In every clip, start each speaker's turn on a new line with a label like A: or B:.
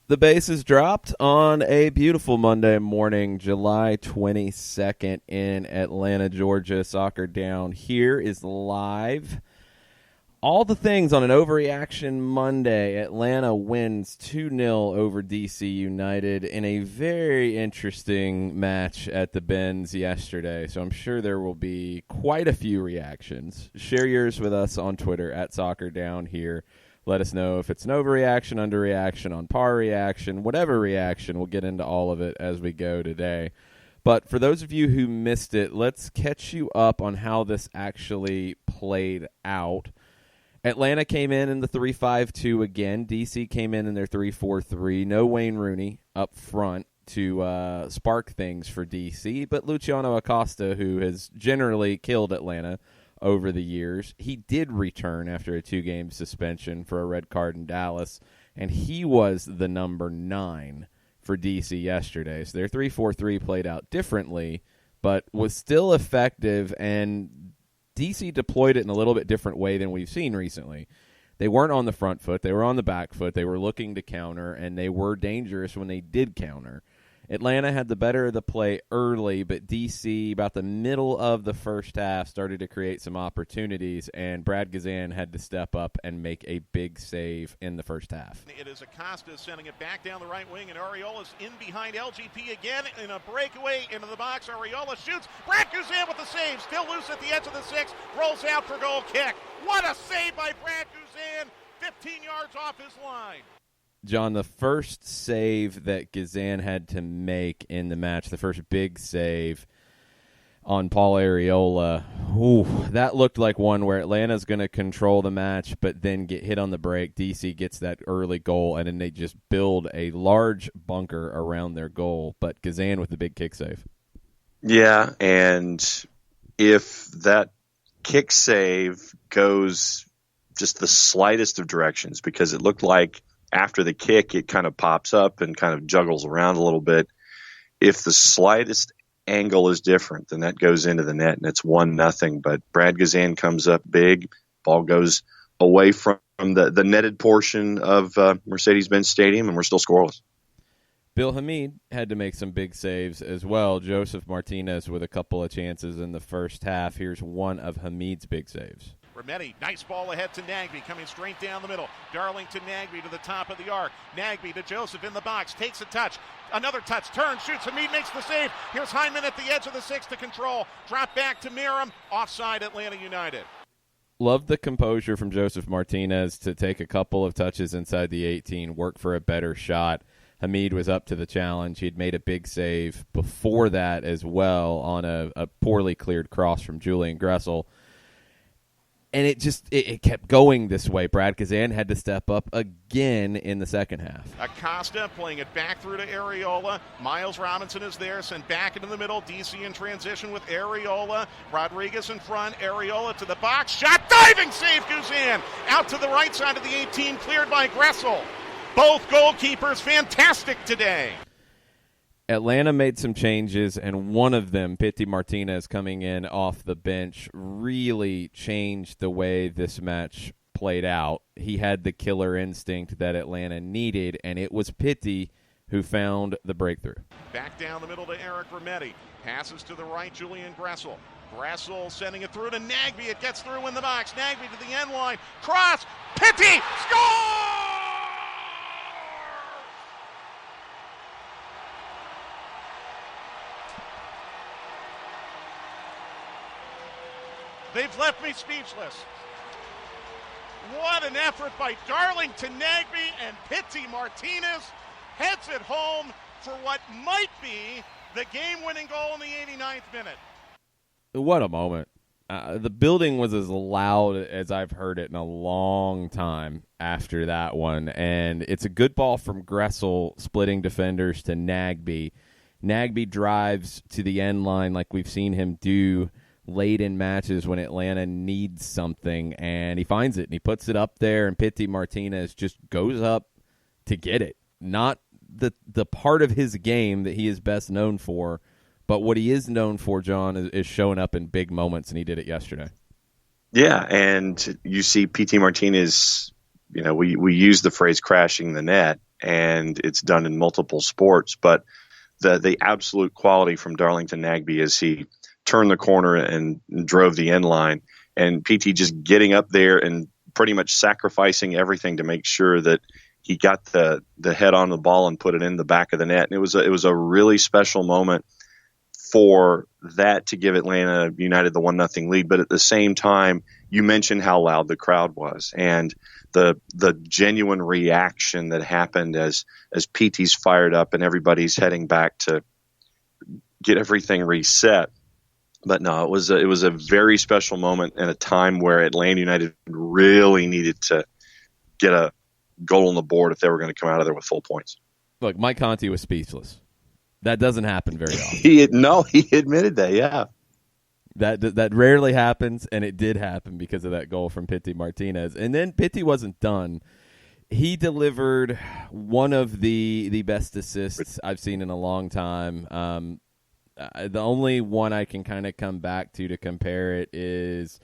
A: The base is dropped on a beautiful Monday morning, July 22nd in Atlanta, Georgia. Soccer Down here is live. All the things on an overreaction Monday. Atlanta wins 2-0 over DC United in a very interesting match at the Benz yesterday. So I'm sure there will be quite a few reactions. Share yours with us on Twitter at Soccer Down here. Let us know if it's an overreaction, underreaction, on par reaction, whatever reaction. We'll get into all of it as we go today. But for those of you who missed it, let's catch you up on how this actually played out. Atlanta came in the 3-5-2 again. DC came in their 3-4-3. No Wayne Rooney up front to spark things for DC. But Luciano Acosta, who has generally killed Atlanta over the years, he did return after a 2-game suspension for a red card in Dallas, and he was the number 9 for DC yesterday. So their 3-4-3 played out differently, but was still effective, and DC deployed it in a little bit different way than we've seen recently. They weren't on the front foot. They were on the back foot. They were looking to counter, and they were dangerous when they did counter. Atlanta had the better of the play early, but DC, about the middle of the first half, started to create some opportunities, and Brad Gazan had to step up and make a big save in the first half.
B: It is Acosta sending it back down the right wing, and Ariola's in behind LGP again in a breakaway into the box. Ariola shoots. Brad Gazan with the save, still loose at the edge of the 6, rolls out for goal kick. What a save by Brad Gazan, 15 yards off his line.
A: John, the first save that Gazan had to make in the match, the first big save on Paul Ariola, that looked like one where Atlanta's going to control the match but then get hit on the break. DC gets that early goal, and then they just build a large bunker around their goal. But Gazan with the big kick save.
C: Yeah, and if that kick save goes just the slightest of directions, because it looked like after the kick, it kind of pops up and kind of juggles around a little bit. If the slightest angle is different, then that goes into the net, and it's 1-0. But Brad Gazan comes up big. Ball goes away from the netted portion of Mercedes-Benz Stadium, and we're still scoreless.
A: Bill Hamid had to make some big saves as well. Joseph Martinez with a couple of chances in the first half. Here's one of Hamid's big saves.
B: Remetti, nice ball ahead to Nagbe, coming straight down the middle. Darlington Nagbe to the top of the arc. Nagbe to Joseph in the box, takes a touch. Another touch, turns, shoots, Hamid makes the save. Here's Hyman at the edge of the 6 to control. Drop back to Miram, offside Atlanta United.
A: Love the composure from Joseph Martinez to take a couple of touches inside the 18, work for a better shot. Hamid was up to the challenge. He'd made a big save before that as well on a poorly cleared cross from Julian Gressel. And it kept going this way. Brad Gazan had to step up again in the second half.
B: Acosta playing it back through to Ariola. Miles Robinson is there, sent back into the middle. DC in transition with Ariola. Rodriguez in front. Ariola to the box. Shot, diving save, Gazan. Out to the right side of the 18, cleared by Gressel. Both goalkeepers fantastic today.
A: Atlanta made some changes, and one of them, Pity Martinez, coming in off the bench, really changed the way this match played out. He had the killer instinct that Atlanta needed, and it was Pity who found the breakthrough.
B: Back down the middle to Eric Remetti. Passes to the right, Julian Gressel. Gressel sending it through to Nagbe. It gets through in the box. Nagbe to the end line. Cross. Pity. Score! They've left me speechless. What an effort by Darlington Nagbe, and Pity Martinez heads it home for what might be the game-winning goal in the 89th minute.
A: What a moment. The building was as loud as I've heard it in a long time after that one, and it's a good ball from Gressel splitting defenders to Nagbe. Nagbe drives to the end line like we've seen him do late in matches when Atlanta needs something, and he finds it, and he puts it up there, and Pity Martinez just goes up to get it. Not the part of his game that he is best known for, but what he is known for, John, is showing up in big moments, and he did it yesterday.
C: Yeah, and you see Pity Martinez, we use the phrase crashing the net, and it's done in multiple sports. But the absolute quality from Darlington Nagbe as he turned the corner and drove the end line, and PT just getting up there and pretty much sacrificing everything to make sure that he got the head on the ball and put it in the back of the net. And it was a really special moment for that to give Atlanta United the 1-0 lead. But at the same time, you mentioned how loud the crowd was and the genuine reaction that happened as PT's fired up and everybody's heading back to get everything reset. But no, it was a very special moment and a time where Atlanta United really needed to get a goal on the board if they were going to come out of there with full points.
A: Look, Mike Conti was speechless. That doesn't happen very often.
C: He admitted that, yeah.
A: That rarely happens, and it did happen because of that goal from Pity Martinez. And then Pity wasn't done. He delivered one of the best assists I've seen in a long time. The only one I can kind of come back to compare it is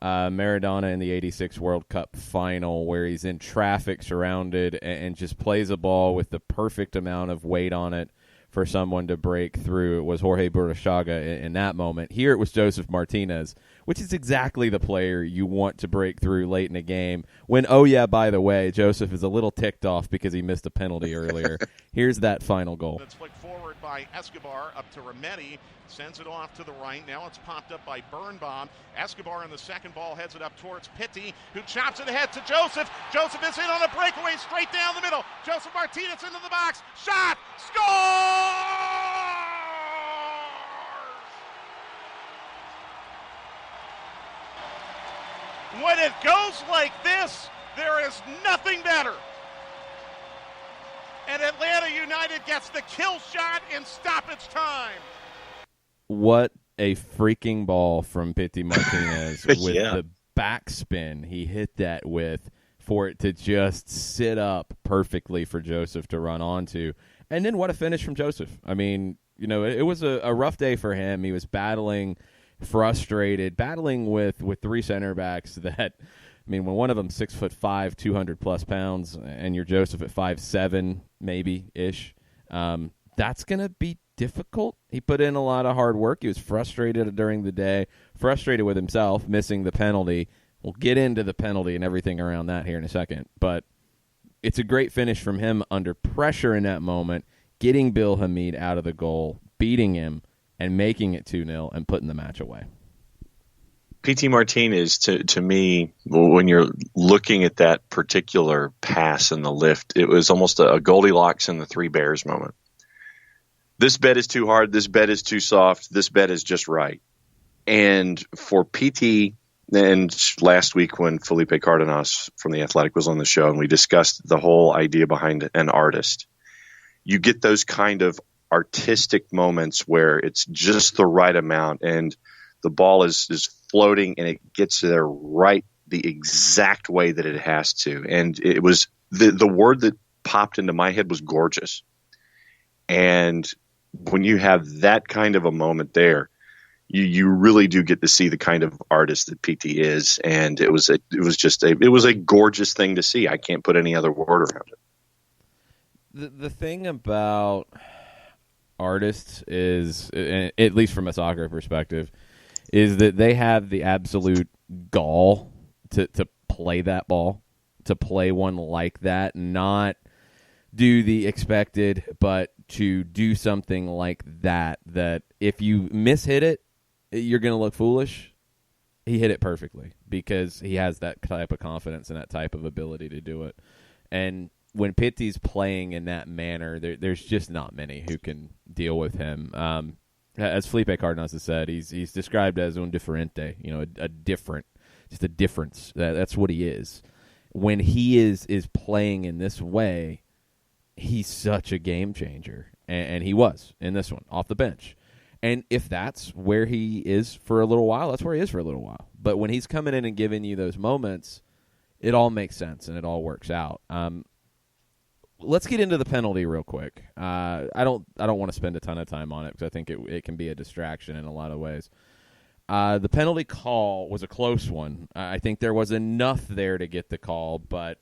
A: Maradona in the 86 World Cup final, where he's in traffic surrounded and just plays a ball with the perfect amount of weight on it for someone to break through. It was Jorge Burruchaga in that moment. Here it was Joseph Martinez, which is exactly the player you want to break through late in a game. When, oh yeah, by the way, Joseph is a little ticked off because he missed a penalty earlier. Here's that final goal.
B: That's flicked forward by Escobar up to Rametti. Sends it off to the right. Now it's popped up by Birnbaum. Escobar in the second ball heads it up towards Pity, who chops it ahead to Joseph. Joseph is in on a breakaway straight down the middle. Joseph Martinez into the box. Shot! Score! When it goes like this, there is nothing better. And Atlanta United gets the kill shot in stoppage time.
A: What a freaking ball from Pity Martinez with the backspin he hit that with for it to just sit up perfectly for Joseph to run onto. And then what a finish from Joseph. I mean, you know, it was a rough day for him. He was battling with three center backs that, I mean, when one of them 6'5", 200+ pounds, and you're Joseph at 5'7", maybe-ish, that's going to be difficult. He put in a lot of hard work. He was frustrated during the day, frustrated with himself, missing the penalty. We'll get into the penalty and everything around that here in a second. But it's a great finish from him under pressure in that moment, getting Bill Hamid out of the goal, beating him, and making it 2-0 and putting the match away.
C: Pity Martinez, to me, when you're looking at that particular pass in the lift, it was almost a Goldilocks and the Three Bears moment. This bed is too hard. This bed is too soft. This bed is just right. And for PT, and last week when Felipe Cardenas from The Athletic was on the show and we discussed the whole idea behind an artist, you get those kind of artistic moments where it's just the right amount and the ball is floating and it gets there right the exact way that it has to. And it was the word that popped into my head was gorgeous. And when you have that kind of a moment there, you really do get to see the kind of artist that PT is. And it was a gorgeous thing to see. I can't put any other word around it.
A: The thing about artists is, at least from a soccer perspective, is that they have the absolute gall to play that ball, to play one like that, not do the expected, but to do something like that if you mishit it, you're going to look foolish. He hit it perfectly because he has that type of confidence and that type of ability to do it. And when Pity's playing in that manner, there's just not many who can deal with him. As Felipe Cardenas has said, he's described as un diferente, a difference. That's what he is. When he is playing in this way, he's such a game changer, and he was in this one, off the bench. And if that's where he is for a little while, that's where he is for a little while. But when he's coming in and giving you those moments, it all makes sense and it all works out. Let's get into the penalty real quick. I don't want to spend a ton of time on it because I think it can be a distraction in a lot of ways. The penalty call was a close one. I think there was enough there to get the call, but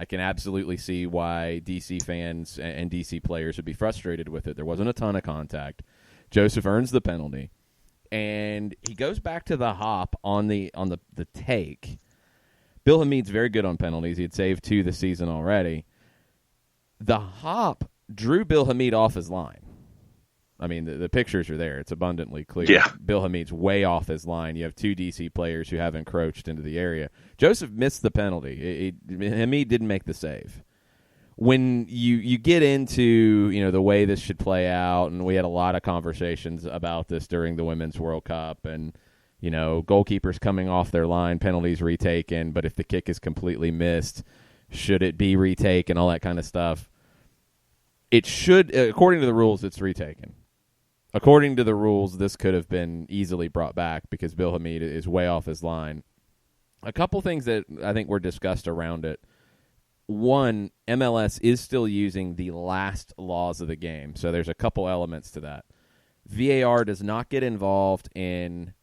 A: I can absolutely see why DC fans and DC players would be frustrated with it. There wasn't a ton of contact. Joseph earns the penalty, and he goes back to the hop on the take. Bill Hamid's very good on penalties. He had saved 2 this season already. The hop drew Bill Hamid off his line. I mean, the pictures are there. It's abundantly clear.
C: Yeah.
A: Bill Hamid's way off his line. You have 2 DC players who have encroached into the area. Joseph missed the penalty. Hamid didn't make the save. When you get into the way this should play out, and we had a lot of conversations about this during the Women's World Cup, and goalkeepers coming off their line, penalties retaken, but if the kick is completely missed, should it be retaken, all that kind of stuff. It should, according to the rules, it's retaken. According to the rules, this could have been easily brought back because Bill Hamid is way off his line. A couple things that I think were discussed around it. One, MLS is still using the last laws of the game, so there's a couple elements to that. VAR does not get involved in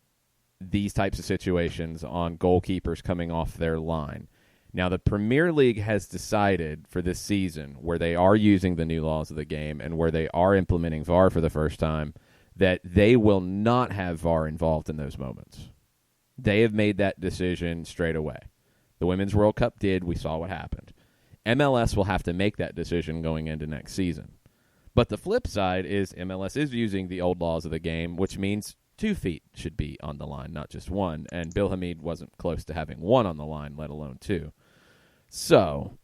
A: these types of situations on goalkeepers coming off their line. Now, the Premier League has decided for this season, where they are using the new laws of the game and where they are implementing VAR for the first time, that they will not have VAR involved in those moments. They have made that decision straight away. The Women's World Cup did. We saw what happened. MLS will have to make that decision going into next season. But the flip side is MLS is using the old laws of the game, which means 2 feet should be on the line, not just 1. And Bill Hamid wasn't close to having 1 on the line, let alone 2. So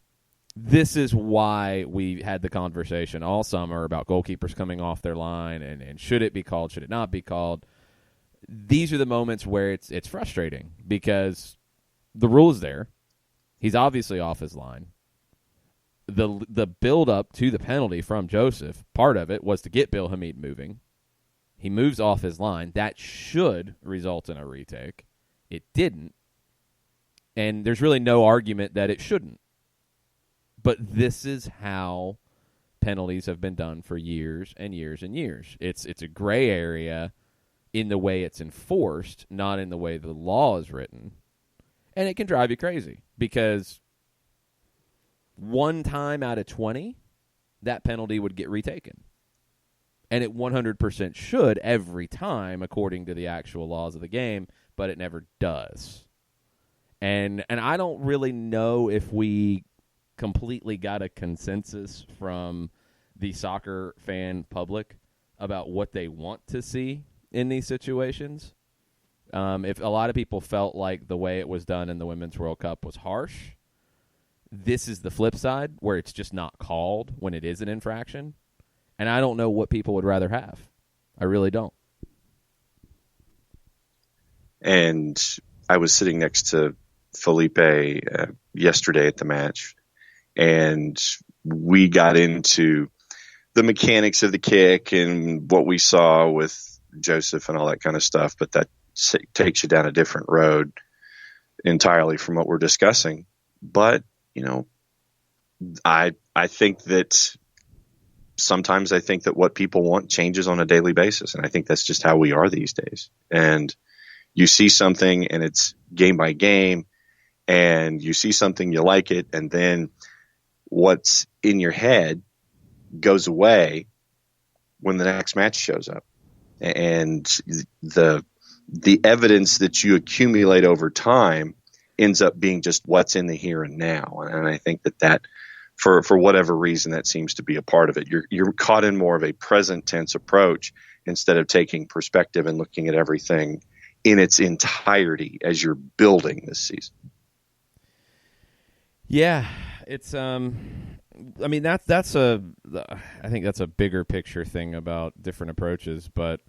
A: this is why we had the conversation all summer about goalkeepers coming off their line and should it be called, should it not be called. These are the moments where it's frustrating because the rule is there. He's obviously off his line. The build-up to the penalty from Joseph, part of it was to get Bill Hamid moving. He moves off his line. That should result in a retake. It didn't. And there's really no argument that it shouldn't. But this is how penalties have been done for years and years and years. It's a gray area in the way it's enforced, not in the way the law is written. And it can drive you crazy because 1 time out of 20, that penalty would get retaken. And it 100% should every time according to the actual laws of the game, but it never does. And I don't really know if we completely got a consensus from the soccer fan public about what they want to see in these situations. If a lot of people felt like the way it was done in the Women's World Cup was harsh, this is the flip side where it's just not called when it is an infraction. And I don't know what people would rather have. I really don't.
C: And I was sitting next to Felipe yesterday at the match, and we got into the mechanics of the kick and what we saw with Joseph and all that kind of stuff, but that takes you down a different road entirely from what we're discussing. But, I think that sometimes I think that what people want changes on a daily basis, and I think that's just how we are these days. And you see something and it's game by game, and you see something, you like it, and then what's in your head goes away when the next match shows up. And the evidence that you accumulate over time ends up being just what's in the here and now. And I think that for whatever reason, that seems to be a part of it. You're caught in more of a present tense approach instead of taking perspective and looking at everything in its entirety as you're building this season.
A: Yeah, it's I think that's a bigger picture thing about different approaches, but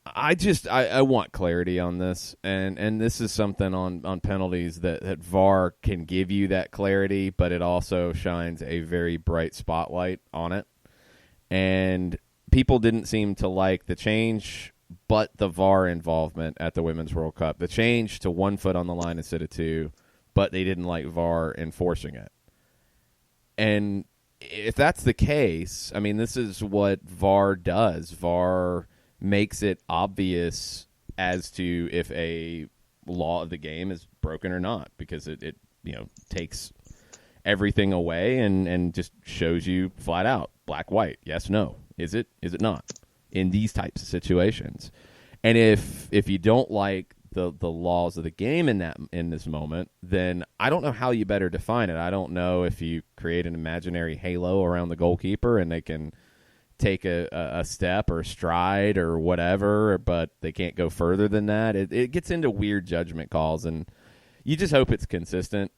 A: I want clarity on this, and this is something on penalties that VAR can give you that clarity, but it also shines a very bright spotlight on it. And people didn't seem to like the change, but the VAR involvement at the Women's World Cup. The change to 1 foot on the line instead of 2, but they didn't like VAR enforcing it. And if that's the case, I mean, this is what VAR does. VAR makes it obvious as to if a law of the game is broken or not, because it takes everything away and just shows you flat out, black, white, yes, no. Is it not? In these types of situations. And if you don't like the laws of the game in this moment, then I don't know how you better define it. I don't know if you create an imaginary halo around the goalkeeper and they can take a step or a stride or whatever, but they can't go further than that. It gets into weird judgment calls, and you just hope it's consistent.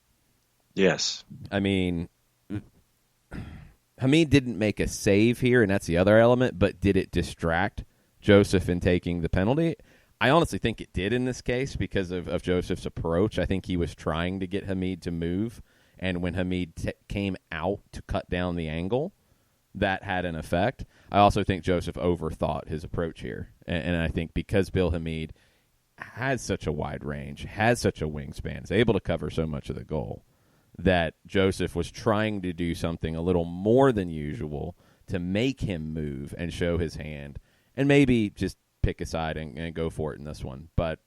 C: Yes.
A: I mean, Hamid didn't make a save here, and that's the other element, but did it distract Joseph in taking the penalty? I honestly think it did in this case because of Joseph's approach. I think he was trying to get Hamid to move, and when Hamid came out to cut down the angle, that had an effect. I also think Joseph overthought his approach here, and I think because Bill Hamid has such a wide range, has such a wingspan, is able to cover so much of the goal, that Joseph was trying to do something a little more than usual to make him move and show his hand, and maybe just pick a side and go for it in this one. But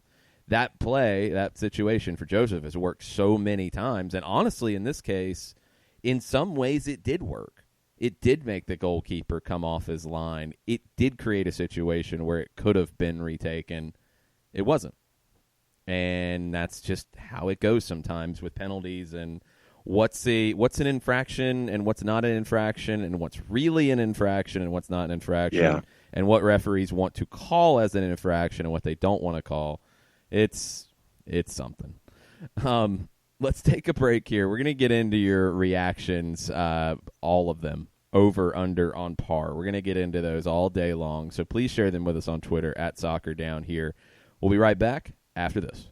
A: that play, that situation for Joseph has worked so many times, and honestly, in this case, in some ways it did work. It did make the goalkeeper come off his line. It did create a situation where it could have been retaken. It wasn't. And that's just how it goes sometimes with penalties, and what's an infraction and what's not an infraction, and what's really an infraction and what's not an infraction, and what referees want to call as an infraction and what they don't want to call. It's something. Let's take a break here. We're going to get into your reactions, all of them, over, under, on par. We're going to get into those all day long, so please share them with us on Twitter at @SoccerDownHere. We'll be right back after this.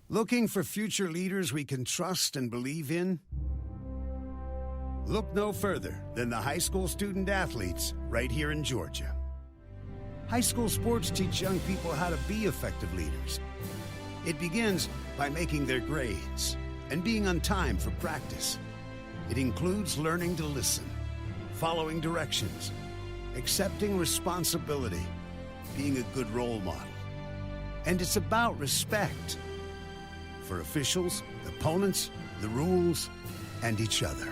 D: Looking for future leaders we can trust and believe in? Look no further than the high school student athletes right here in Georgia. High school sports teach young people how to be effective leaders. It begins by making their grades and being on time for practice. It includes learning to listen, following directions, accepting responsibility, being a good role model. And it's about respect for officials, opponents, the rules, and each other.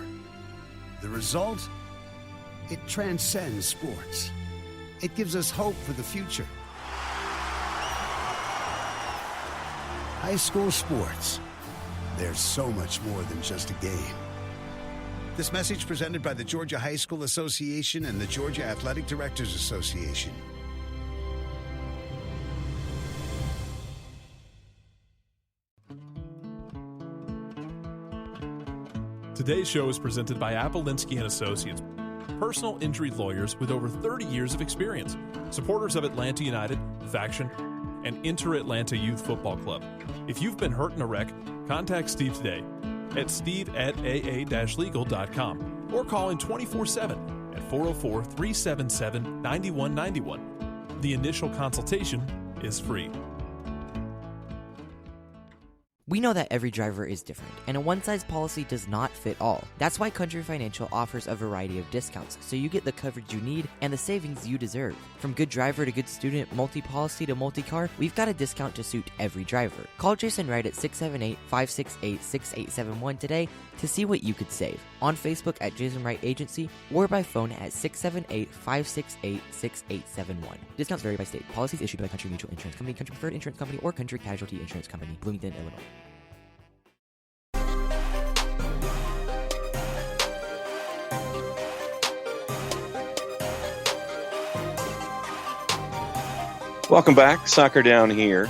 D: The result? It transcends sports. It gives us hope for the future. High school sports. There's so much more than just a game. This message presented by the Georgia High School Association and the Georgia Athletic Directors Association.
E: Today's show is presented by Appolinsky & Associates, personal injury lawyers with over 30 years of experience, supporters of Atlanta United, Faction, and Inter-Atlanta Youth Football Club. If you've been hurt in a wreck, contact Steve today at steve@aa-legal.com or call in 24/7 at 404-377-9191. The initial consultation is free.
F: We know that every driver is different, and a one-size policy does not fit all. That's why Country Financial offers a variety of discounts, so you get the coverage you need and the savings you deserve. From good driver to good student, multi-policy to multi-car, we've got a discount to suit every driver. Call Jason Wright at 678-568-6871 today to see what you could save. On Facebook at Jason Wright Agency, or by phone at 678-568-6871. Discounts vary by state. Policies issued by Country Mutual Insurance Company, Country Preferred Insurance Company, or Country Casualty Insurance Company, Bloomington, Illinois.
C: Welcome back. Soccer Down Here.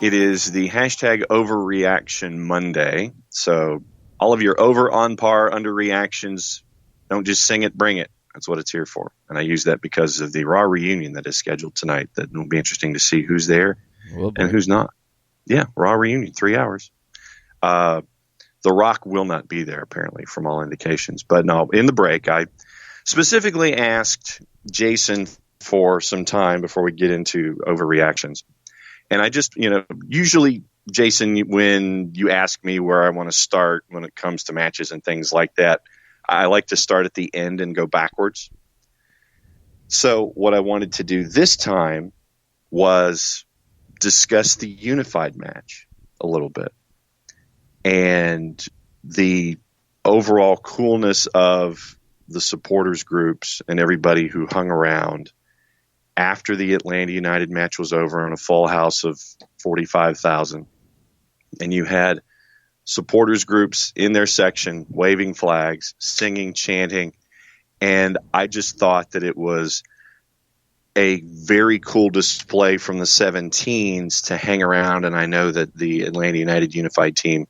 C: It is the hashtag Overreaction Monday. So all of your over, on par, under reactions, don't just sing it, bring it. That's what it's here for. And I use that because of the Raw reunion that is scheduled tonight. That will be interesting to see who's there and who's not. Yeah, Raw reunion, 3 hours. The Rock will not be there, apparently, from all indications. But no, in the break, I specifically asked Jason for some time before we get into overreactions. And I just, usually, Jason, when you ask me where I want to start when it comes to matches and things like that, I like to start at the end and go backwards. So what I wanted to do this time was discuss the unified match a little bit and the overall coolness of the supporters groups and everybody who hung around after the Atlanta United match was over on a full house of 45,000. And you had supporters groups in their section waving flags, singing, chanting. And I just thought that it was a very cool display from the 17s to hang around. And I know that the Atlanta United Unified team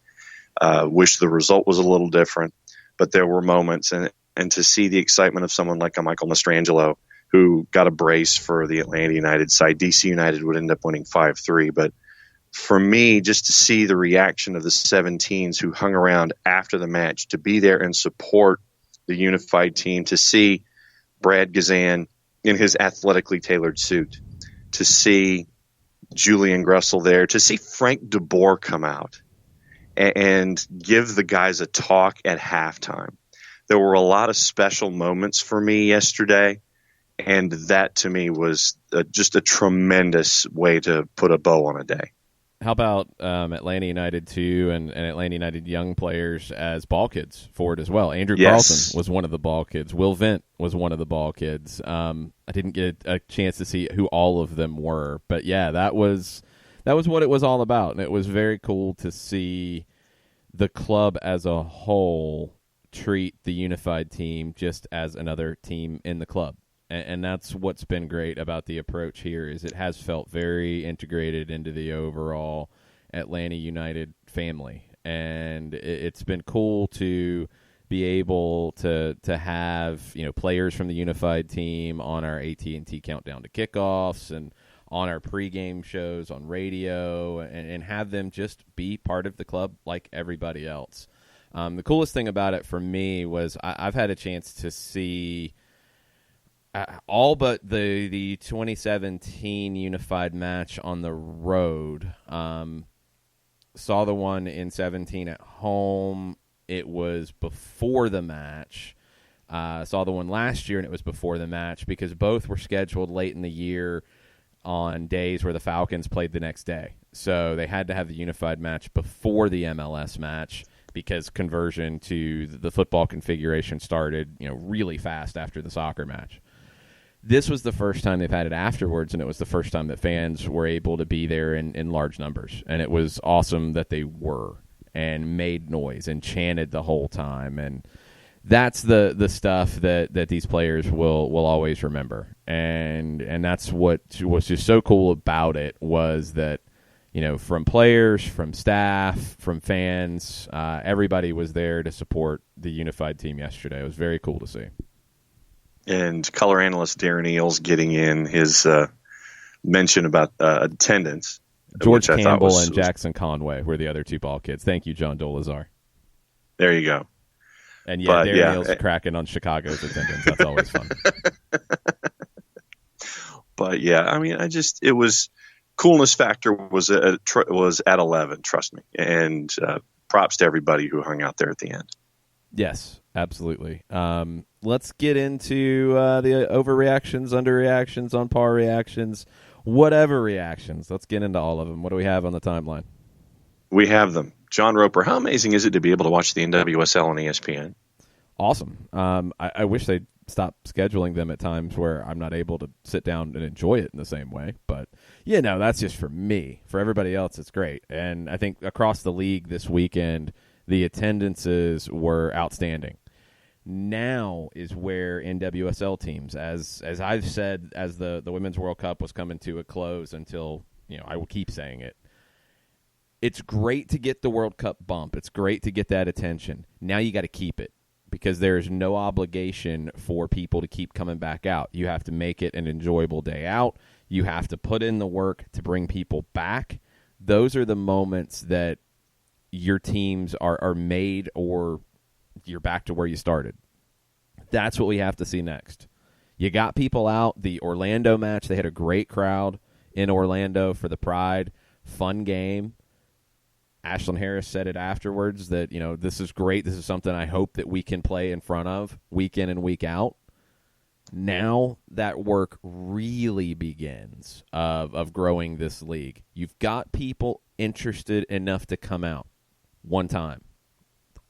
C: wished the result was a little different, but there were moments. And to see the excitement of someone like a Michael Mastrangelo, who got a brace for the Atlanta United side. DC United would end up winning 5-3. But for me, just to see the reaction of the 17s who hung around after the match, to be there and support the unified team, to see Brad Gazan in his athletically tailored suit, to see Julian Gressel there, to see Frank DeBoer come out and give the guys a talk at halftime. There were a lot of special moments for me yesterday. And that, to me, was just a tremendous way to put a bow on a day.
A: How about Atlanta United, too, and Atlanta United young players as ball kids for it as well? Andrew Carlson was one of the ball kids. Will Vent was one of the ball kids. I didn't get a chance to see who all of them were. But, yeah, that was what it was all about. And it was very cool to see the club as a whole treat the unified team just as another team in the club. And that's what's been great about the approach here, is it has felt very integrated into the overall Atlanta United family. And it's been cool to be able to have, players from the unified team on our AT&T countdown to kickoffs and on our pregame shows on radio, and have them just be part of the club like everybody else. The coolest thing about it for me was I've had a chance to see all but the 2017 unified match on the road. Saw the one in 17 at home. It was before the match. Saw the one last year, and it was before the match, because both were scheduled late in the year on days where the Falcons played the next day. So they had to have the unified match before the MLS match, because conversion to the football configuration started, really fast after the soccer match. This was the first time they've had it afterwards, and it was the first time that fans were able to be there in large numbers. And it was awesome that they were, and made noise and chanted the whole time. And that's the stuff that these players will always remember. And that's what was just so cool about it, was that, from players, from staff, from fans, everybody was there to support the unified team yesterday. It was very cool to see.
C: And color analyst Darren Eales getting in his mention about attendance.
A: George Campbell and Jackson Conway were the other two ball kids. Thank you, John Dolazar.
C: There you go.
A: And Darren Eales cracking on Chicago's attendance. That's always fun.
C: But it was coolness factor was at 11. Trust me, and props to everybody who hung out there at the end.
A: Yes, absolutely. Let's get into the overreactions, underreactions, on par reactions, whatever reactions. Let's get into all of them. What do we have on the timeline?
C: We have them. John Roper, how amazing is it to be able to watch the NWSL on ESPN?
A: Awesome. I wish they'd stop scheduling them at times where I'm not able to sit down and enjoy it in the same way. But, that's just for me. For everybody else, it's great. And I think across the league this weekend, the attendances were outstanding. Now is where NWSL teams, as I've said, as the Women's World Cup was coming to a close until, I will keep saying it. It's great to get the World Cup bump. It's great to get that attention. Now you got to keep it, because there is no obligation for people to keep coming back out. You have to make it an enjoyable day out. You have to put in the work to bring people back. Those are the moments that your teams are made, or you're back to where you started. That's what we have to see next. You got people out. The Orlando match, they had a great crowd in Orlando for the Pride. Fun game. Ashlyn Harris said it afterwards that, this is great. This is something I hope that we can play in front of week in and week out. Now that work really begins of growing this league. You've got people interested enough to come out one time.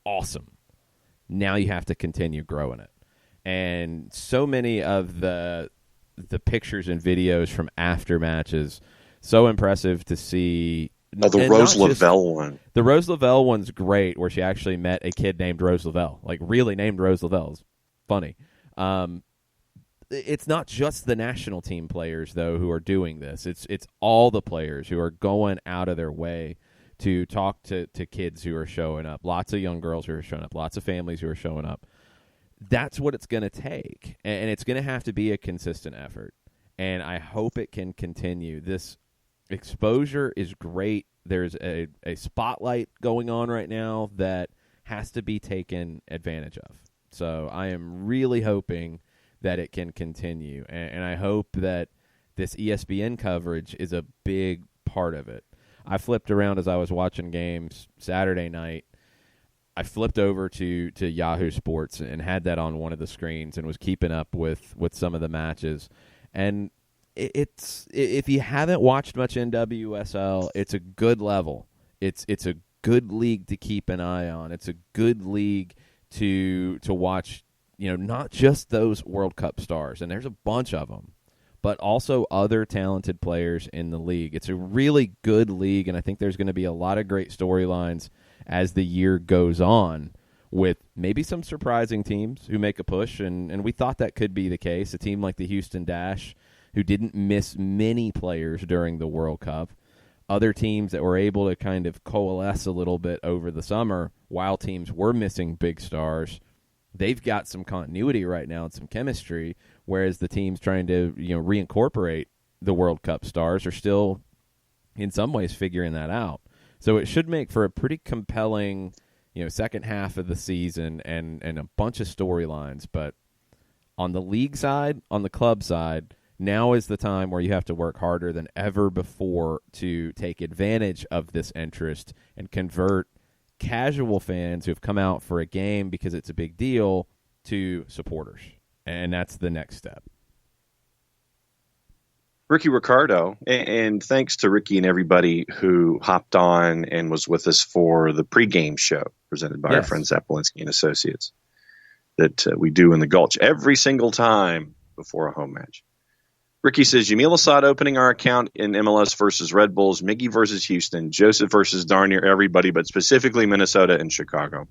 A: Awesome. Now you have to continue growing it. And so many of the pictures and videos from after matches, so impressive to see.
C: Oh, the Rose Lavelle one.
A: The Rose Lavelle one's great, where she actually met a kid named Rose Lavelle, like really named Rose Lavelle. It's funny. It's not just the national team players, though, who are doing this. It's all the players who are going out of their way to talk to kids who are showing up. Lots of young girls who are showing up. Lots of families who are showing up. That's what it's going to take, and it's going to have to be a consistent effort. And I hope it can continue. This exposure is great. There's a spotlight going on right now that has to be taken advantage of. So I am really hoping that it can continue, and I hope that this ESPN coverage is a big part of it. I flipped around as I was watching games Saturday night. I flipped over to Yahoo Sports and had that on one of the screens and was keeping up with some of the matches. And it's if you haven't watched much NWSL, it's a good level. It's a good league to keep an eye on. It's a good league to watch, not just those World Cup stars, and there's a bunch of them, but also other talented players in the league. It's a really good league, and I think there's going to be a lot of great storylines as the year goes on, with maybe some surprising teams who make a push, and we thought that could be the case. A team like the Houston Dash, who didn't miss many players during the World Cup. Other teams that were able to kind of coalesce a little bit over the summer while teams were missing big stars. They've got some continuity right now and some chemistry, whereas the teams trying to reincorporate the World Cup stars are still, in some ways, figuring that out. So it should make for a pretty compelling, second half of the season and a bunch of storylines. But on the league side, on the club side, now is the time where you have to work harder than ever before to take advantage of this interest and convert casual fans who have come out for a game because it's a big deal to supporters. And that's the next step.
C: Ricky Ricardo, and thanks to Ricky and everybody who hopped on and was with us for the pregame show presented by our friends at Polinsky and Associates that we do in the Gulch every single time before a home match. Ricky says, Yamil Assad opening our account in MLS versus Red Bulls, Miggy versus Houston, Joseph versus darn near everybody, but specifically Minnesota and Chicago.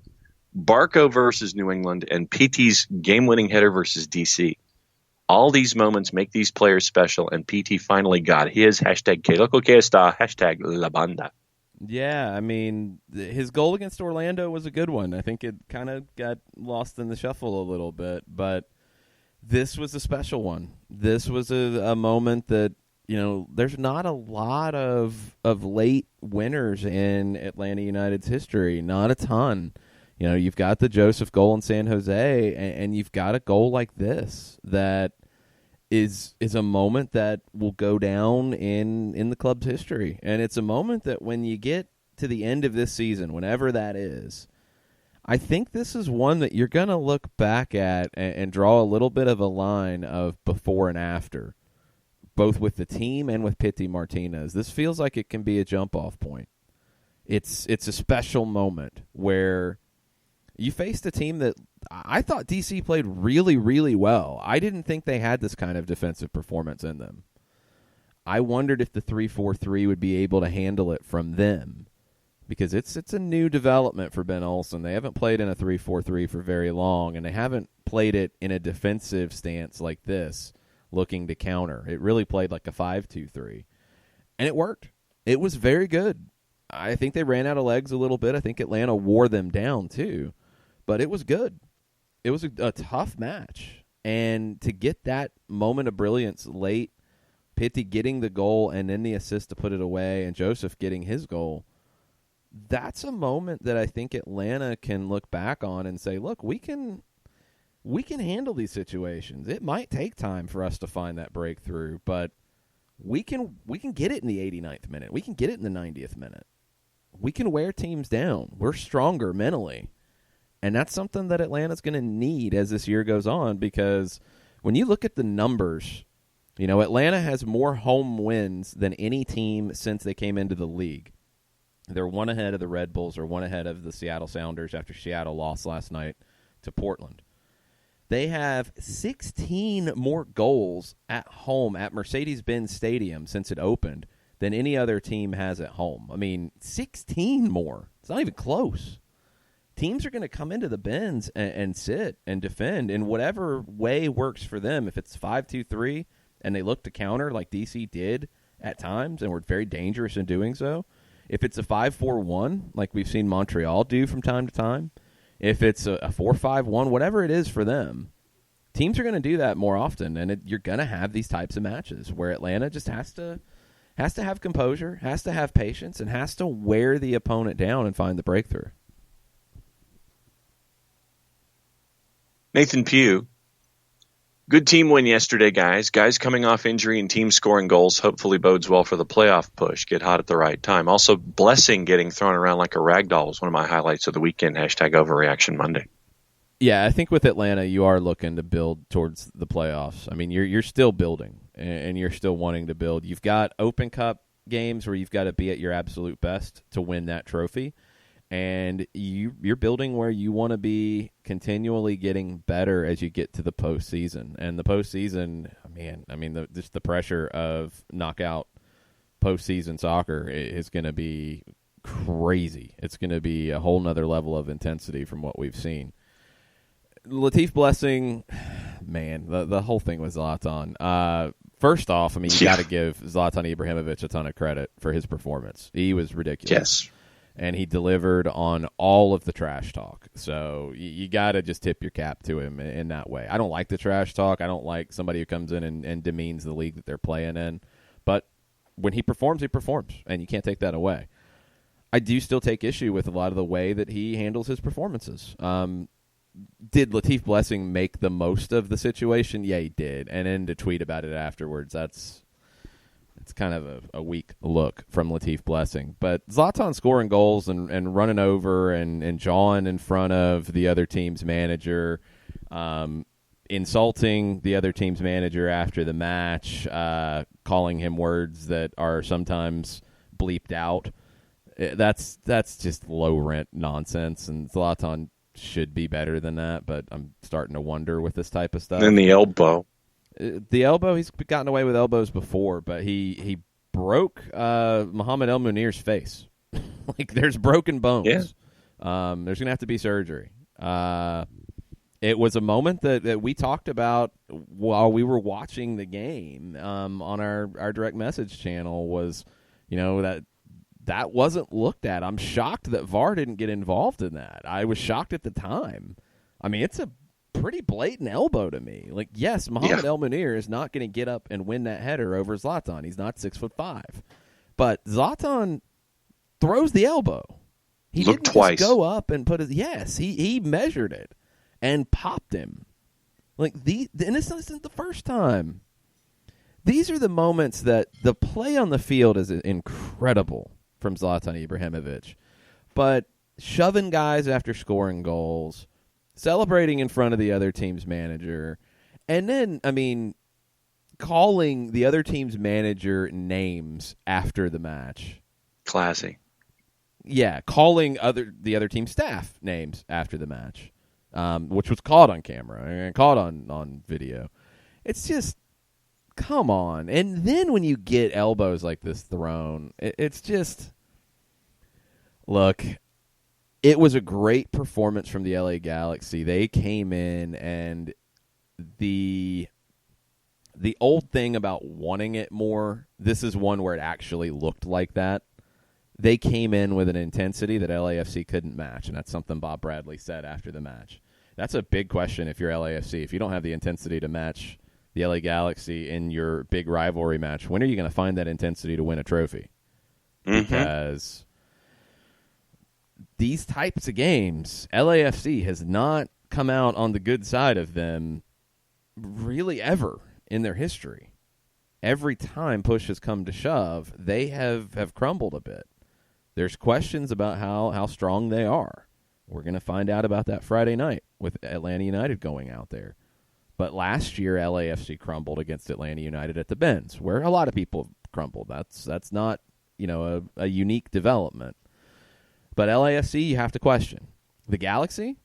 C: Barco versus New England, and PT's game-winning header versus DC. All these moments make these players special, and PT finally got his hashtag Que Loco Que Esta, hashtag La Banda.
A: Yeah, I mean, his goal against Orlando was a good one. I think it kind of got lost in the shuffle a little bit, but this was a special one. This was a moment that, there's not a lot of late winners in Atlanta United's history. Not a ton. You've got the Joseph goal in San Jose, and you've got a goal like this that is a moment that will go down in the club's history. And it's a moment that when you get to the end of this season, whenever that is, I think this is one that you're going to look back at and draw a little bit of a line of before and after, both with the team and with Pity Martinez. This feels like it can be a jump-off point. It's a special moment where you faced a team that I thought DC played really, really well. I didn't think they had this kind of defensive performance in them. I wondered if the 3-4-3 would be able to handle it from them, because it's a new development for Ben Olsen. They haven't played in a 3-4-3 for very long, and they haven't played it in a defensive stance like this, looking to counter. It really played like a 5-2-3, and it worked. It was very good. I think they ran out of legs a little bit. I think Atlanta wore them down too, but it was good. It was a tough match, and to get that moment of brilliance late, Pitti getting the goal and then the assist to put it away, and Joseph getting his goal, that's a moment that I think Atlanta can look back on and say, look, we can handle these situations. It might take time for us to find that breakthrough, but we can get it in the 89th minute. We can get it in the 90th minute. We can wear teams down. We're stronger mentally. And that's something that Atlanta's going to need as this year goes on, because when you look at the numbers, Atlanta has more home wins than any team since they came into the league. They're one ahead of the Red Bulls, or one ahead of the Seattle Sounders after Seattle lost last night to Portland. They have 16 more goals at home at Mercedes-Benz Stadium since it opened than any other team has at home. I mean, 16 more. It's not even close. Teams are going to come into the Benz and sit and defend in whatever way works for them. If it's 5-2-3 and they look to counter like DC did at times and were very dangerous in doing so. If it's a 5-4-1 like we've seen Montreal do from time to time, if it's a 4-5-1, whatever it is for them, teams are going to do that more often, and you're going to have these types of matches where Atlanta just has to have composure, has to have patience, and has to wear the opponent down and find the breakthrough.
C: Nathan Pugh, good team win yesterday, guys. Guys coming off injury and team scoring goals hopefully bodes well for the playoff push. Get hot at the right time. Also, Blessing getting thrown around like a rag doll was one of my highlights of the weekend. #Overreaction Monday.
A: Yeah, I think with Atlanta, you are looking to build towards the playoffs. I mean, you're still building, and you're still wanting to build. You've got Open Cup games where you've got to be at your absolute best to win that trophy. And you're building where you want to be, continually getting better as you get to the postseason. And the postseason, just the pressure of knockout postseason soccer is going to be crazy. It's going to be a whole nother level of intensity from what we've seen. Latif Blessing, man, the whole thing with Zlatan. First off, you got to give Zlatan Ibrahimovic a ton of credit for his performance. He was ridiculous.
C: Yes.
A: And he delivered on all of the trash talk. So you got to just tip your cap to him in that way. I don't like the trash talk. I don't like somebody who comes in and demeans the league that they're playing in. But when he performs, and you can't take that away. I do still take issue with a lot of the way that he handles his performances. Did Latif Blessing make the most of the situation? Yeah, he did. And then to tweet about it afterwards, it's kind of a weak look from Latif Blessing. But Zlatan scoring goals and running over and jawing in front of the other team's manager, insulting the other team's manager after the match, calling him words that are sometimes bleeped out. That's just low-rent nonsense, and Zlatan should be better than that, but I'm starting to wonder with this type of stuff.
C: And the elbow.
A: The elbow, he's gotten away with elbows before, but he broke Mohamed El Munir's face. Like, there's broken bones.
C: Yeah.
A: There's going to have to be surgery. It was a moment that we talked about while we were watching the game on our direct message channel was, that wasn't looked at. I'm shocked that VAR didn't get involved in that. I was shocked at the time. It's a pretty blatant elbow to me. Like, yes, Mohamed El Munir is not going to get up and win that header over Zlatan. He's not 6'5", but Zlatan throws the elbow. He
C: looked
A: didn't
C: twice.
A: Just go up and put it. Yes, he measured it and popped him. Like and this isn't the first time. These are the moments that the play on the field is incredible from Zlatan Ibrahimovic, but shoving guys after scoring goals, celebrating in front of the other team's manager, and then, calling the other team's manager names after the match.
C: Classy.
A: Yeah, calling the other team's staff names after the match, which was caught on camera and caught on video. It's just, come on. And then when you get elbows like this thrown, it's just, look, it was a great performance from the LA Galaxy. They came in, and the old thing about wanting it more, this is one where it actually looked like that. They came in with an intensity that LAFC couldn't match, and that's something Bob Bradley said after the match. That's a big question if you're LAFC. If you don't have the intensity to match the LA Galaxy in your big rivalry match, when are you going to find that intensity to win a trophy? Mm-hmm. Because these types of games, LAFC has not come out on the good side of them really ever in their history. Every time push has come to shove, they have crumbled a bit. There's questions about how strong they are. We're going to find out about that Friday night with Atlanta United going out there. But last year, LAFC crumbled against Atlanta United at the Benz, where a lot of people crumbled. That's not a unique development. But LAFC, you have to question. The Galaxy,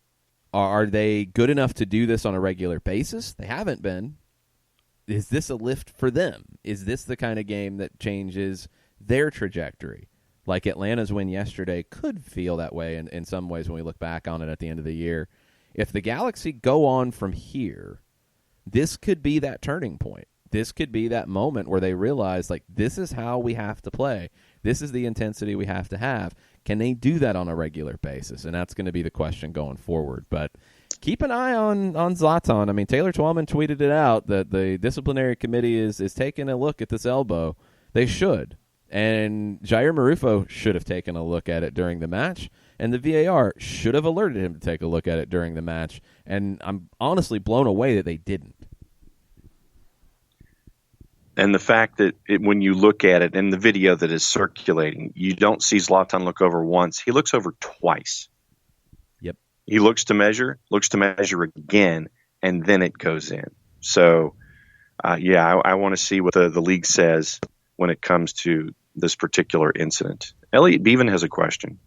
A: Are they good enough to do this on a regular basis? They haven't been. Is this a lift for them? Is this the kind of game that changes their trajectory? Like Atlanta's win yesterday could feel that way in some ways when we look back on it at the end of the year. If the Galaxy go on from here, this could be that turning point. This could be that moment where they realize, like, this is how we have to play. This is the intensity we have to have. Can they do that on a regular basis? And that's going to be the question going forward. But keep an eye on Zlatan. I mean, Taylor Twellman tweeted it out that the disciplinary committee is taking a look at this elbow. They should. And Jair Marufo should have taken a look at it during the match. And the VAR should have alerted him to take a look at it during the match. And I'm honestly blown away that they didn't.
C: And the fact that when you look at it in the video that is circulating, you don't see Zlatan look over once. He looks over twice.
A: Yep.
C: He looks to measure again, and then it goes in. So, I want to see what the league says when it comes to this particular incident. Elliot Beaven has a question.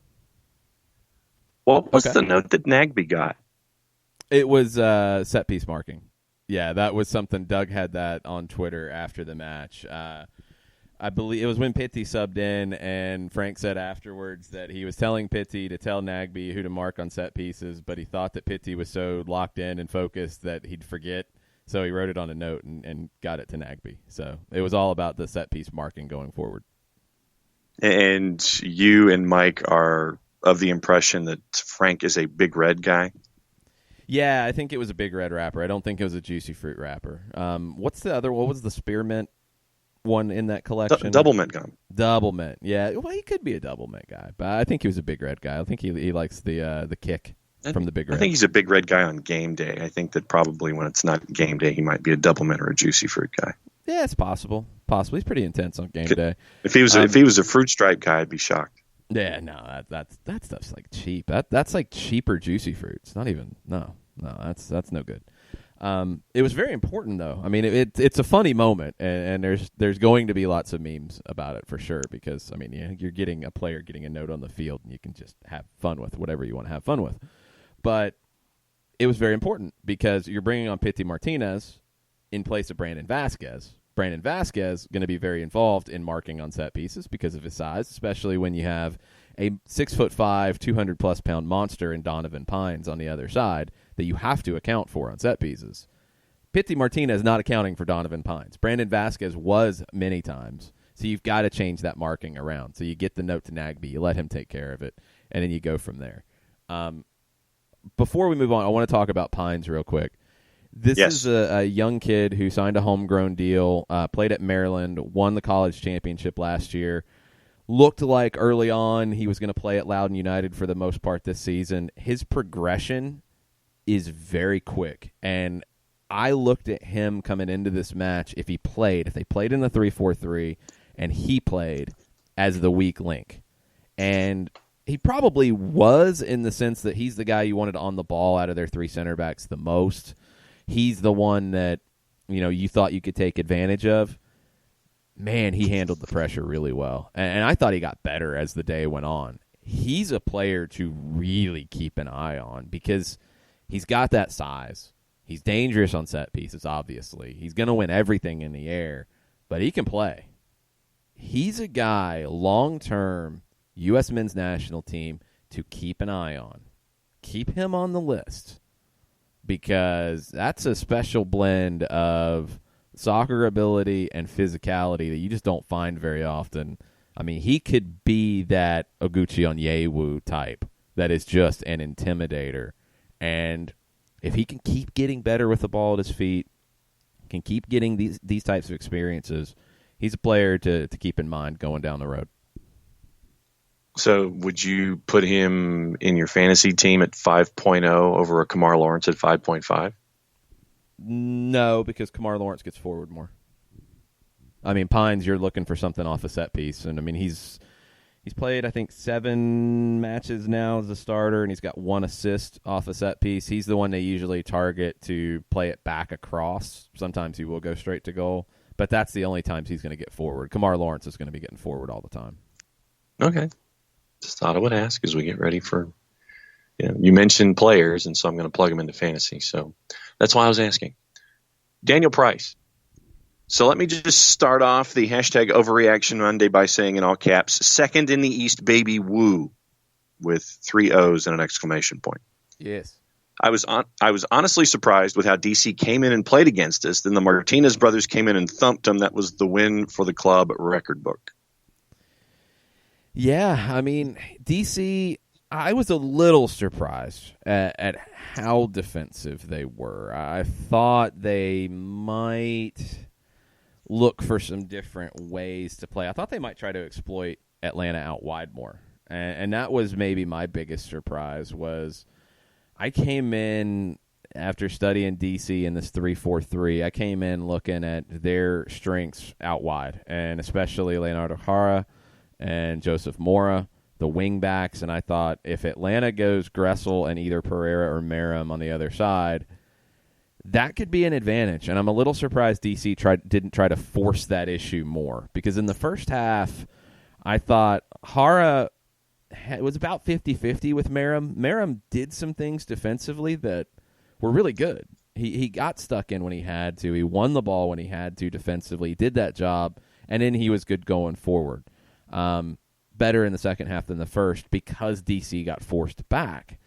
C: What was the note that Nagby got?
A: It was set piece marking. Yeah, that was something. Doug had that on Twitter after the match. I believe it was when Pitti subbed in, and Frank said afterwards that he was telling Pitti to tell Nagby who to mark on set pieces, but he thought that Pitti was so locked in and focused that he'd forget. So he wrote it on a note and got it to Nagby. So it was all about the set piece marking going forward.
C: And you and Mike are of the impression that Frank is a Big Red guy?
A: Yeah, I think it was a Big Red wrapper. I don't think it was a Juicy Fruit wrapper. What's the other? What was the spearmint one in that collection?
C: Double mint gum.
A: Double mint. Yeah, well, he could be a double mint guy, but I think he was a Big Red guy. I think he likes the kick from the Big Red.
C: I think he's a Big Red guy on game day. I think that probably when it's not game day, he might be a double mint or a Juicy Fruit guy.
A: Yeah, it's possible. He's pretty intense on game day.
C: If he was a fruit stripe guy, I'd be shocked.
A: Yeah, no, that stuff's like cheap. That's like cheaper Juicy Fruit. It's not even no, that's no good. It was very important though. I mean, it's a funny moment, and there's going to be lots of memes about it for sure. Because I mean, you're getting a player getting a note on the field, and you can just have fun with whatever you want to have fun with. But it was very important because you're bringing on Pity Martinez in place of Brandon Vasquez. Brandon Vasquez going to be very involved in marking on set pieces because of his size, especially when you have a 6'5", 200+ pound monster in Donovan Pines on the other side that you have to account for on set pieces. Pity Martinez not accounting for Donovan Pines. Brandon Vasquez was many times, so you've got to change that marking around. So you get the note to Nagby, you let him take care of it, and then you go from there. Before we move on, I want to talk about Pines real quick. This is a young kid who signed a homegrown deal, played at Maryland, won the college championship last year. Looked like early on he was going to play at Loudoun United for the most part this season. His progression is very quick, and I looked at him coming into this match if they played in the 3-4-3, and he played as the weak link. And he probably was in the sense that he's the guy you wanted on the ball out of their three center backs the most. He's the one that, you thought you could take advantage of. Man, he handled the pressure really well. And I thought he got better as the day went on. He's a player to really keep an eye on because he's got that size. He's dangerous on set pieces, obviously. He's going to win everything in the air, but he can play. He's a guy, long-term, U.S. men's national team to keep an eye on. Keep him on the list. Because that's a special blend of soccer ability and physicality that you just don't find very often. I mean, he could be that Oguchi Onyewu type that is just an intimidator. And if he can keep getting better with the ball at his feet, can keep getting these types of experiences, he's a player to keep in mind going down the road.
C: So would you put him in your fantasy team at 5.0 over a Kamar Lawrence at 5.5?
A: No, because Kamar Lawrence gets forward more. I mean, Pines, you're looking for something off a set piece. And, I mean, he's played, I think, 7 matches now as a starter, and he's got 1 assist off a set piece. He's the one they usually target to play it back across. Sometimes he will go straight to goal, but that's the only times he's going to get forward. Kamar Lawrence is going to be getting forward all the time.
C: Okay. Just thought I would ask as we get ready for You mentioned players, and so I'm going to plug them into fantasy. So that's why I was asking. Daniel Price. So let me just start off the hashtag Overreaction Monday by saying in all caps, second in the East, baby woo, with 3 O's and an exclamation point.
A: Yes.
C: I was honestly surprised with how DC came in and played against us. Then the Martinez brothers came in and thumped them. That was the win for the club record book.
A: Yeah, I mean, DC, I was a little surprised at how defensive they were. I thought they might look for some different ways to play. I thought they might try to exploit Atlanta out wide more. And that was maybe my biggest surprise was I came in after studying DC in this 3-4-3. I came in looking at their strengths out wide, and especially Leonardo Jara and Joseph Mora, the wing backs. And I thought if Atlanta goes Gressel and either Pereira or Merrim on the other side, that could be an advantage. And I'm a little surprised DC didn't try to force that issue more, because in the first half, I thought Jara was about 50-50 with Merrim. Merrim did some things defensively that were really good. He got stuck in when he had to. He won the ball when he had to defensively. He did that job, and then he was good going forward. Better in the second half than the first because DC got forced back.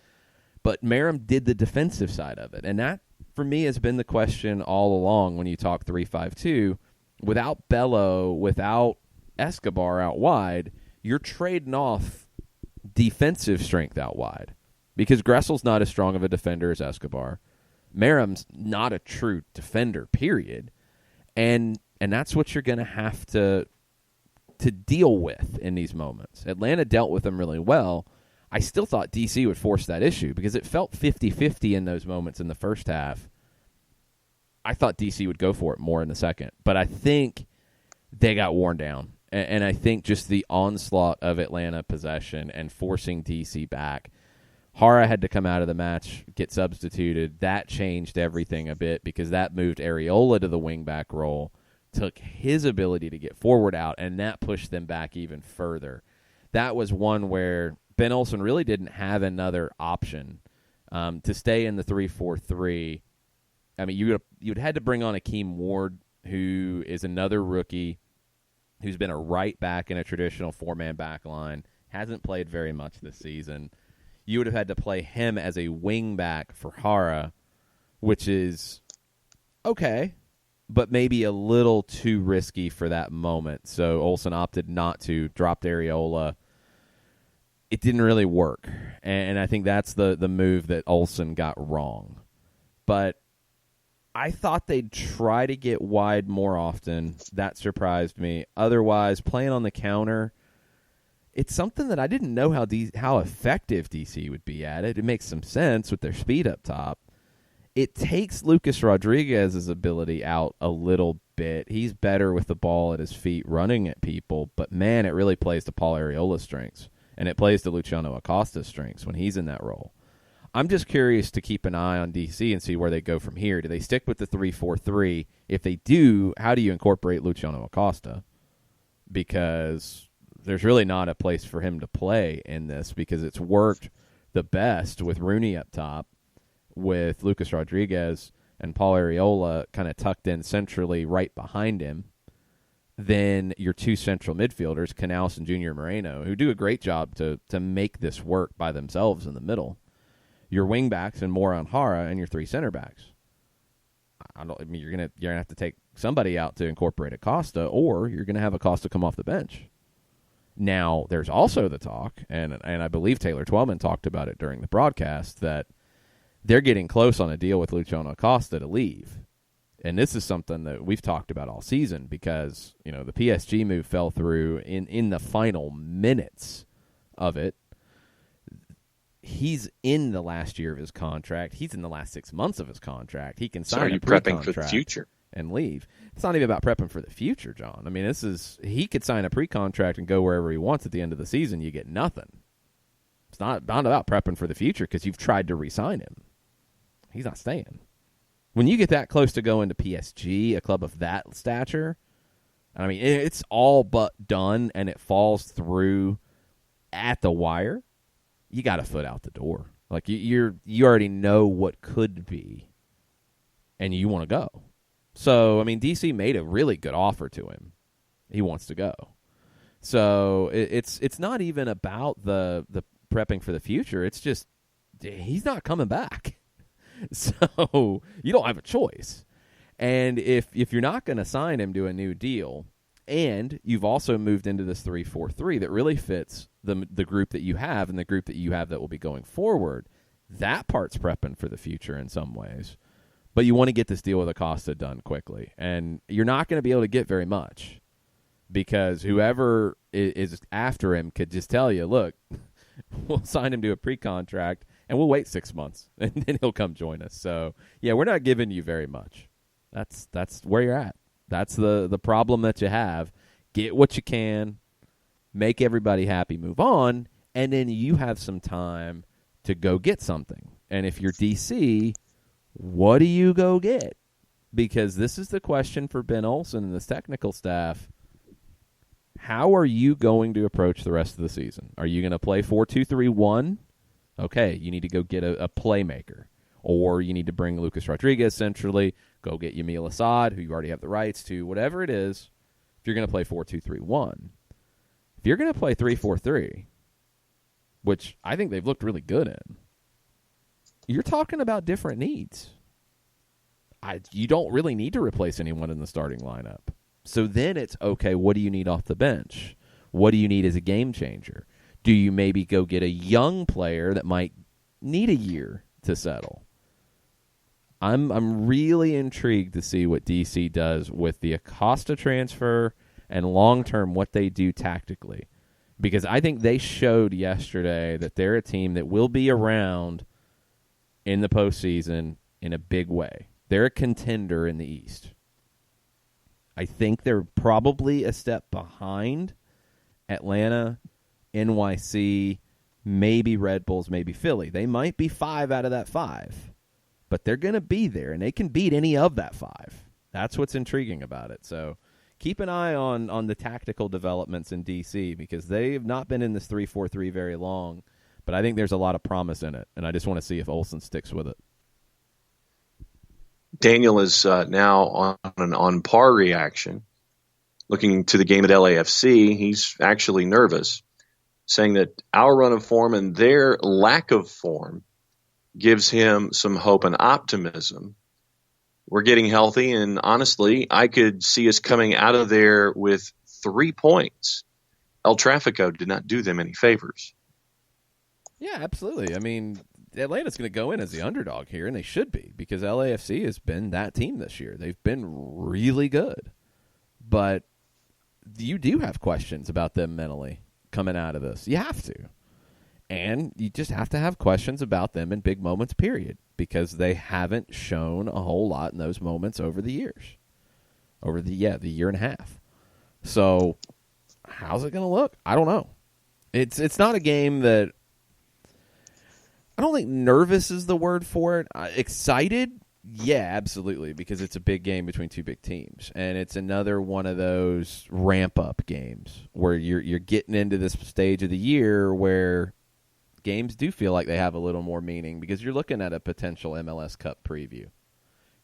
A: But Merrim did the defensive side of it, and that, for me, has been the question all along when you talk 3-5-2. Without Bello, without Escobar out wide, you're trading off defensive strength out wide, because Gressel's not as strong of a defender as Escobar. Merrim's not a true defender, period. And that's what you're going to have to deal with in these moments. Atlanta dealt with them really well. I still thought DC would force that issue because it felt 50-50 in those moments in the first half. I thought DC would go for it more in the second, but I think they got worn down. And I think just the onslaught of Atlanta possession and forcing DC back. Jara had to come out of the match, get substituted. That changed everything a bit because that moved Areola to the wing-back role, took his ability to get forward out, and that pushed them back even further. That was one where Ben Olsen really didn't have another option to stay in the 3-4-3. I mean, you'd had to bring on Akeem Ward, who is another rookie, who's been a right back in a traditional four-man back line, hasn't played very much this season. You would have had to play him as a wing back for Jara, which is okay, but maybe a little too risky for that moment. So Olsen opted not to, dropped Areola. It didn't really work, and I think that's the move that Olsen got wrong. But I thought they'd try to get wide more often. That surprised me. Otherwise, playing on the counter, it's something that I didn't know how effective DC would be at it. It makes some sense with their speed up top. It takes Lucas Rodriguez's ability out a little bit. He's better with the ball at his feet running at people, but man, it really plays to Paul Areola's strengths, and it plays to Luciano Acosta's strengths when he's in that role. I'm just curious to keep an eye on DC and see where they go from here. Do they stick with the 3-4-3? If they do, how do you incorporate Luciano Acosta? Because there's really not a place for him to play in this, because it's worked the best with Rooney up top, with Lucas Rodriguez and Paul Areola kind of tucked in centrally right behind him. Then your two central midfielders, Canales and Junior Moreno, who do a great job to make this work by themselves in the middle. Your wingbacks and Moran Jara, and your three center backs. You're gonna have to take somebody out to incorporate Acosta, or you're gonna have Acosta come off the bench. Now, there's also the talk, and I believe Taylor Twellman talked about it during the broadcast, that they're getting close on a deal with Luciano Acosta to leave. And this is something that we've talked about all season, because the PSG move fell through in the final minutes of it. He's in the last year of his contract. He's in the last 6 months of his contract. He can sign a
C: prepping for the future
A: and leave. It's not even about prepping for the future, John. I mean, he could sign a pre-contract and go wherever he wants at the end of the season. You get nothing. It's not about prepping for the future because you've tried to re-sign him. He's not staying. When you get that close to going to PSG, a club of that stature, I mean, it's all but done and it falls through at the wire, you got a foot out the door. Like you already know what could be, and you want to go. So I mean, DC made a really good offer to him. He wants to go. So it's not even about the prepping for the future. It's just he's not coming back. So you don't have a choice. And if you're not going to sign him to a new deal, and you've also moved into this 3-4-3 that really fits the group that you have and the group that you have that will be going forward, that part's prepping for the future in some ways. But you want to get this deal with Acosta done quickly. And you're not going to be able to get very much because whoever is after him could just tell you, look, we'll sign him to a pre-contract and we'll wait 6 months and then he'll come join us. So, yeah, we're not giving you very much. That's where you're at. That's the problem that you have. Get what you can, make everybody happy, move on, and then you have some time to go get something. And if you're DC, what do you go get? Because this is the question for Ben Olsen and this technical staff. How are you going to approach the rest of the season? Are you going to play 4-2-3-1? Okay, you need to go get a playmaker. Or you need to bring Lucas Rodriguez centrally, go get Yamil Assad, who you already have the rights to, whatever it is, if you're going to play 4-2-3-1. If you're going to play 3-4-3, which I think they've looked really good in, you're talking about different needs. You don't really need to replace anyone in the starting lineup. So then it's, okay, what do you need off the bench? What do you need as a game changer? Do you maybe go get a young player that might need a year to settle? I'm really intrigued to see what DC does with the Acosta transfer and long-term what they do tactically. Because I think they showed yesterday that they're a team that will be around in the postseason in a big way. They're a contender in the East. I think they're probably a step behind Atlanta, NYC, maybe Red Bulls, maybe Philly. They might be 5 out of that 5. But they're going to be there, and they can beat any of that 5. That's what's intriguing about it. So keep an eye on the tactical developments in D.C. because they've not been in this 3-4-3 very long. But I think there's a lot of promise in it, and I just want to see if Olsen sticks with it.
C: Daniel is now on an on-par reaction. Looking to the game at LAFC, he's actually nervous, saying that our run of form and their lack of form gives him some hope and optimism. We're getting healthy, and honestly, I could see us coming out of there with 3 points. El Trafico did not do them any favors.
A: Yeah, absolutely. I mean, Atlanta's going to go in as the underdog here, and they should be, because LAFC has been that team this year. They've been really good. But you do have questions about them mentally coming out of this. You have to. And you just have to have questions about them in big moments, period, because they haven't shown a whole lot in those moments over the years, over the year and a half. So how's it going to look? I don't know. It's not a game that I don't think nervous is the word for it. Excited? Yeah, absolutely, because it's a big game between two big teams, and it's another one of those ramp-up games where you're getting into this stage of the year where games do feel like they have a little more meaning because you're looking at a potential MLS Cup preview.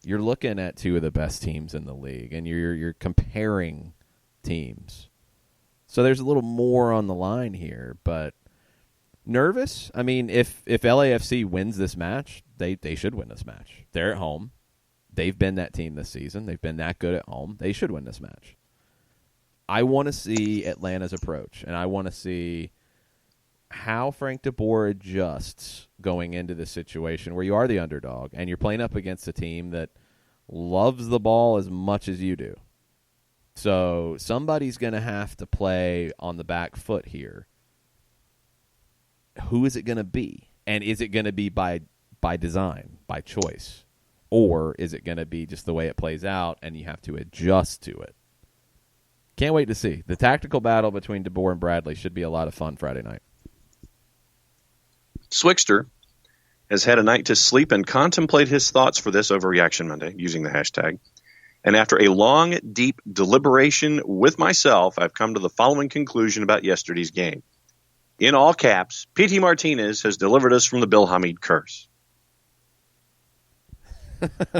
A: You're looking at two of the best teams in the league, and you're comparing teams. So there's a little more on the line here, but nervous? I mean, if LAFC wins this match, they should win this match. They're at home. They've been that team this season. They've been that good at home. They should win this match. I want to see Atlanta's approach, and I want to see how Frank de Boer adjusts going into this situation where you are the underdog and you're playing up against a team that loves the ball as much as you do. So somebody's going to have to play on the back foot here. Who is it going to be? And is it going to be by design, by choice? Or is it going to be just the way it plays out and you have to adjust to it? Can't wait to see. The tactical battle between de Boer and Bradley should be a lot of fun Friday night.
C: Swixter has had a night to sleep and contemplate his thoughts for this Overreaction Monday, using the hashtag. And after a long, deep deliberation with myself, I've come to the following conclusion about yesterday's game. in all caps, P.T. Martinez has delivered us from the Bill Hamid curse.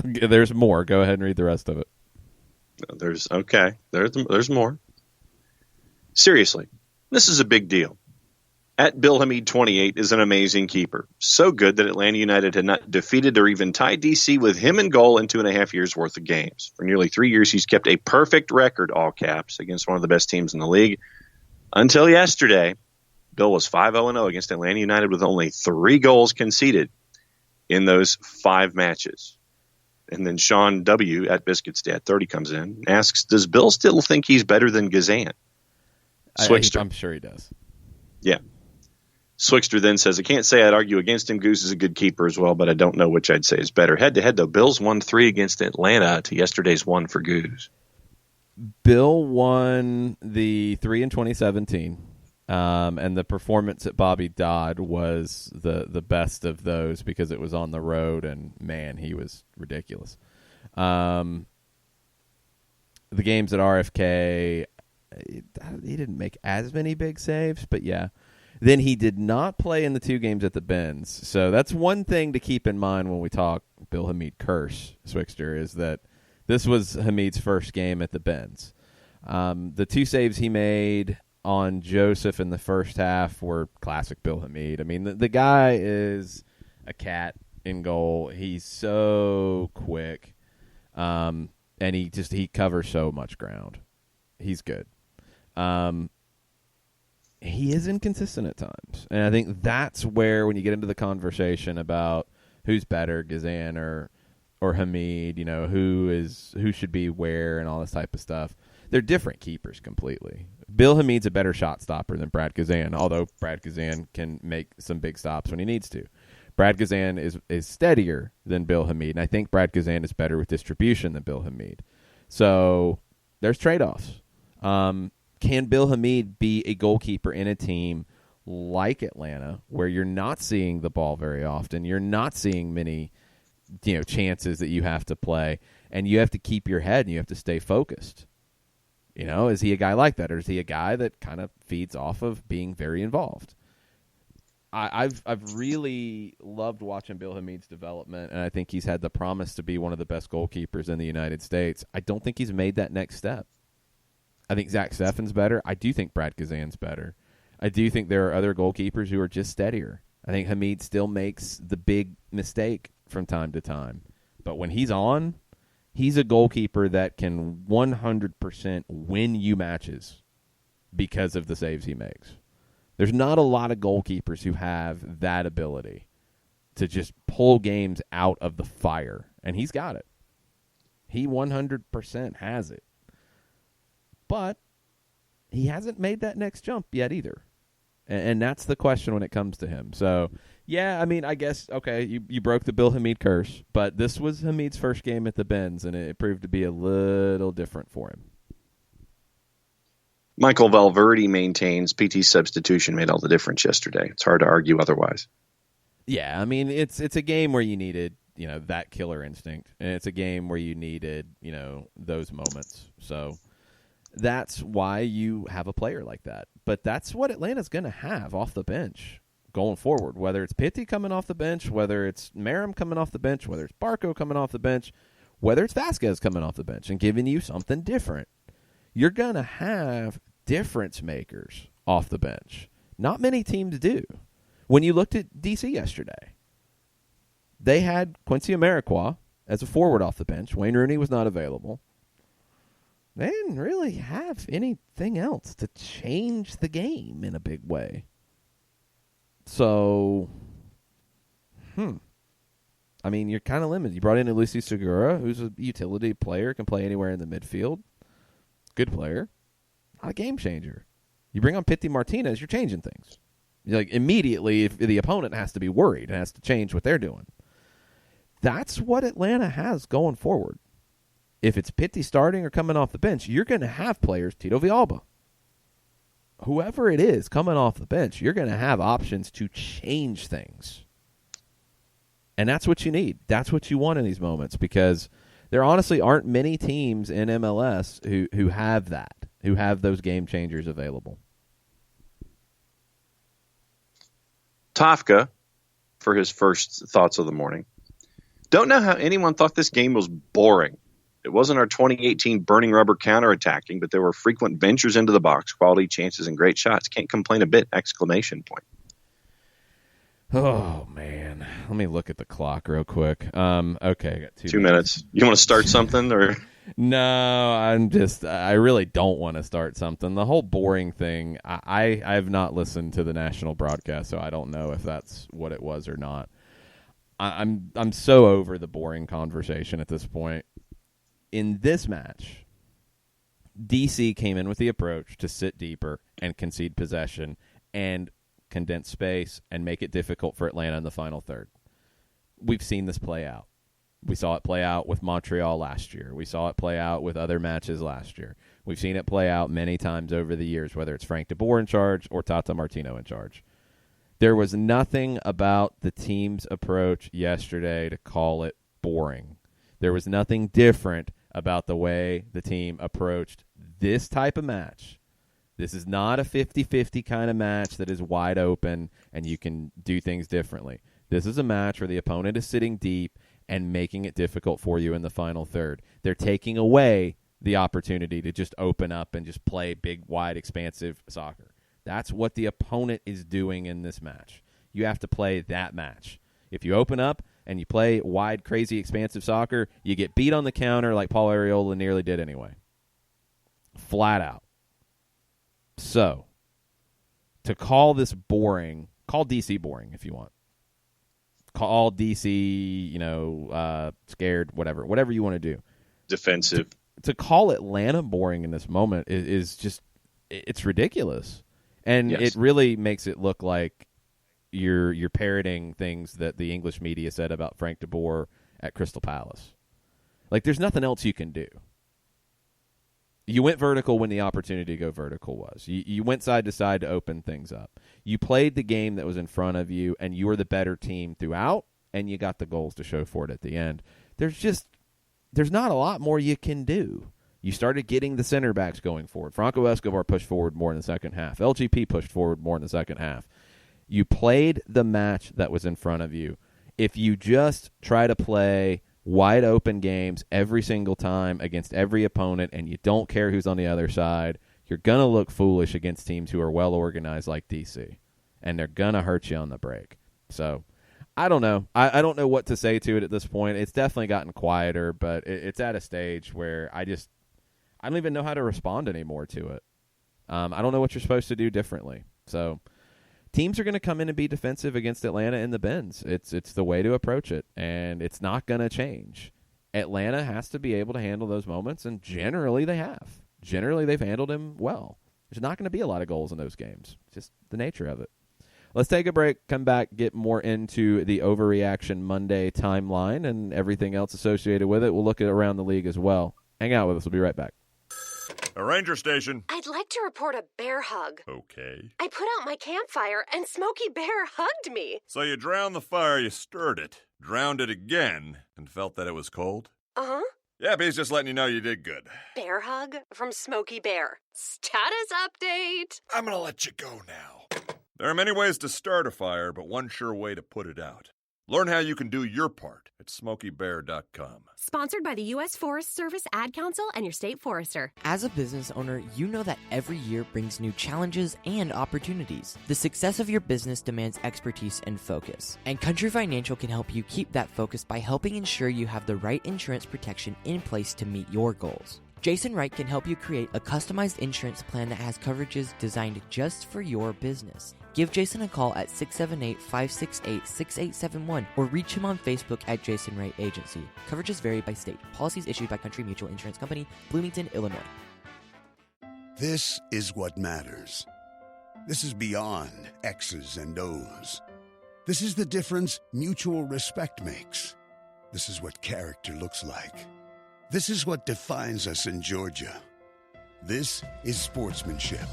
A: There's more. Go ahead and read the rest of it.
C: There's more. Seriously, this is a big deal. At Bill Hamid 28 is an amazing keeper. So good that Atlanta United had not defeated or even tied DC with him in goal in 2.5 years worth of games. For nearly 3 years, he's kept a perfect record, all caps, against one of the best teams in the league. Until yesterday, Bill was 5-0-0 against Atlanta United with only 3 goals conceded in those 5 matches. And then Sean W. at Biscuitstat 30 comes in and asks, does Bill still think he's better than Gazan? Swixter.
A: I'm sure he does.
C: Yeah. Swixter then says, I can't say I'd argue against him. Goose is a good keeper as well, but I don't know which I'd say is better. Head-to-head, though, Bills won 3 against Atlanta to yesterday's 1 for Goose.
A: Bill won the 3 in 2017, and the performance at Bobby Dodd was the best of those because it was on the road, and, man, he was ridiculous. The games at RFK, he didn't make as many big saves, but, yeah. Then he did not play in the 2 games at the Benz. So that's one thing to keep in mind when we talk Bill Hamid curse, Swixter, is that this was Hamid's first game at the Benz. The 2 saves he made on Joseph in the first half were classic Bill Hamid. I mean, the guy is a cat in goal. He's so quick, and he covers so much ground. He's good. He is inconsistent at times. And I think that's where, when you get into the conversation about who's better, Gazan or Hamid, who should be where and all this type of stuff, they're different keepers completely. Bill Hamid's a better shot stopper than Brad Gazan, although Brad Gazan can make some big stops when he needs to. Brad Gazan is steadier than Bill Hamid, and I think Brad Gazan is better with distribution than Bill Hamid. So there's trade-offs. Can Bill Hamid be a goalkeeper in a team like Atlanta, where you're not seeing the ball very often, you're not seeing many, chances that you have to play, and you have to keep your head and you have to stay focused? Is he a guy like that, or is he a guy that kind of feeds off of being very involved? I've really loved watching Bill Hamid's development, and I think he's had the promise to be one of the best goalkeepers in the United States. I don't think he's made that next step. I think Zach Steffen's better. I do think Brad Gazan's better. I do think there are other goalkeepers who are just steadier. I think Hamid still makes the big mistake from time to time. But when he's on, he's a goalkeeper that can 100% win you matches because of the saves he makes. There's not a lot of goalkeepers who have that ability to just pull games out of the fire, and he's got it. He 100% has it. But he hasn't made that next jump yet either. And that's the question when it comes to him. So, yeah, I mean, I guess, okay, you broke the Bill Hamid curse, but this was Hamid's first game at the Benz, and it proved to be a little different for him.
C: Michael Valverde maintains PT's substitution made all the difference yesterday. It's hard to argue otherwise.
A: Yeah, I mean, it's a game where you needed, that killer instinct, and it's a game where you needed, those moments. So that's why you have a player like that. But that's what Atlanta's going to have off the bench going forward, whether it's Pitti coming off the bench, whether it's Merrim coming off the bench, whether it's Barco coming off the bench, whether it's Vasquez coming off the bench and giving you something different. You're going to have difference makers off the bench. Not many teams do. When you looked at DC yesterday, they had Quincy Amarikwa as a forward off the bench. Wayne Rooney was not available. They didn't really have anything else to change the game in a big way. So, I mean, you're kind of limited. You brought in Ulysses Segura, who's a utility player, can play anywhere in the midfield. Good player. Not a game changer. You bring on Pitti Martinez, you're changing things. You're like, immediately, if the opponent has to be worried and has to change what they're doing. That's what Atlanta has going forward. If it's Pitti starting or coming off the bench, you're going to have players, Tito Villalba. Whoever it is coming off the bench, you're going to have options to change things. And that's what you need. That's what you want in these moments, because there honestly aren't many teams in MLS who have that, who have those game changers available.
C: Tofka, for his first thoughts of the morning. Don't know how anyone thought this game was boring. It wasn't our 2018 burning rubber counterattacking, but there were frequent ventures into the box, quality chances, and great shots. Can't complain a bit! !
A: Oh, man. Let me look at the clock real quick. Okay, I got
C: 2 minutes. You want to start something? Or
A: No, I really don't want to start something. The whole boring thing, I have not listened to the national broadcast, so I don't know if that's what it was or not. I'm so over the boring conversation at this point. In this match, DC came in with the approach to sit deeper and concede possession and condense space and make it difficult for Atlanta in the final third. We've seen this play out. We saw it play out with Montreal last year. We saw it play out with other matches last year. We've seen it play out many times over the years, whether it's Frank DeBoer in charge or Tata Martino in charge. There was nothing about the team's approach yesterday to call it boring. There was nothing different about the way the team approached this type of match. This is not a 50-50 kind of match that is wide open and you can do things differently. This is a match where the opponent is sitting deep and making it difficult for you in the final third. They're taking away the opportunity to just open up and just play big, wide, expansive soccer. That's what the opponent is doing in this match. You have to play that match. If you open up and you play wide, crazy, expansive soccer, you get beat on the counter like Paul Arriola nearly did anyway. Flat out. So, to call this boring, call DC boring if you want. Call DC, scared, whatever you want to do.
C: Defensive.
A: To call Atlanta boring in this moment is just, it's ridiculous. And
C: Yes.
A: It really makes it look like you're parroting things that the English media said about Frank DeBoer at Crystal Palace. Like, there's nothing else you can do. You went vertical when the opportunity to go vertical was. You went side to side to open things up. You played the game that was in front of you, and you were the better team throughout, and you got the goals to show for it at the end. There's not a lot more you can do. You started getting the center backs going forward. Franco Escobar pushed forward more in the second half. LGP pushed forward more in the second half. You played the match that was in front of you. If you just try to play wide open games every single time against every opponent and you don't care who's on the other side, you're going to look foolish against teams who are well organized like DC. And they're going to hurt you on the break. So, I don't know. I don't know what to say to it at this point. It's definitely gotten quieter, but it's at a stage where I don't even know how to respond anymore to it. I don't know what you're supposed to do differently. So, teams are going to come in and be defensive against Atlanta in the Benz. It's the way to approach it, and it's not going to change. Atlanta has to be able to handle those moments, and generally they have. Generally they've handled them well. There's not going to be a lot of goals in those games. Just the nature of it. Let's take a break, come back, get more into the Overreaction Monday timeline and everything else associated with it. We'll look at around the league as well. Hang out with us. We'll be right back.
G: A ranger station.
H: I'd like to report a bear hug.
G: Okay.
H: I put out my campfire and Smokey Bear hugged me.
G: So you drowned the fire, you stirred it, drowned it again, and felt that it was cold?
H: Uh-huh.
G: Yep, he's just letting you know you did good.
H: Bear hug from Smokey Bear. Status update.
G: I'm gonna let you go now. There are many ways to start a fire, but one sure way to put it out. Learn how you can do your part at SmokeyBear.com.
I: Sponsored by the U.S. Forest Service, Ad Council, and your state forester.
F: As a business owner, you know that every year brings new challenges and opportunities. The success of your business demands expertise and focus. And Country Financial can help you keep that focus by helping ensure you have the right insurance protection in place to meet your goals. Jason Wright can help you create a customized insurance plan that has coverages designed just for your business. Give Jason a call at 678-568-6871 or reach him on Facebook at Jason Wright Agency. Coverages vary by state. Policies issued by Country Mutual Insurance Company, Bloomington, Illinois.
D: This is what matters. This is beyond X's and O's. This is the difference mutual respect makes. This is what character looks like. This is what defines us in Georgia. This is sportsmanship.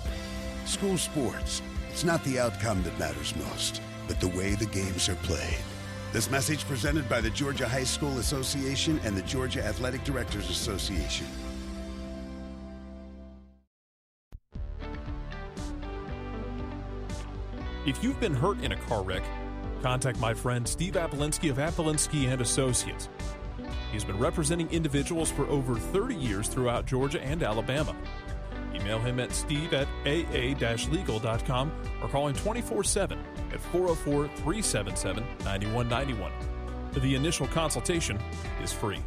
D: School sports. It's not the outcome that matters most, but the way the games are played. This message presented by the Georgia High School Association and the Georgia Athletic Directors Association.
E: If you've been hurt in a car wreck, contact my friend Steve Apolinsky of Apolinsky and Associates. He's been representing individuals for over 30 years throughout Georgia and Alabama. Email him at steve@aa-legal.com or call him 24/7 at 404-377-9191. The initial consultation is free.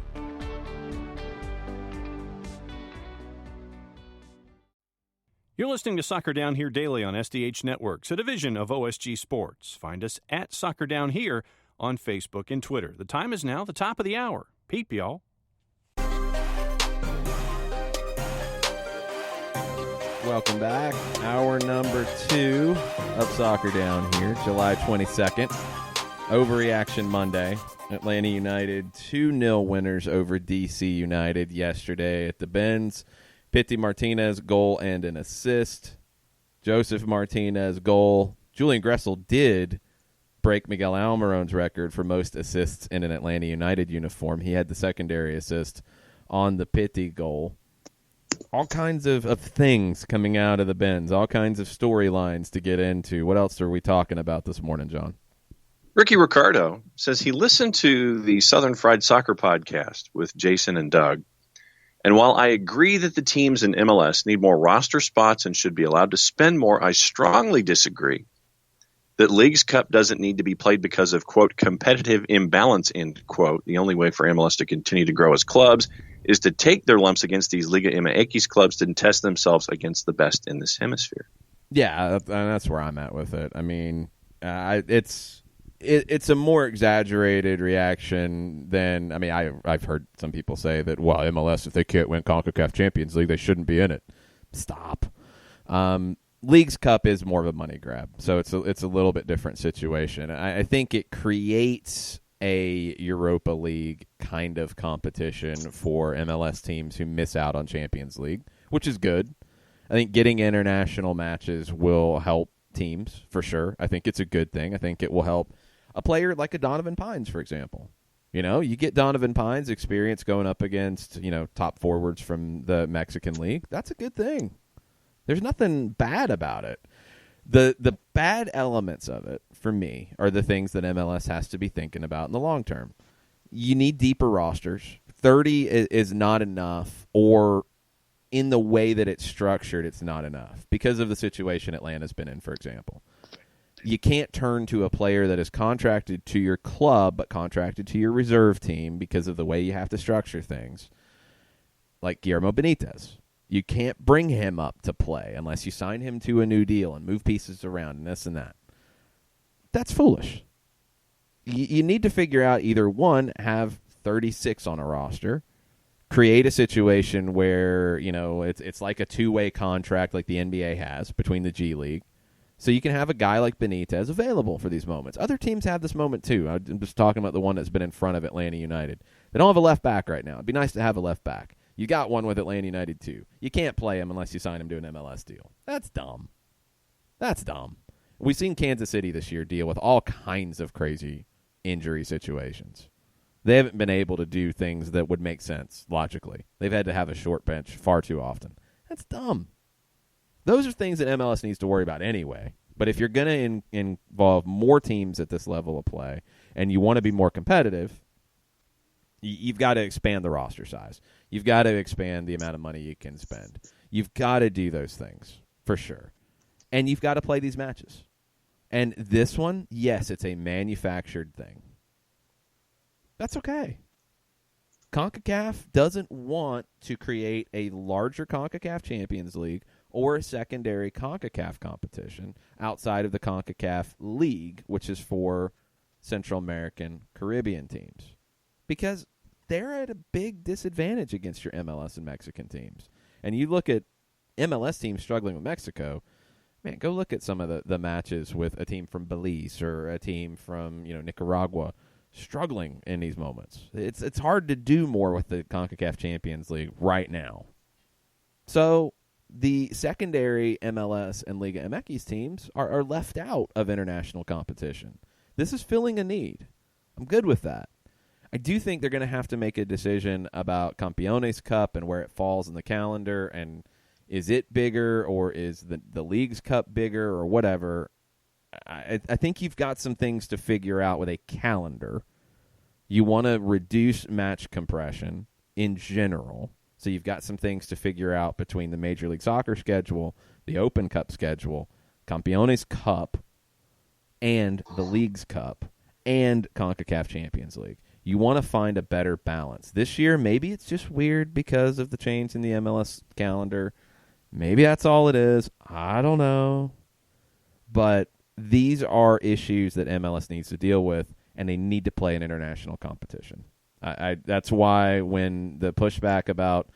J: You're listening to Soccer Down Here daily on SDH Networks, a division of OSG Sports. Find us at Soccer Down Here on Facebook and Twitter. The time is now the top of the hour. Peep, y'all.
A: Welcome back. Hour number 2 of Soccer Down Here, July 22nd. Overreaction Monday. Atlanta United 2-0 winners over DC United yesterday at the Benz. Pity Martinez goal and an assist. Joseph Martinez goal. Julian Gressel did break Miguel Almiron's record for most assists in an Atlanta United uniform. He had the secondary assist on the Pity goal. All kinds of things coming out of the Benz, all kinds of storylines to get into. What else are we talking about this morning, John?
C: Ricky Ricardo says he listened to the Southern Fried Soccer podcast with Jason and Doug. And while I agree that the teams in MLS need more roster spots and should be allowed to spend more, I strongly disagree that Leagues Cup doesn't need to be played because of, quote, competitive imbalance, end quote. The only way for MLS to continue to grow as clubs is to take their lumps against these Liga MX clubs and test themselves against the best in this hemisphere.
A: Yeah, that's where I'm at with it. I mean, it's a more exaggerated reaction than, I mean, I've heard some people say that, well, MLS, if they can't win CONCACAF Champions League, they shouldn't be in it. Stop. Leagues Cup is more of a money grab, so it's a little bit different situation. I think it creates a Europa League kind of competition for MLS teams who miss out on Champions League, which is good. I think getting international matches will help teams for sure. I think it's a good thing. I think it will help a player like a Donovan Pines, for example. You know, you get Donovan Pines' experience going up against, top forwards from the Mexican League. That's a good thing. There's nothing bad about it. The bad elements of it, for me, are the things that MLS has to be thinking about in the long term. You need deeper rosters. 30 is not enough, or in the way that it's structured, it's not enough because of the situation Atlanta's been in, for example. You can't turn to a player that is contracted to your club but contracted to your reserve team because of the way you have to structure things, like Guillermo Benitez. You can't bring him up to play unless you sign him to a new deal and move pieces around and this and that. That's foolish. You need to figure out either, one, have 36 on a roster, create a situation where, it's like a two-way contract like the NBA has between the G League, so you can have a guy like Benitez available for these moments. Other teams have this moment too. I'm just talking about the one that's been in front of Atlanta United. They don't have a left back right now. It'd be nice to have a left back. You got one with Atlanta United too. You can't play him unless you sign him to an MLS deal. That's dumb. That's dumb. We've seen Kansas City this year deal with all kinds of crazy injury situations. They haven't been able to do things that would make sense logically. They've had to have a short bench far too often. That's dumb. Those are things that MLS needs to worry about anyway. But if you're going to involve more teams at this level of play and you want to be more competitive, you've got to expand the roster size. You've got to expand the amount of money you can spend. You've got to do those things for sure. And you've got to play these matches. And this one, yes, it's a manufactured thing. That's okay. CONCACAF doesn't want to create a larger CONCACAF Champions League or a secondary CONCACAF competition outside of the CONCACAF League, which is for Central American, Caribbean teams. Because they're at a big disadvantage against your MLS and Mexican teams. And you look at MLS teams struggling with Mexico, man, go look at some of the matches with a team from Belize or a team from Nicaragua struggling in these moments. It's hard to do more with the CONCACAF Champions League right now. So the secondary MLS and Liga MX teams are left out of international competition. This is filling a need. I'm good with that. I do think they're going to have to make a decision about Campeones Cup and where it falls in the calendar, and is it bigger or is the Leagues Cup bigger or whatever. I think you've got some things to figure out with a calendar. You want to reduce match compression in general. So you've got some things to figure out between the Major League Soccer schedule, the Open Cup schedule, Campeones Cup, and the Leagues Cup, and CONCACAF Champions League. You want to find a better balance. This year, maybe it's just weird because of the change in the MLS calendar. Maybe that's all it is. I don't know. But these are issues that MLS needs to deal with, and they need to play an international competition. That's why when the pushback about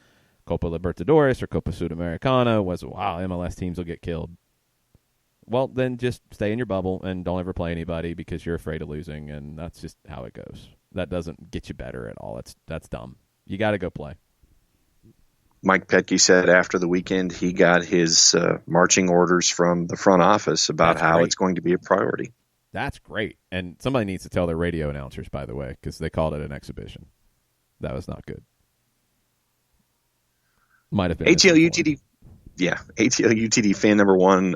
A: Copa Libertadores or Copa Sudamericana was, wow, MLS teams will get killed. Well, then just stay in your bubble and don't ever play anybody because you're afraid of losing, and that's just how it goes. That doesn't get you better at all. That's dumb. You got to go play.
C: Mike Petke said after the weekend he got his marching orders from the front office about how it's going to be a priority.
A: That's great. And somebody needs to tell their radio announcers, by the way, because they called it an exhibition. That was not good. Might have been.
C: ATL UTD fan number one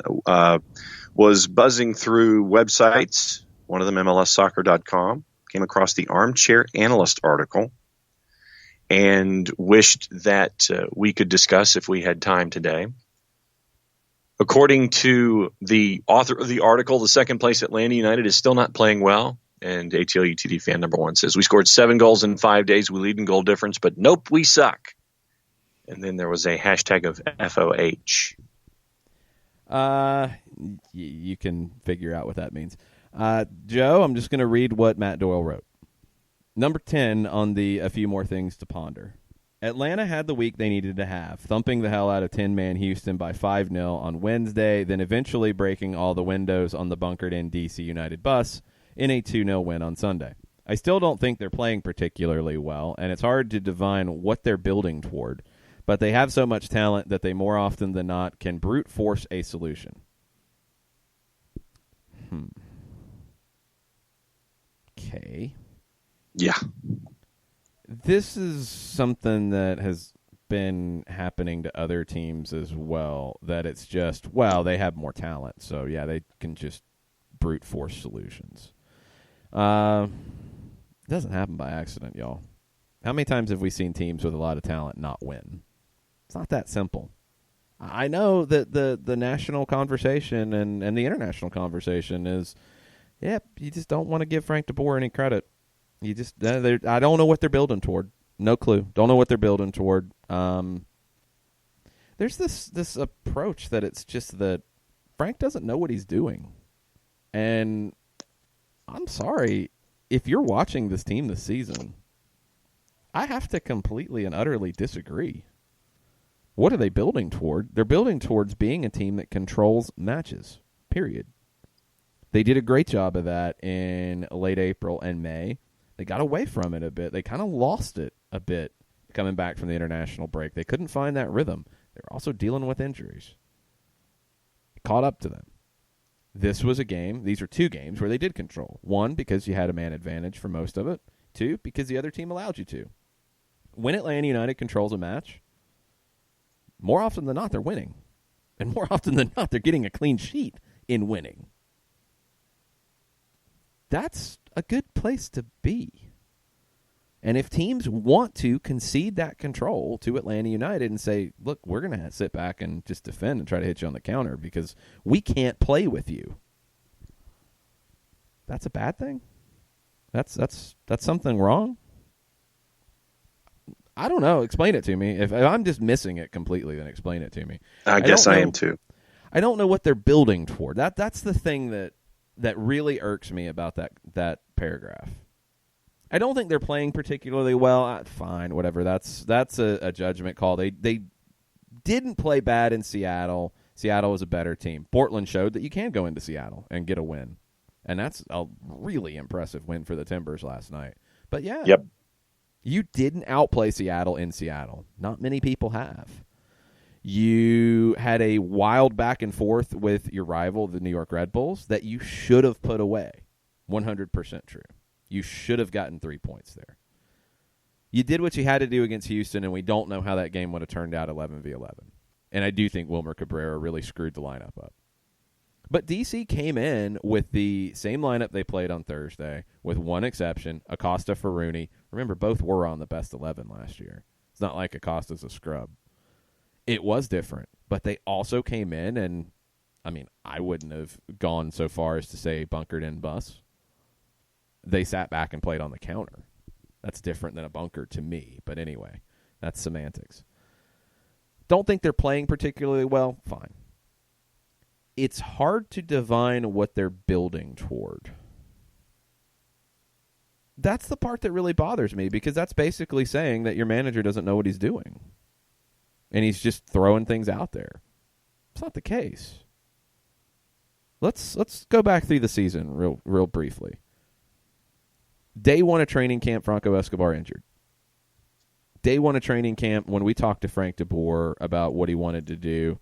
C: was buzzing through websites, one of them MLSsoccer.com, came across the Armchair Analyst article, and wished that we could discuss if we had time today. According to the author of the article, the second place Atlanta United is still not playing well. And ATL UTD fan number one says, we scored 7 goals in 5 days. We lead in goal difference, but nope, we suck. And then there was a hashtag of FOH.
A: You can figure out what that means. Joe, I'm just going to read what Matt Doyle wrote. Number 10 on the A Few More Things to Ponder. Atlanta had the week they needed to have, thumping the hell out of 10-man Houston by 5-0 on Wednesday, then eventually breaking all the windows on the bunkered-in D.C. United bus in a 2-0 win on Sunday. I still don't think they're playing particularly well, and it's hard to divine what they're building toward, but they have so much talent that they more often than not can brute force a solution. Okay.
C: Yeah.
A: This is something that has been happening to other teams as well, that it's just, well, they have more talent, so yeah, they can just brute force solutions. It doesn't happen by accident, y'all. How many times have we seen teams with a lot of talent not win? It's not that simple. I know that the national conversation and the international conversation is, you just don't want to give Frank de Boer any credit. You just, I don't know what they're building toward. No clue. Don't know what they're building toward. There's this approach that it's just that Frank doesn't know what he's doing. And I'm sorry, if you're watching this team this season, I have to completely and utterly disagree. What are they building toward? They're building towards being a team that controls matches, period. They did a great job of that in late April and May. They got away from it a bit. They kind of lost it a bit coming back from the international break. They couldn't find that rhythm. They were also dealing with injuries. It caught up to them. This was a game. These are 2 games where they did control. 1, because you had a man advantage for most of it. 2, because the other team allowed you to. When Atlanta United controls a match, more often than not, they're winning. And more often than not, they're getting a clean sheet in winning. That's a good place to be. And if teams want to concede that control to Atlanta United and say, look, we're going to sit back and just defend and try to hit you on the counter because we can't play with you, that's a bad thing? That's something wrong? I don't know. Explain it to me. If I'm just missing it completely, then explain it to me.
C: I guess I am too.
A: I don't know what they're building toward. That's the thing that really irks me about that paragraph. I don't think they're playing particularly well. Fine, whatever. That's a judgment call. They didn't play bad in Seattle. Seattle was a better team. Portland showed that you can go into Seattle and get a win. And that's a really impressive win for the Timbers last night. But yeah, you didn't outplay Seattle in Seattle. Not many people have. You had a wild back and forth with your rival, the New York Red Bulls, that you should have put away. 100% true. You should have gotten 3 points there. You did what you had to do against Houston, and we don't know how that game would have turned out 11v11. And I do think Wilmer Cabrera really screwed the lineup up. But DC came in with the same lineup they played on Thursday, with one exception, Acosta for Rooney. Remember, both were on the best 11 last year. It's not like Acosta's a scrub. It was different, but they also came in and, I mean, I wouldn't have gone so far as to say bunkered in bus. They sat back and played on the counter. That's different than a bunker to me, but anyway, that's semantics. Don't think they're playing particularly well? Fine. It's hard to divine what they're building toward. That's the part that really bothers me, because that's basically saying that your manager doesn't know what he's doing. And he's just throwing things out there. It's not the case. Let's go back through the season real briefly. Day one of training camp, Franco Escobar injured. Day one of training camp, when we talked to Frank de Boer about what he wanted to do,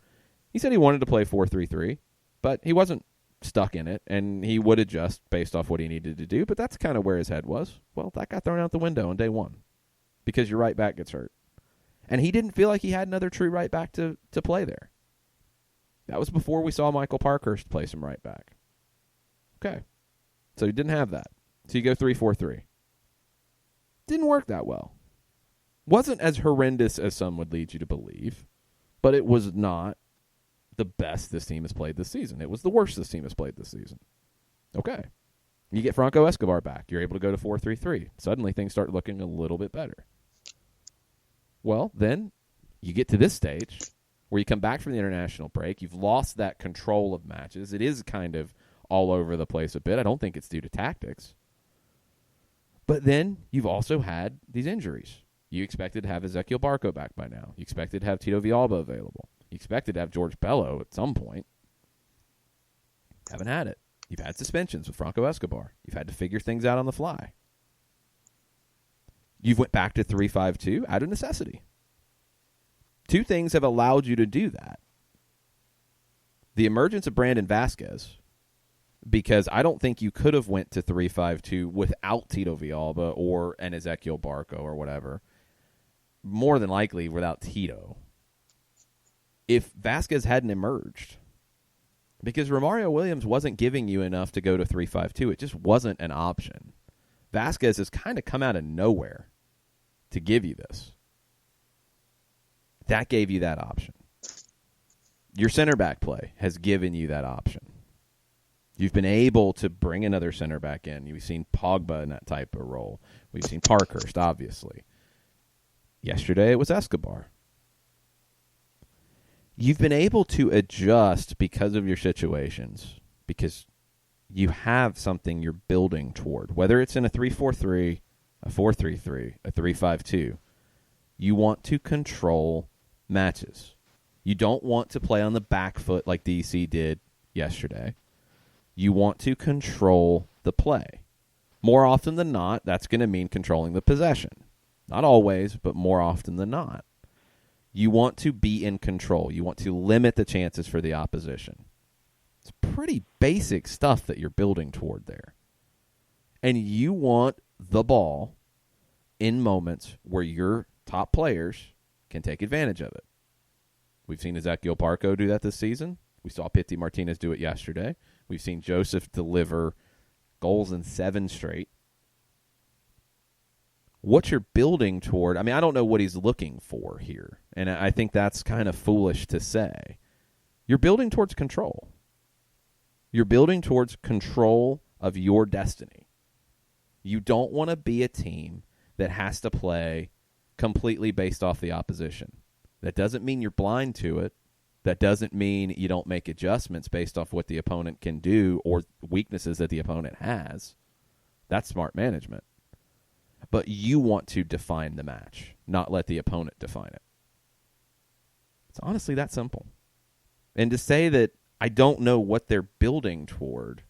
A: he said he wanted to play 4-3-3, but he wasn't stuck in it, and he would adjust based off what he needed to do, but that's kind of where his head was. Well, that got thrown out the window on day one because your right back gets hurt. And he didn't feel like he had another true right back to play there. That was before we saw Michael Parkhurst play some right back. Okay. So he didn't have that. So you go 3-4-3. Didn't work that well. Wasn't as horrendous as some would lead you to believe, but it was not the best this team has played this season. It was the worst this team has played this season. Okay. You get Franco Escobar back. You're able to go to 4-3-3. Suddenly things start looking a little bit better. Well, then you get to this stage where you come back from the international break. You've lost that control of matches. It is kind of all over the place a bit. I don't think it's due to tactics. But then you've also had these injuries. You expected to have Ezequiel Barco back by now. You expected to have Tito Villalba available. You expected to have George Bello at some point. Haven't had it. You've had suspensions with Franco Escobar. You've had to figure things out on the fly. You've went back to 3-5-2 out of necessity. Two things have allowed you to do that. The emergence of Brandon Vasquez, because I don't think you could have went to 3-5-2 without Tito Villalba or an Ezequiel Barco or whatever. More than likely without Tito. If Vasquez hadn't emerged, because Romario Williams wasn't giving you enough to go to 3-5-2. It just wasn't an option. Vasquez has kind of come out of nowhere to give you this. That gave you that option. Your center back play has given you that option. You've been able to bring another center back in. You've seen Pogba in that type of role. We've seen Parkhurst, obviously. Yesterday it was Escobar. You've been able to adjust because of your situations, because you have something you're building toward. Whether it's in a 3-4-3, a 4-3-3, a 3-5-2, you want to control matches. You don't want to play on the back foot like DC did yesterday. You want to control the play. More often than not, that's going to mean controlling the possession. Not always, but more often than not. You want to be in control. You want to limit the chances for the opposition. It's pretty basic stuff that you're building toward there. And you want the ball in moments where your top players can take advantage of it. We've seen Ezequiel Barco do that this season. We saw Pity Martinez do it yesterday. We've seen Joseph deliver goals in 7 straight. What you're building toward, I mean, I don't know what he's looking for here, and I think that's kind of foolish to say. You're building towards control. You're building towards control of your destiny. You don't want to be a team that has to play completely based off the opposition. That doesn't mean you're blind to it. That doesn't mean you don't make adjustments based off what the opponent can do or weaknesses that the opponent has. That's smart management. But you want to define the match, not let the opponent define it. It's honestly that simple. And to say that I don't know what they're building toward,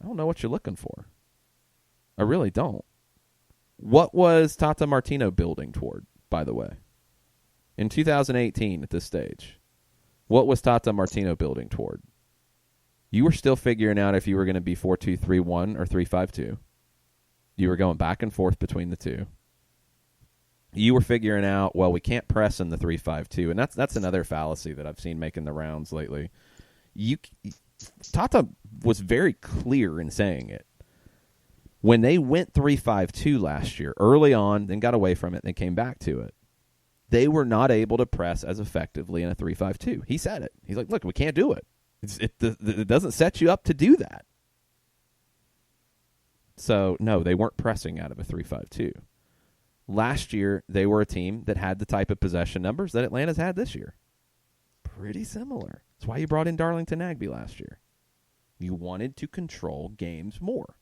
A: I don't know what you're looking for. I really don't. What was Tata Martino building toward, by the way? In 2018 at this stage, what was Tata Martino building toward? You were still figuring out if you were going to be 4-2-3-1 or 3-5-2. You were going back and forth between the two. You were figuring out, well, we can't press in the 3-5-2, and that's another fallacy that I've seen making the rounds lately. Tata was very clear in saying it. When they went 3-5-2 last year, early on, then got away from it, then came back to it, they were not able to press as effectively in a 3-5-2. He said it. He's like, look, we can't do it. It doesn't set you up to do that. So, no, they weren't pressing out of a 3-5-2. Last year, they were a team that had the type of possession numbers that Atlanta's had this year. Pretty similar. That's why you brought in Darlington Nagbe last year. You wanted to control games more.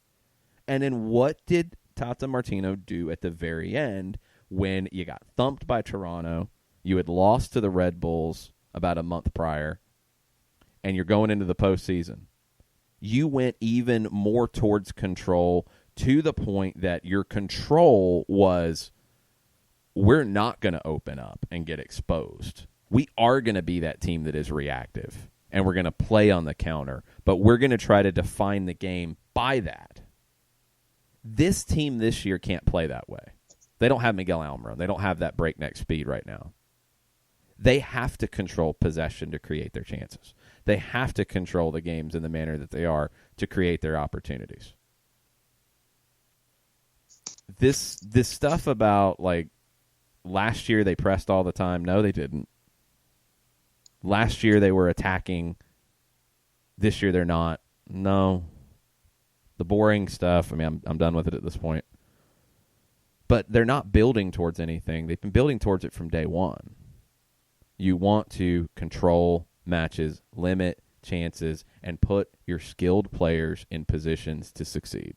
A: And then what did Tata Martino do at the very end when you got thumped by Toronto, you had lost to the Red Bulls about a month prior, and you're going into the postseason? You went even more towards control, to the point that your control was, we're not going to open up and get exposed. We are going to be that team that is reactive, and we're going to play on the counter, but we're going to try to define the game by that. This team this year can't play that way. They don't have Miguel Almiron. They don't have that breakneck speed right now. They have to control possession to create their chances. They have to control the games in the manner that they are to create their opportunities. This stuff about, like, last year they pressed all the time. No, they didn't. Last year they were attacking. This year they're not. No. The boring stuff, I mean, I'm done with it at this point. But they're not building towards anything. They've been building towards it from day one. You want to control matches, limit chances, and put your skilled players in positions to succeed.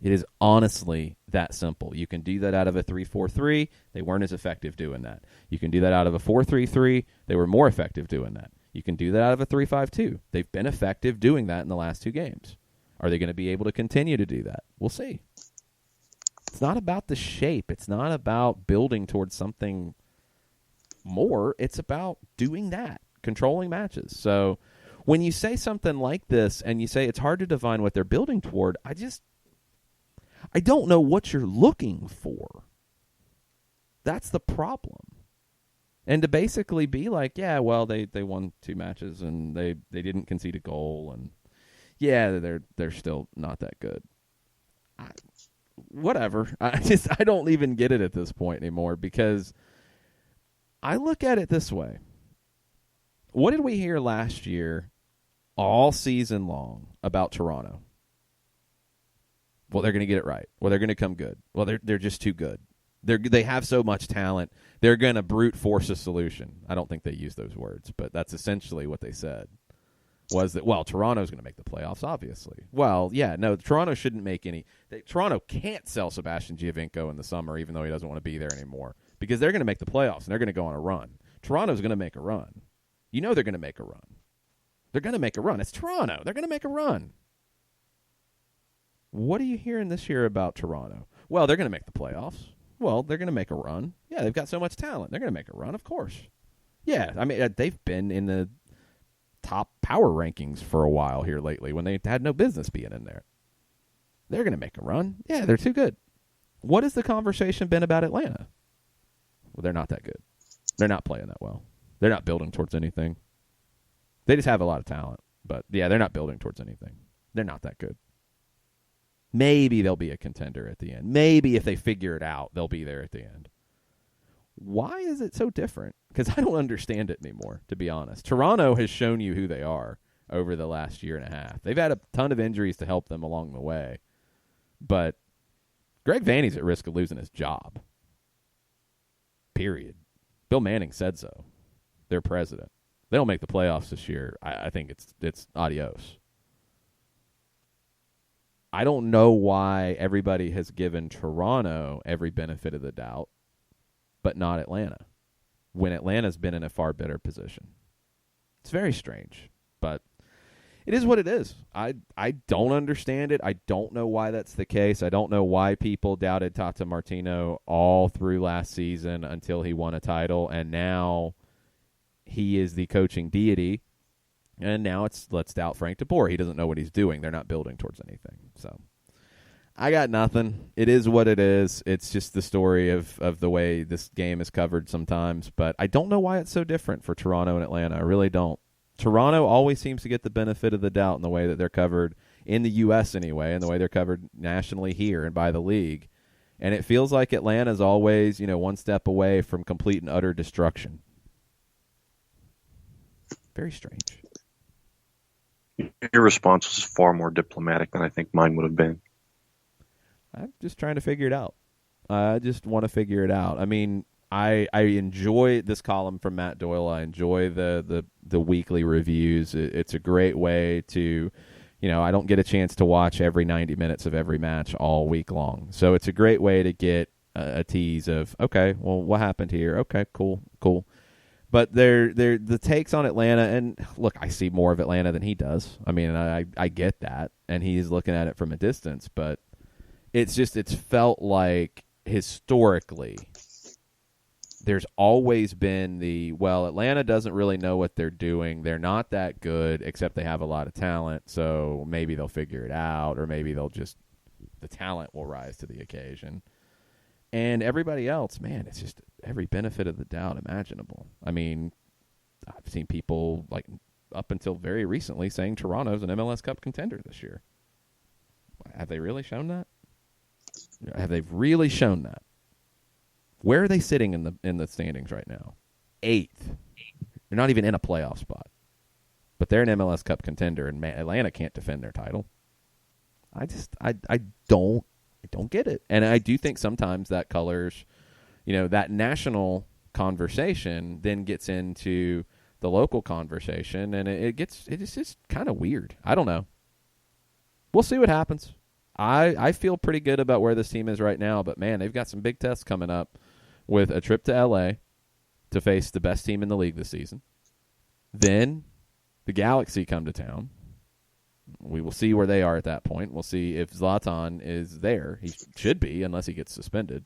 A: It is honestly that simple. You can do that out of a 3-4-3. They weren't as effective doing that. You can do that out of a 4-3-3. They were more effective doing that. You can do that out of a 3-5-2. They've been effective doing that in the last two games. Are they going to be able to continue to do that? We'll see. It's not about the shape. It's not about building towards something more. It's about doing that, controlling matches. So when you say something like this and you say it's hard to define what they're building toward, I don't know what you're looking for. That's the problem. And to basically be like, yeah, well, they won 2 matches and they didn't concede a goal, and yeah, they're still not that good. Whatever. I don't even get it at this point anymore, because I look at it this way. What did we hear last year all season long about Toronto? Well, they're going to get it right. Well, they're going to come good. Well, they're just too good. They have so much talent. They're going to brute force a solution. I don't think they used those words, but that's essentially what they said. Was that, well, Toronto's going to make the playoffs, obviously. Well, yeah, no, Toronto shouldn't make any. Toronto can't sell Sebastian Giovinco in the summer, even though he doesn't want to be there anymore, because they're going to make the playoffs and they're going to go on a run. Toronto's going to make a run. You know they're going to make a run. They're going to make a run. It's Toronto. They're going to make a run. What are you hearing this year about Toronto? Well, they're going to make the playoffs. Well, they're going to make a run. Yeah, they've got so much talent. They're going to make a run, of course. Yeah, I mean, they've been in the top power rankings for a while here lately when they had no business being in there. They're going to make a run. Yeah, they're too good. What has the conversation been about Atlanta? Well, they're not that good. They're not playing that well. They're not building towards anything. They just have a lot of talent. But, yeah, they're not building towards anything. They're not that good. Maybe they'll be a contender at the end. Maybe if they figure it out, they'll be there at the end. Why is it so different? Because I don't understand it anymore, to be honest. Toronto has shown you who they are over the last year and a half. They've had a ton of injuries to help them along the way. But Greg Vanney's at risk of losing his job. Period. Bill Manning said so. Their president. They don't make the playoffs this year. I think it's adios. I don't know why everybody has given Toronto every benefit of the doubt, but not Atlanta, when Atlanta's been in a far better position. It's very strange, but it is what it is. I don't understand it. I don't know why that's the case. I don't know why people doubted Tata Martino all through last season until he won a title, and now he is the coaching deity. And now let's doubt Frank DeBoer. He doesn't know what he's doing. They're not building towards anything. So I got nothing. It is what it is. It's just the story of the way this game is covered sometimes. But I don't know why it's so different for Toronto and Atlanta. I really don't. Toronto always seems to get the benefit of the doubt in the way that they're covered in the U.S. anyway, and the way they're covered nationally here and by the league. And it feels like Atlanta's always, one step away from complete and utter destruction. Very strange.
C: Your response was far more diplomatic than I think mine would have been.
A: I'm just trying to figure it out. I just want to figure it out. I mean, I enjoy this column from Matt Doyle. I enjoy the weekly reviews. It's a great way to, I don't get a chance to watch every 90 minutes of every match all week long. So it's a great way to get a tease of, okay, well, what happened here? Okay, cool. But they're the takes on Atlanta, and look, I see more of Atlanta than he does. I mean, I get that, and he's looking at it from a distance, but it's felt like historically there's always been Atlanta doesn't really know what they're doing. They're not that good, except they have a lot of talent, so maybe they'll figure it out, or maybe the talent will rise to the occasion. And everybody else, man, it's just every benefit of the doubt imaginable. I mean, I've seen people, like, up until very recently saying Toronto's an MLS Cup contender this year. Have they really shown that? Have they really shown that? Where are they sitting in the standings right now? 8th. They're not even in a playoff spot. But they're an MLS Cup contender, and Atlanta can't defend their title. I don't get it. And I do think sometimes that colors, that national conversation then gets into the local conversation, and it's just kind of weird. I don't know. We'll see what happens. I feel pretty good about where this team is right now, but man, they've got some big tests coming up with a trip to L.A. to face the best team in the league this season. Then the Galaxy come to town. We will see where they are at that point. We'll see if Zlatan is there. He should be, unless he gets suspended,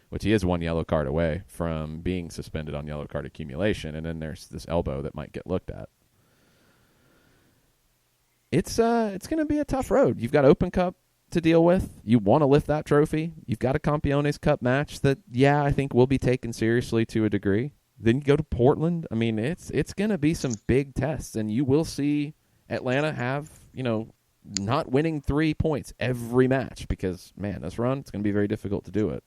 A: which he is one yellow card away from being suspended on yellow card accumulation, and then there's this elbow that might get looked at. It's going to be a tough road. You've got Open Cup to deal with. You want to lift that trophy. You've got a Campeones Cup match that, I think will be taken seriously to a degree. Then you go to Portland. I mean, it's going to be some big tests, and you will see Atlanta have, not winning 3 points every match because, man, this run, it's going to be very difficult to do it.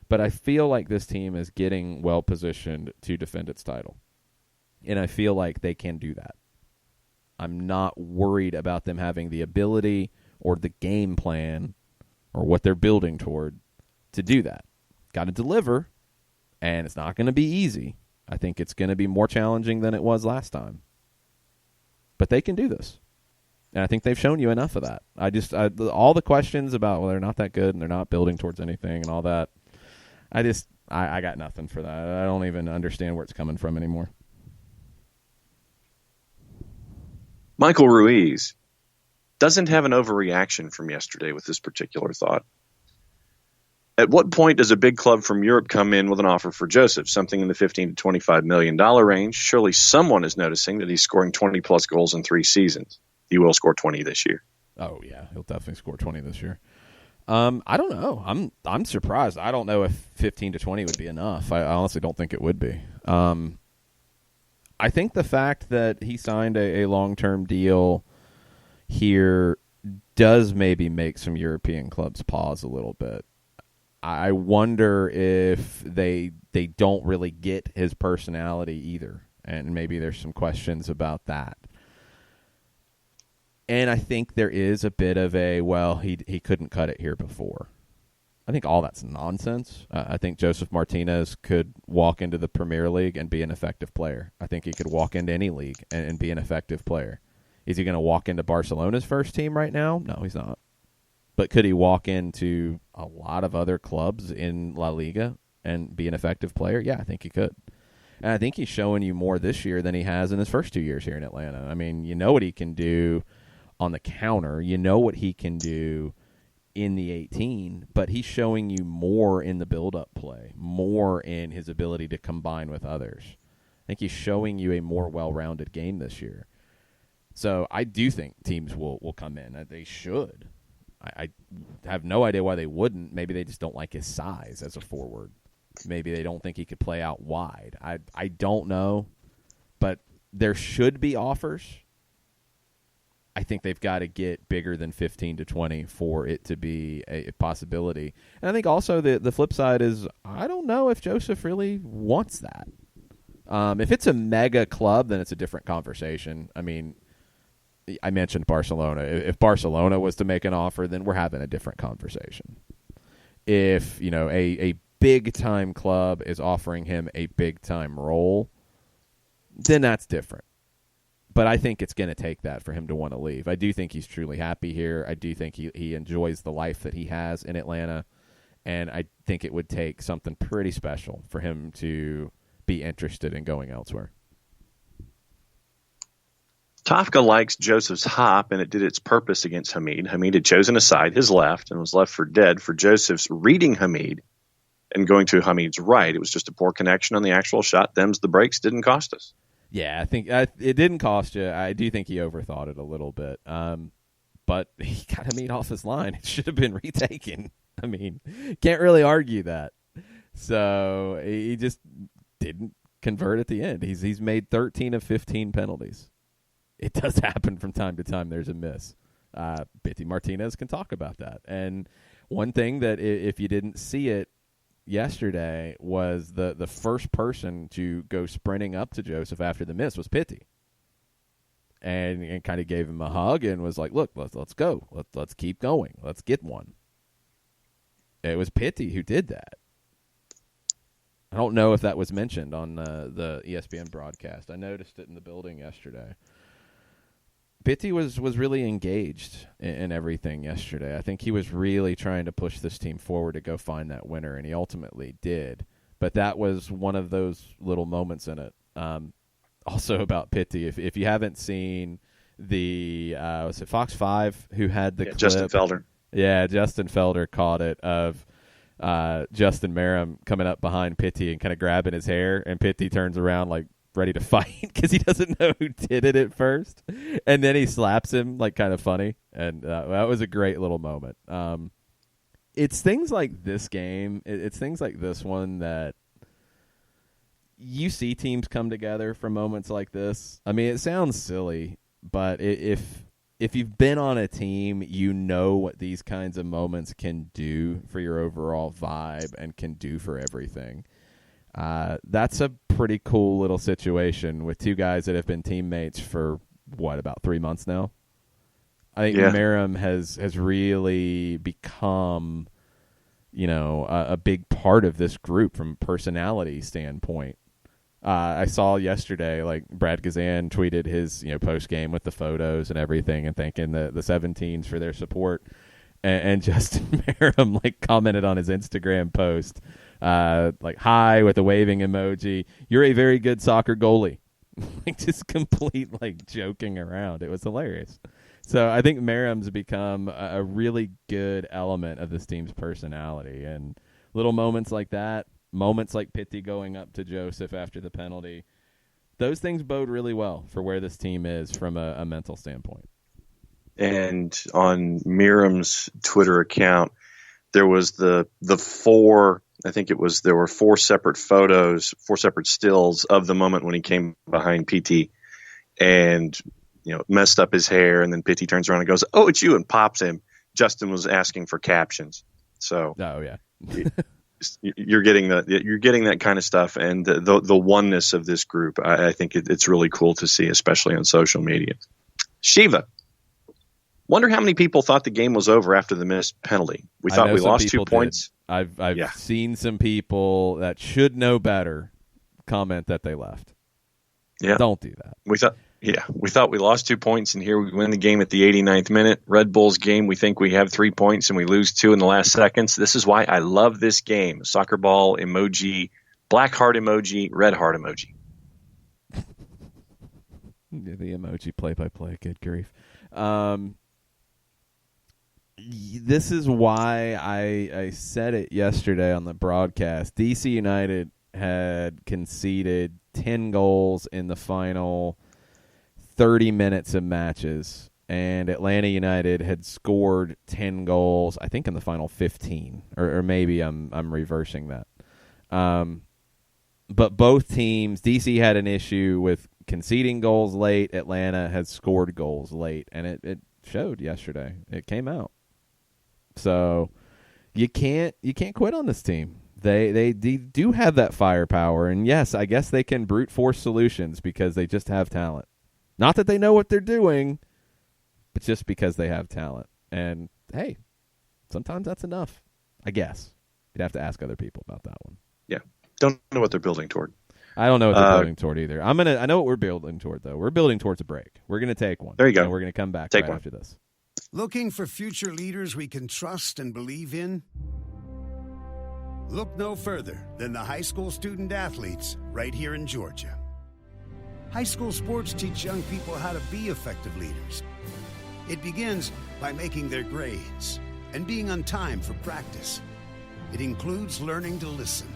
A: But I feel like this team is getting well-positioned to defend its title, and I feel like they can do that. I'm not worried about them having the ability or the game plan or what they're building toward to do that. Got to deliver, and it's not going to be easy. I think it's going to be more challenging than it was last time. But they can do this. And I think they've shown you enough of that. All the questions about, they're not that good and they're not building towards anything and all that, I got nothing for that. I don't even understand where it's coming from anymore.
C: Michael Ruiz doesn't have an overreaction from yesterday with this particular thought. At what point does a big club from Europe come in with an offer for Joseph, something in the $15 to $25 million range? Surely someone is noticing that he's scoring 20-plus goals in 3 seasons. He will score 20 this year.
A: Oh, yeah. He'll definitely score 20 this year. I don't know. I'm surprised. I don't know if 15 to 20 would be enough. I honestly don't think it would be. I think the fact that he signed a long-term deal here does maybe make some European clubs pause a little bit. I wonder if they don't really get his personality either, and maybe there's some questions about that. And I think there is a bit of he couldn't cut it here before. I think all that's nonsense. I think Joseph Martinez could walk into the Premier League and be an effective player. I think he could walk into any league and be an effective player. Is he going to walk into Barcelona's first team right now? No, he's not. But could he walk into a lot of other clubs in La Liga and be an effective player? Yeah, I think he could. And I think he's showing you more this year than he has in his first 2 years here in Atlanta. I mean, you know what he can do on the counter. You know what he can do in the 18, but he's showing you more in the build-up play, more in his ability to combine with others. I think he's showing you a more well-rounded game this year. So I do think teams will come in. They should. I have no idea why they wouldn't. Maybe they just don't like his size as a forward. Maybe they don't think he could play out wide. I don't know. But there should be offers. I think they've got to get bigger than 15 to 20 for it to be a possibility. And I think also the flip side is I don't know if Joseph really wants that. If it's a mega club, then it's a different conversation. I mean, I mentioned Barcelona. If Barcelona was to make an offer, then we're having a different conversation. If, a big-time club is offering him a big-time role, then that's different. But I think it's going to take that for him to want to leave. I do think he's truly happy here. I do think he enjoys the life that he has in Atlanta. And I think it would take something pretty special for him to be interested in going elsewhere.
C: Tafka likes Joseph's hop, and it did its purpose against Hamid. Hamid had chosen a side, his left, and was left for dead for Joseph's reading Hamid and going to Hamid's right. It was just a poor connection on the actual shot. Them's the breaks didn't cost us.
A: Yeah, I think it didn't cost you. I do think he overthought it a little bit. But he got Hamid off his line. It should have been retaken. I mean, can't really argue that. So he just didn't convert at the end. He's made 13 of 15 penalties. It does happen from time to time. There's a miss. Bitty Martinez can talk about that. And one thing that if you didn't see it yesterday was the first person to go sprinting up to Joseph after the miss was Pitty. And kind of gave him a hug and was like, look, let's go. Let's keep going. Let's get one. It was Pitty who did that. I don't know if that was mentioned on the ESPN broadcast. I noticed it in the building yesterday. Pitty was really engaged in everything yesterday. I think he was really trying to push this team forward to go find that winner, and he ultimately did. But that was one of those little moments in it. Also about Pitty, if you haven't seen the was it Fox 5 who had the clip?
C: Justin Felder.
A: Yeah, Justin Felder caught it of Justin Merrim coming up behind Pitty and kind of grabbing his hair, and Pitty turns around like ready to fight because he doesn't know who did it at first, and then he slaps him like kind of funny, and that was a great little moment. It's things like this game, it's things like this one that you see teams come together for moments like this. I mean, it sounds silly, but if you've been on a team, you know what these kinds of moments can do for your overall vibe and can do for everything. That's a pretty cool little situation with two guys that have been teammates for, about 3 months now? I think Merrim has really become, a big part of this group from a personality standpoint. I saw yesterday, like, Brad Gazan tweeted his, post-game with the photos and everything and thanking the 17s for their support. And Justin Merrim, commented on his Instagram post, hi with a waving emoji. You're a very good soccer goalie. Just complete, joking around. It was hilarious. So I think Merrim's become a really good element of this team's personality. And little moments like that, moments like Pitty going up to Joseph after the penalty, those things bode really well for where this team is from a mental standpoint. And
C: on Merrim's Twitter account, there was the four, I think there were 4 separate photos, 4 separate stills of the moment when he came behind PT and, messed up his hair. And then PT turns around and goes, "Oh, it's you," and pops him. Justin was asking for captions. So, you're getting that kind of stuff. And the oneness of this group, I think it's really cool to see, especially on social media. Shiva. Wonder how many people thought the game was over after the missed penalty. We thought we lost 2 points.
A: I've seen some people that should know better comment that they left.
C: Yeah.
A: Don't do that.
C: We thought we lost 2 points, and here we win the game at the 89th minute. Red Bulls game, we think we have 3 points, and we lose 2 in the last seconds. This is why I love this game. Soccer ball emoji, black heart emoji, red heart emoji.
A: The emoji play-by-play, good grief. This is why I said it yesterday on the broadcast. DC United had conceded 10 goals in the final 30 minutes of matches, and Atlanta United had scored 10 goals, I think, in the final 15, or maybe I'm reversing that. But both teams, DC had an issue with conceding goals late. Atlanta has scored goals late, and it showed yesterday. It came out. So you can't quit on this team. They do have that firepower, and yes, I guess they can brute force solutions because they just have talent. Not that they know what they're doing, but just because they have talent. And hey, sometimes that's enough, I guess. You'd have to ask other people about that one.
C: Yeah. Don't know what they're building toward.
A: I don't know what they're building toward either. I know what we're building toward, though. We're building towards a break. We're going to take one.
C: There you go.
A: And we're going to come back
C: Take
A: right
C: one.
A: after this.
D: Looking for future leaders we can trust and believe in? Look no further than the high school student athletes right here in Georgia. High school sports teach young people how to be effective leaders. It begins by making their grades and being on time for practice. It includes learning to listen,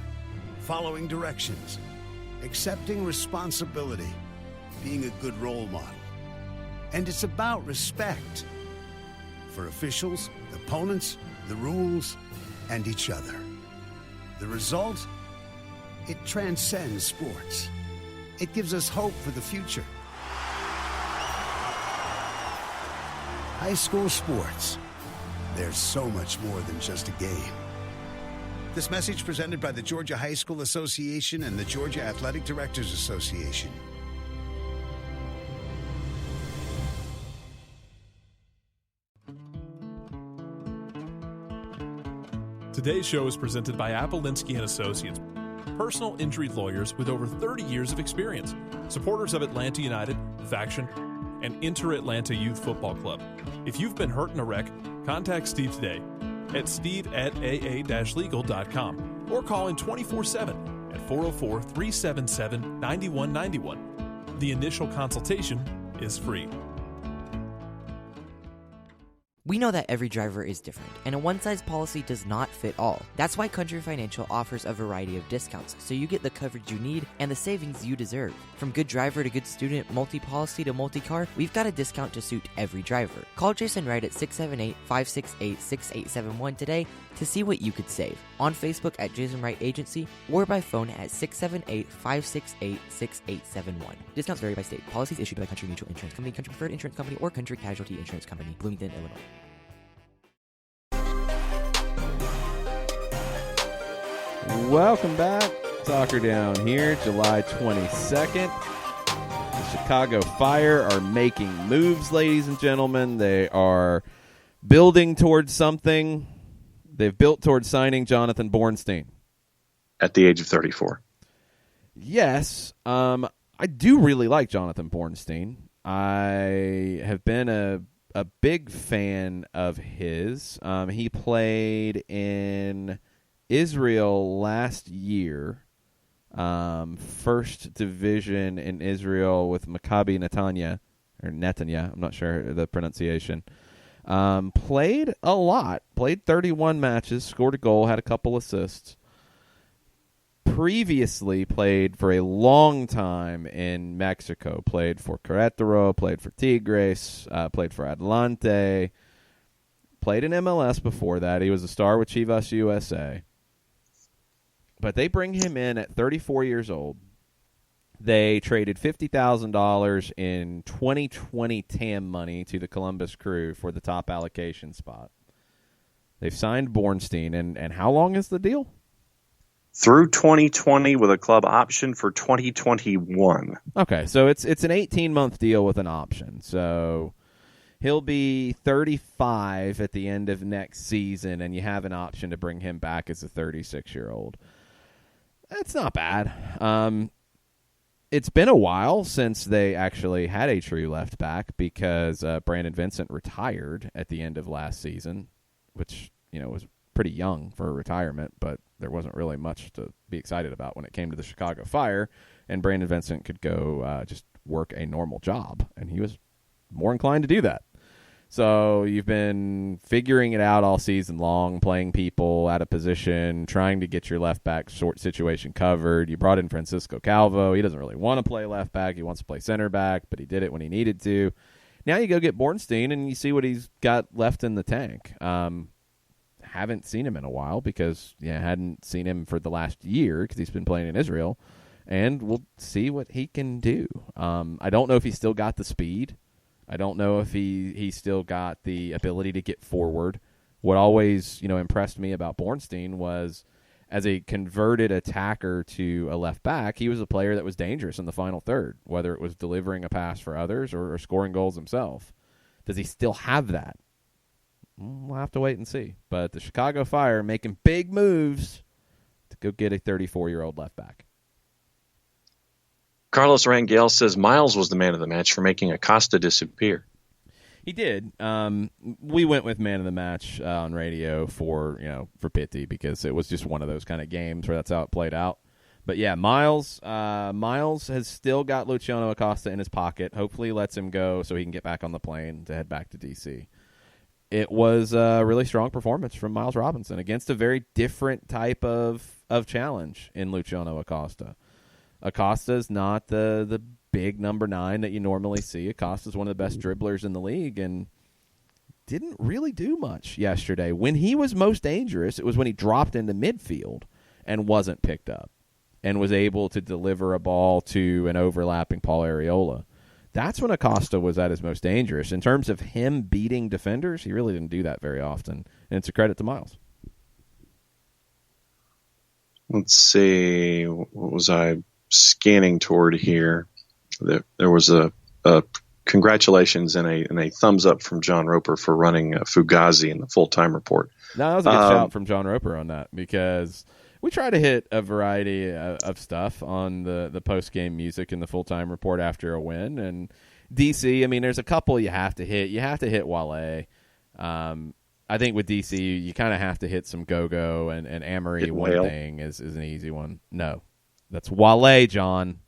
D: following directions, accepting responsibility, being a good role model. And it's about respect for officials, opponents, the rules, and each other. The result? It transcends sports. It gives us hope for the future. High school sports. There's so much more than just a game. This message presented by the Georgia High School Association and the Georgia Athletic Directors Association.
E: Today's show is presented by Appolinsky & Associates, personal injury lawyers with over 30 years of experience, supporters of Atlanta United, Faction, and Inter-Atlanta Youth Football Club. If you've been hurt in a wreck, contact Steve today at steve@aa-legal.com or call in 24/7 at 404-377-9191. The initial consultation is free.
F: We know that every driver is different, and a one-size policy does not fit all. That's why Country Financial offers a variety of discounts, so you get the coverage you need and the savings you deserve. From good driver to good student, multi-policy to multi-car, we've got a discount to suit every driver. Call Jason Wright at 678-568-6871 today to see what you could save. On Facebook at Jason Wright Agency or by phone at 678-568-6871. Discounts vary by state. Policies issued by Country Mutual Insurance Company, Country Preferred Insurance Company, or Country Casualty Insurance Company, Bloomington, Illinois.
A: Welcome back. Soccer Down here, July 22nd. The Chicago Fire are making moves, ladies and gentlemen. They are building towards something. They've built towards signing Jonathan Bornstein.
C: At the age of 34.
A: Yes. I do really like Jonathan Bornstein. I have been a big fan of his. He played in Israel last year, first division in Israel with Maccabi Netanya, or Netanya, I'm not sure the pronunciation. Played a lot, played 31 matches, scored a goal, had a couple assists. Previously played for a long time in Mexico, played for Querétaro, played for Tigres, played for Atlante, played in MLS before that. He was a star with Chivas USA. But they bring him in at 34 years old. They traded $50,000 in 2020 TAM money to the Columbus Crew for the top allocation spot. They've signed Bornstein, and how long is the deal?
C: Through 2020 with a club option for 2021.
A: Okay, so it's an 18-month deal with an option. So he'll be 35 at the end of next season, and you have an option to bring him back as a 36-year-old. That's not bad. It's been a while since they actually had a true left back because Brandon Vincent retired at the end of last season, which was pretty young for a retirement, but there wasn't really much to be excited about when it came to the Chicago Fire, and Brandon Vincent could go just work a normal job, and he was more inclined to do that. So you've been figuring it out all season long, playing people out of position, trying to get your left back short situation covered. You brought in Francisco Calvo. He doesn't really want to play left back. He wants to play center back, but he did it when he needed to. Now you go get Bornstein, and you see what he's got left in the tank. Haven't seen him in a while because I hadn't seen him for the last year because he's been playing in Israel. and we'll see what he can do. I don't know if he's still got the speed. I don't know if he still got the ability to get forward. What always, impressed me about Bornstein was, as a converted attacker to a left back, he was a player that was dangerous in the final third, whether it was delivering a pass for others or scoring goals himself. Does he still have that? We'll have to wait and see. But the Chicago Fire making big moves to go get a 34-year-old left back.
C: Carlos Rangel says Miles was the man of the match for making Acosta disappear.
A: He did. We went with man of the match on radio for Pitti, because it was just one of those kind of games where that's how it played out. But yeah, Miles has still got Luciano Acosta in his pocket. Hopefully he lets him go so he can get back on the plane to head back to D.C. It was a really strong performance from Miles Robinson against a very different type of challenge in Luciano Acosta. Acosta's not the big number 9 that you normally see. Acosta's one of the best dribblers in the league and didn't really do much yesterday. When he was most dangerous, it was when he dropped into midfield and wasn't picked up and was able to deliver a ball to an overlapping Paul Arriola. That's when Acosta was at his most dangerous. In terms of him beating defenders, he really didn't do that very often, and it's a credit to Miles.
C: Let's see. What was I scanning toward here? There was a congratulations and a thumbs up from John Roper for running Fugazi in the full-time report.
A: No, that was a good shout from John Roper on that, because we try to hit a variety of stuff on the post-game music in the full-time report after a win. And DC, there's a couple you have to hit. You have to hit Wale. I think with DC, you kind of have to hit some Go-Go and Amory. One thing is an easy one. No, that's Wale, John.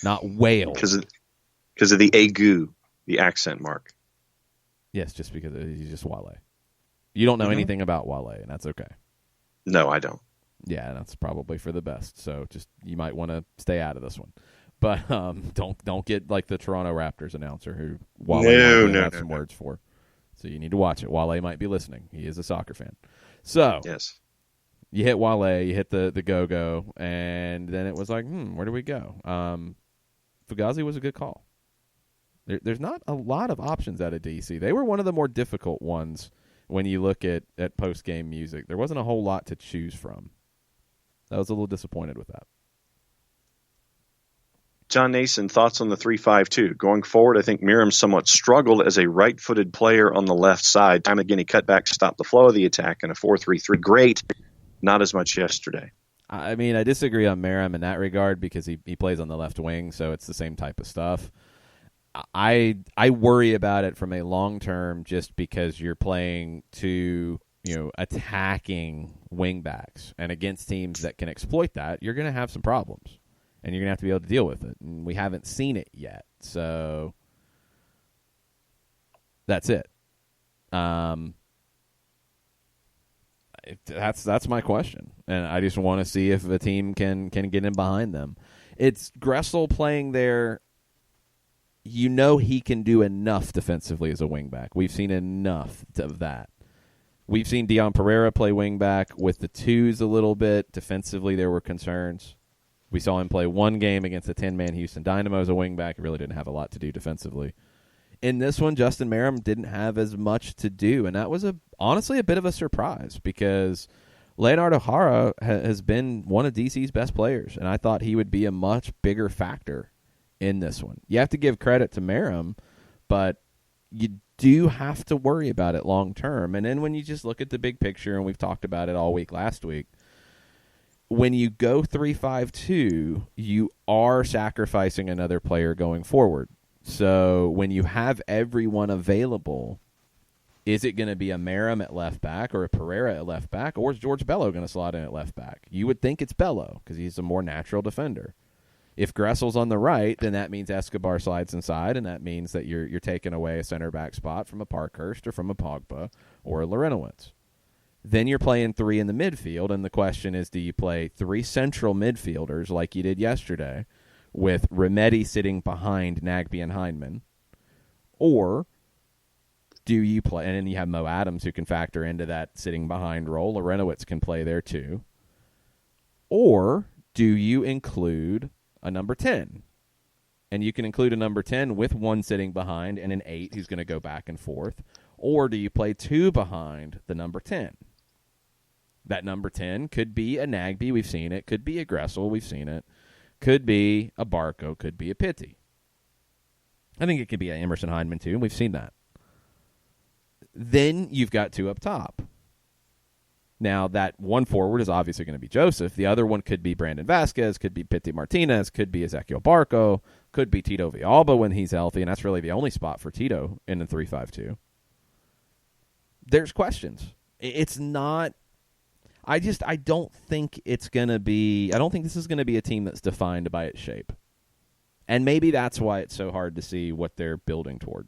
A: Not whale.
C: Because of the aigu, the accent mark.
A: Yes, just because he's just Wale. You don't know anything about Wale, and that's okay.
C: No, I don't.
A: Yeah, that's probably for the best. So just you might want to stay out of this one. But don't get like the Toronto Raptors announcer who Wale might have some words for. So you need to watch it. Wale might be listening. He is a soccer fan. So
C: yes. You
A: hit Wale, you hit the Go-Go, and then it was like, where do we go? Fugazi was a good call. There's not a lot of options out of DC. They were one of the more difficult ones when you look at post-game music. There wasn't a whole lot to choose from. I was a little disappointed with that.
C: John Nason, thoughts on the 3-5-2? Going forward, I think Miram somewhat struggled as a right-footed player on the left side. Time again, he cut back to stop the flow of the attack in a 4-3-3. Great. Not as much yesterday.
A: I disagree on Miram in that regard because he plays on the left wing, so it's the same type of stuff. I worry about it from a long term just because you're playing two attacking wing backs, and against teams that can exploit that, you're going to have some problems, and you're going to have to be able to deal with it. And we haven't seen it yet, so that's it. That's my question, and I just want to see if the team can get in behind them. It's Gressel playing there. He can do enough defensively as a wingback. We've seen enough of that. We've seen Dion Pereira play wingback with the twos a little bit. Defensively, there were concerns. We saw him play one game against the 10-man Houston Dynamo as a wingback. He really didn't have a lot to do defensively. In this one, Justin Miram didn't have as much to do, and that was honestly a bit of a surprise because Leonardo Jara has been one of DC's best players, and I thought he would be a much bigger factor in this one. You have to give credit to Miram, but you do have to worry about it long term. And then when you just look at the big picture, and we've talked about it all week last week, when you go 3-5-2, you are sacrificing another player going forward. So when you have everyone available, is it going to be a Miram at left back or a Pereira at left back, or is George Bello going to slot in at left back? You would think it's Bello because he's a more natural defender. If Gressel's on the right, then that means Escobar slides inside, and that means that you're taking away a center back spot from a Parkhurst or from a Pogba or a Larinowitz. Then you're playing three in the midfield, and the question is, do you play three central midfielders like you did yesterday with Remedi sitting behind Nagbe and Hindman? Or do you play, and then you have Mo Adams who can factor into that sitting behind role. Larinowitz can play there too. Or do you include a number 10. And you can include a number 10 with one sitting behind and an 8 who's going to go back and forth. Or do you play 2 behind the number 10? That number 10 could be a Nagbe, we've seen it. Could be a Gressel, we've seen it. Could be a Barco, could be a Pitty. I think it could be an Emerson Heineman too, and we've seen that. Then you've got 2 up top. Now, that one forward is obviously going to be Joseph. The other one could be Brandon Vasquez, could be Pitty Martinez, could be Ezequiel Barco, could be Tito Villalba when he's healthy, and that's really the only spot for Tito in the 3-5-2. There's questions. It's not... I don't think it's going to be... I don't think this is going to be a team that's defined by its shape. And maybe that's why it's so hard to see what they're building toward.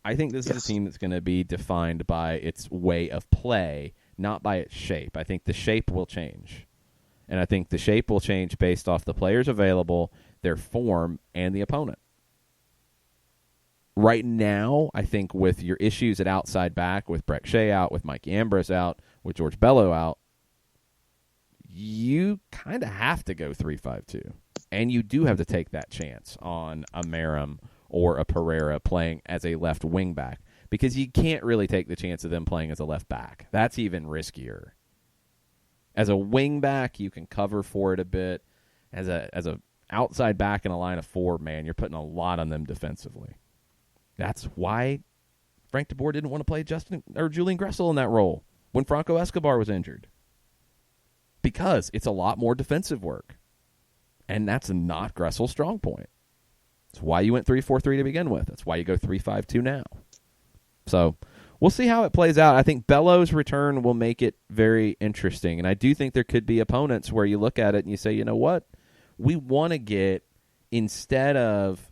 A: I think this is a team that's going to be defined by its way of play, not by its shape. I think the shape will change. And I think the shape will change based off the players available, their form, and the opponent. Right now, I think with your issues at outside back, with Breck Shea out, with Mike Ambrose out, with George Bello out, you kind of have to go 3-5-2. And you do have to take that chance on a Merrim or a Pereira playing as a left wing back, because you can't really take the chance of them playing as a left back. That's even riskier. As a wing back, you can cover for it a bit. As a outside back in a line of 4, man, you're putting a lot on them defensively. That's why Frank DeBoer didn't want to play Julian Gressel in that role when Franco Escobar was injured, because it's a lot more defensive work, and that's not Gressel's strong point. That's why you went 3-4-3 to begin with. That's why you go 3-5-2 now. So we'll see how it plays out. I think Bello's return will make it very interesting, and I do think there could be opponents where you look at it and you say, you know what? We want to get, instead of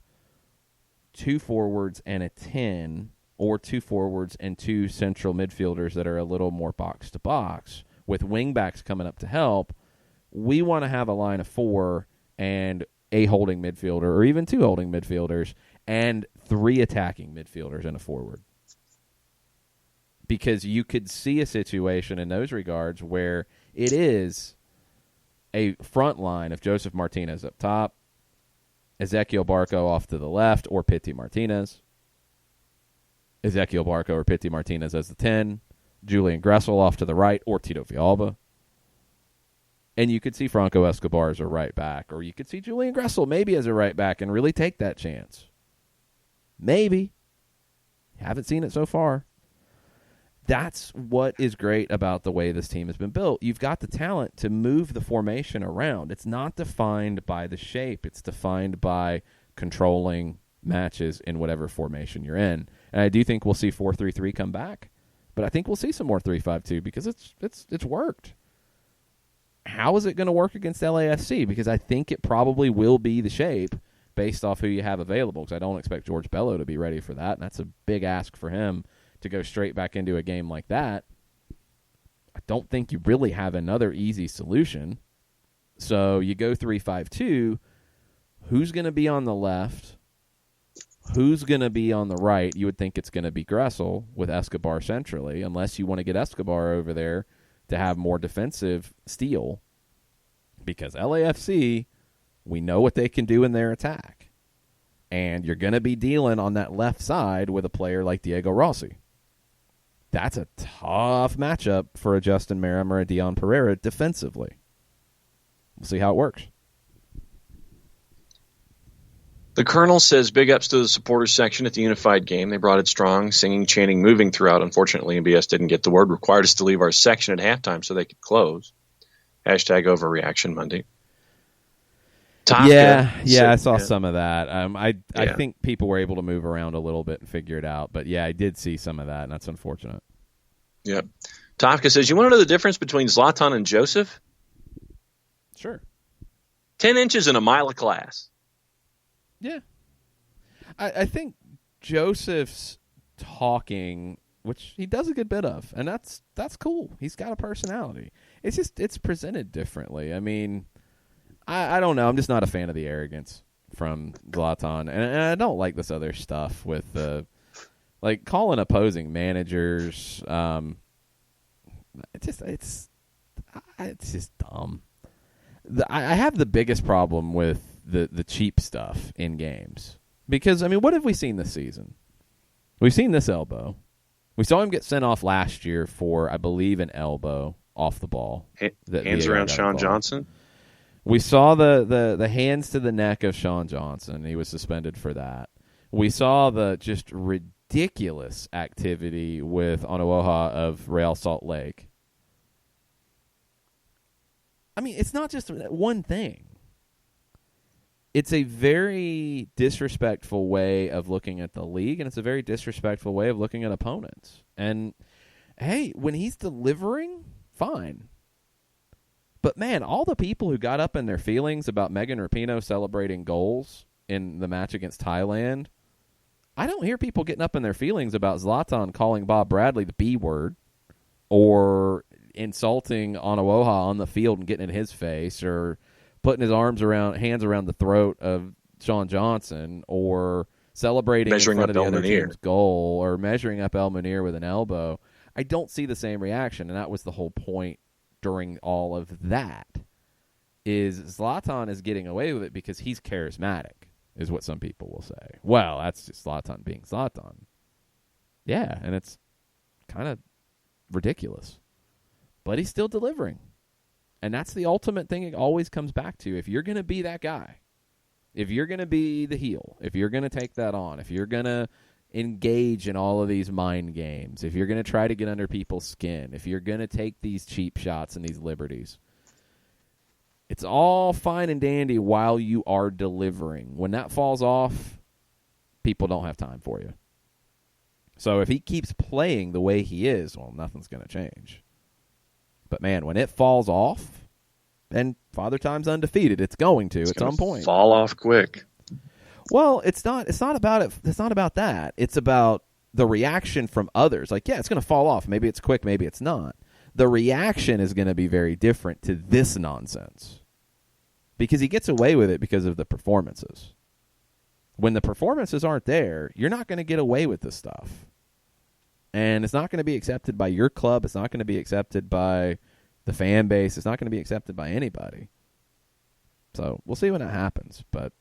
A: 2 forwards and a 10, or 2 forwards and 2 central midfielders that are a little more box-to-box, with wingbacks coming up to help, we want to have a line of 4 and a holding midfielder, or even 2 holding midfielders, and 3 attacking midfielders and a forward. Because you could see a situation in those regards where it is a front line of Joseph Martinez up top, Ezequiel Barco off to the left, or Pitty Martinez, Ezequiel Barco or Pitty Martinez as the 10, Julian Gressel off to the right, or Tito Villalba. And you could see Franco Escobar as a right back, or you could see Julian Gressel maybe as a right back and really take that chance. Maybe. Haven't seen it so far. That's what is great about the way this team has been built. You've got the talent to move the formation around. It's not defined by the shape. It's defined by controlling matches in whatever formation you're in. And I do think we'll see 4-3-3 come back, but I think we'll see some more 3-5-2 because it's worked. How is it going to work against LAFC? Because I think it probably will be the shape based off who you have available, because I don't expect George Bello to be ready for that, and that's a big ask for him to go straight back into a game like that. I don't think you really have another easy solution. So you go 3-5-2. Who's going to be on the left? Who's going to be on the right? You would think it's going to be Gressel with Escobar centrally, unless you want to get Escobar over there to have more defensive steel. Because LAFC, we know what they can do in their attack. And you're going to be dealing on that left side with a player like Diego Rossi. That's a tough matchup for a Justin Merrim or a Dion Pereira defensively. We'll see how it works.
C: The Colonel says big ups to the supporters section at the Unified game. They brought it strong, singing, chanting, moving throughout. Unfortunately, MBS didn't get the word. Required us to leave our section at halftime so they could close. Hashtag overreaction Monday.
A: Yeah, I saw some of that. I think people were able to move around a little bit and figure it out. But, yeah, I did see some of that, and that's unfortunate.
C: Yep. Tafka says, you want to know the difference between Zlatan and Joseph?
A: Sure.
C: 10 inches and a mile of class.
A: Yeah. I think Joseph's talking, which he does a good bit of, and that's cool. He's got a personality. It's just it's presented differently. I mean, I don't know. I'm just not a fan of the arrogance from Zlatan, and I don't like this other stuff with like calling opposing managers. It's just dumb. I have the biggest problem with the cheap stuff in games. Because, I mean, what have we seen this season? We've seen this elbow. We saw him get sent off last year for, I believe, an elbow off the ball.
C: Hands around Sean Johnson?
A: We saw the hands to the neck of Sean Johnson. He was suspended for that. We saw the just ridiculous activity with Onuoha of Real Salt Lake. I mean, it's not just one thing. It's a very disrespectful way of looking at the league, and it's a very disrespectful way of looking at opponents. And, hey, when he's delivering, fine. But, man, all the people who got up in their feelings about Megan Rapinoe celebrating goals in the match against Thailand, I don't hear people getting up in their feelings about Zlatan calling Bob Bradley the B word or insulting Onuoha on the field and getting in his face or putting his hands around the throat of Sean Johnson or celebrating
C: measuring
A: in front
C: up
A: of the other
C: El Munir.
A: team's goal or measuring up El Munir with an elbow. I don't see the same reaction, and that was the whole point during all of that, is Zlatan is getting away with it because he's charismatic, is what some people will say. Well, that's just Zlatan being Zlatan. Yeah, and it's kind of ridiculous. But he's still delivering. And that's the ultimate thing it always comes back to. If you're going to be that guy, if you're going to be the heel, if you're going to take that on, if you're going to engage in all of these mind games, if you're going to try to get under people's skin, if you're going to take these cheap shots and these liberties, it's all fine and dandy while you are delivering. When that falls off, people don't have time for you. So if he keeps playing the way he is, well, nothing's going to change. But, man, when it falls off, and Father Time's undefeated, it's going to at some point.
C: Fall off quick.
A: Well, it's not about it. It's not about that. It's about the reaction from others. Like, yeah, it's going to fall off. Maybe it's quick, maybe it's not. The reaction is going to be very different to this nonsense. Because he gets away with it because of the performances. When the performances aren't there, you're not going to get away with this stuff. And it's not going to be accepted by your club. It's not going to be accepted by the fan base. It's not going to be accepted by anybody. So we'll see when it happens. But,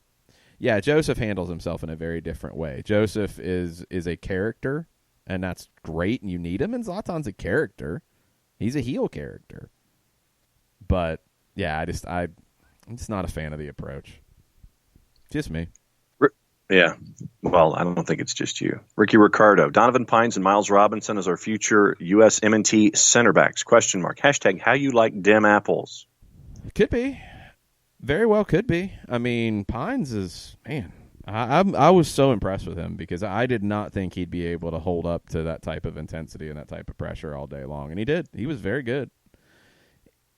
A: yeah, Joseph handles himself in a very different way. Joseph is a character, and that's great, and you need him. And Zlatan's a character. He's a heel character. But, yeah, I'm just not a fan of the approach. Just me.
C: Yeah. Well, I don't think it's just you. Ricky Ricardo, Donovan Pines and Miles Robinson as our future U.S. M&T center backs. Question mark. Hashtag how you like dem apples.
A: Could be. Very well could be. I mean, Pines is, man, I was so impressed with him because I did not think he'd be able to hold up to that type of intensity and that type of pressure all day long. And he did. He was very good.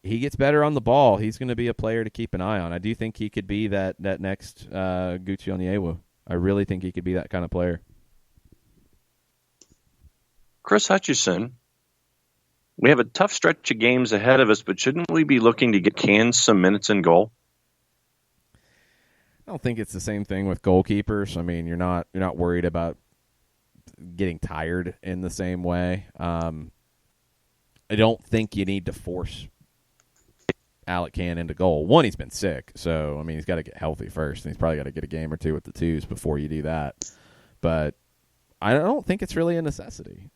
A: He gets better on the ball. He's going to be a player to keep an eye on. I do think he could be that next Gucci Onyewu. I really think he could be that kind of player.
C: Chris Hutchison, we have a tough stretch of games ahead of us, but shouldn't we be looking to get Cairns some minutes in goal?
A: I don't think it's the same thing with goalkeepers. I mean, you're not worried about getting tired in the same way. I don't think you need to force Alec Can into goal. One, he's been sick, so I mean he's got to get healthy first, and he's probably got to get a game or two with the twos before you do that. But I don't think it's really a necessity.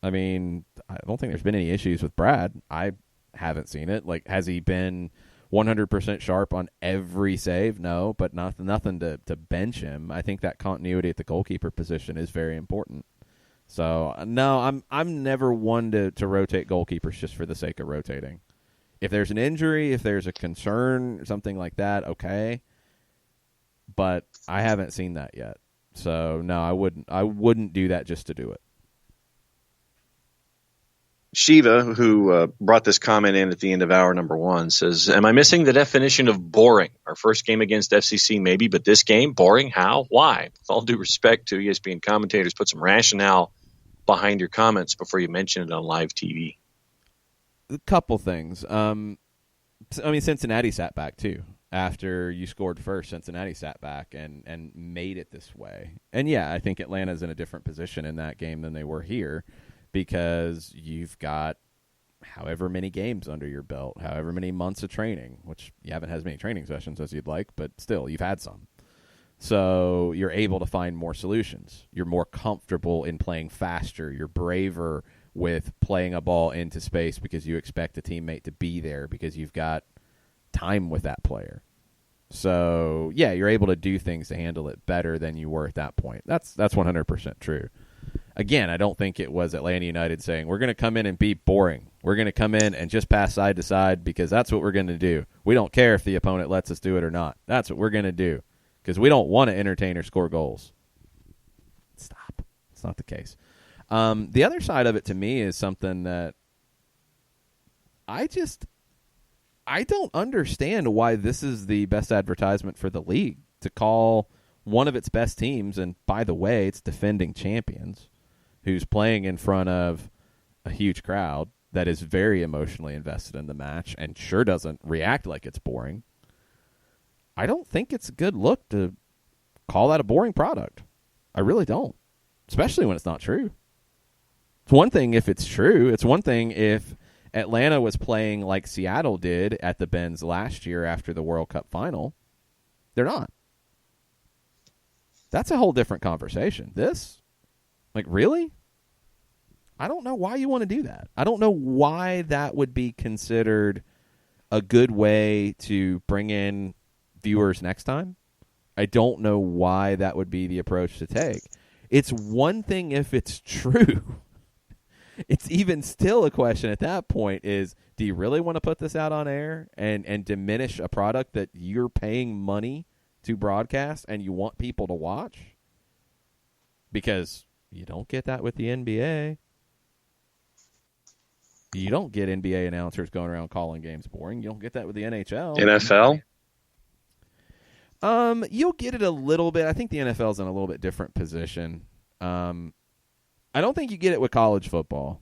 A: I mean, I don't think there's been any issues with Brad. I haven't seen it. Like, has he been 100% sharp on every save? No, but nothing to bench him. I think that continuity at the goalkeeper position is very important. So no, I'm never one to rotate goalkeepers just for the sake of rotating. If there's an injury, if there's a concern, something like that, okay. But I haven't seen that yet. So no, I wouldn't do that just to do it.
C: Shiva, who brought this comment in at the end of hour number 1, says, am I missing the definition of boring? Our first game against FCC, maybe, but this game, boring? How? Why? With all due respect to ESPN commentators, put some rationale behind your comments before you mention it on live TV.
A: A couple things. I mean, Cincinnati sat back, too. After you scored first, Cincinnati sat back and made it this way. And, yeah, I think Atlanta's in a different position in that game than they were here because you've got however many games under your belt, however many months of training, which you haven't had as many training sessions as you'd like, but still, you've had some. So you're able to find more solutions. You're more comfortable in playing faster. You're braver with playing a ball into space because you expect a teammate to be there because you've got time with that player. So, yeah, you're able to do things to handle it better than you were at that point. That's 100% true. Again, I don't think it was Atlanta United saying, we're going to come in and be boring. We're going to come in and just pass side to side because that's what we're going to do. We don't care if the opponent lets us do it or not. That's what we're going to do because we don't want to entertain or score goals. Stop. It's not the case. The other side of it to me is something that I don't understand why this is the best advertisement for the league, to call one of its best teams, and by the way, it's defending champions, who's playing in front of a huge crowd that is very emotionally invested in the match and sure doesn't react like it's boring. I don't think it's a good look to call that a boring product. I really don't, especially when it's not true. It's one thing if it's true. It's one thing if Atlanta was playing like Seattle did at the Benz last year after the World Cup final. They're not. That's a whole different conversation. This, like, really? I don't know why you want to do that. I don't know why that would be considered a good way to bring in viewers next time. I don't know why that would be the approach to take. It's one thing if it's true. It's even still a question at that point is, do you really want to put this out on air and diminish a product that you're paying money to broadcast and you want people to watch? Because you don't get that with the NBA. You don't get NBA announcers going around calling games boring. You don't get that with the NHL.
C: NFL?
A: You'll get it a little bit. I think the NFL's in a little bit different position. I don't think you get it with college football,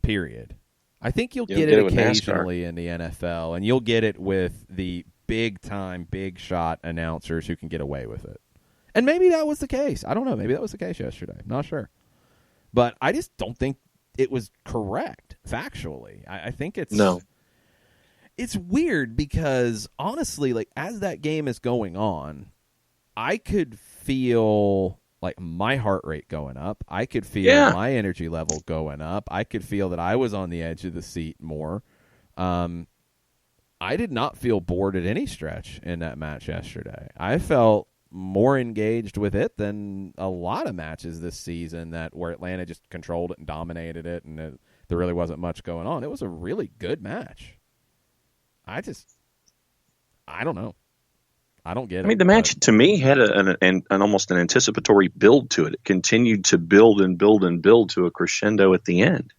A: period. I think you'll get it occasionally in the NFL, and you'll get it with the big-time, big-shot announcers who can get away with it. And maybe that was the case. I don't know. Maybe that was the case yesterday. Not sure. But I just don't think it was correct, factually. I think it's...
C: No.
A: It's weird because, honestly, like, as that game is going on, I could feel... like my heart rate going up. I could feel my energy level going up. I could feel that I was on the edge of the seat more. I did not feel bored at any stretch in that match yesterday. I felt more engaged with it than a lot of matches this season where Atlanta just controlled it and dominated it, and there really wasn't much going on. It was a really good match. I don't know. I don't get it.
C: I mean, the match to me had an almost an anticipatory build to it. It continued to build and build and build to a crescendo at the end.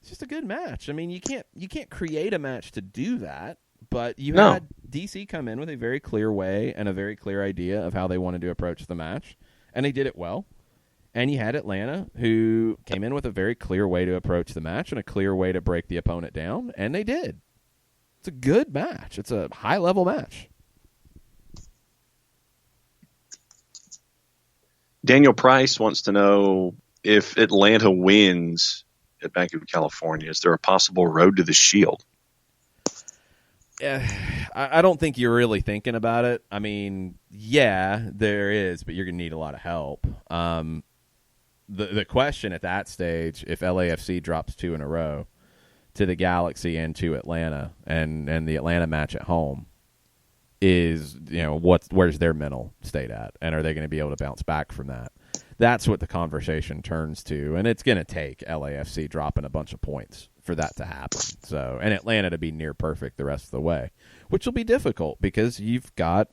A: It's just a good match. I mean, you can't create a match to do that, but you had DC come in with a very clear way and a very clear idea of how they wanted to approach the match, and they did it well. And you had Atlanta, who came in with a very clear way to approach the match and a clear way to break the opponent down, and they did. It's a good match. It's a high-level match.
C: Daniel Price wants to know if Atlanta wins at Bank of California, is there a possible road to the Shield?
A: I don't think you're really thinking about it. I mean, yeah, there is, but you're going to need a lot of help. The question at that stage, if LAFC drops 2 in a row to the Galaxy and to Atlanta, and the Atlanta match at home, is, where's their mental state at, and are they going to be able to bounce back from that? That's what the conversation turns to, and it's going to take LAFC dropping a bunch of points for that to happen. So, and Atlanta to be near perfect the rest of the way, which will be difficult because you've got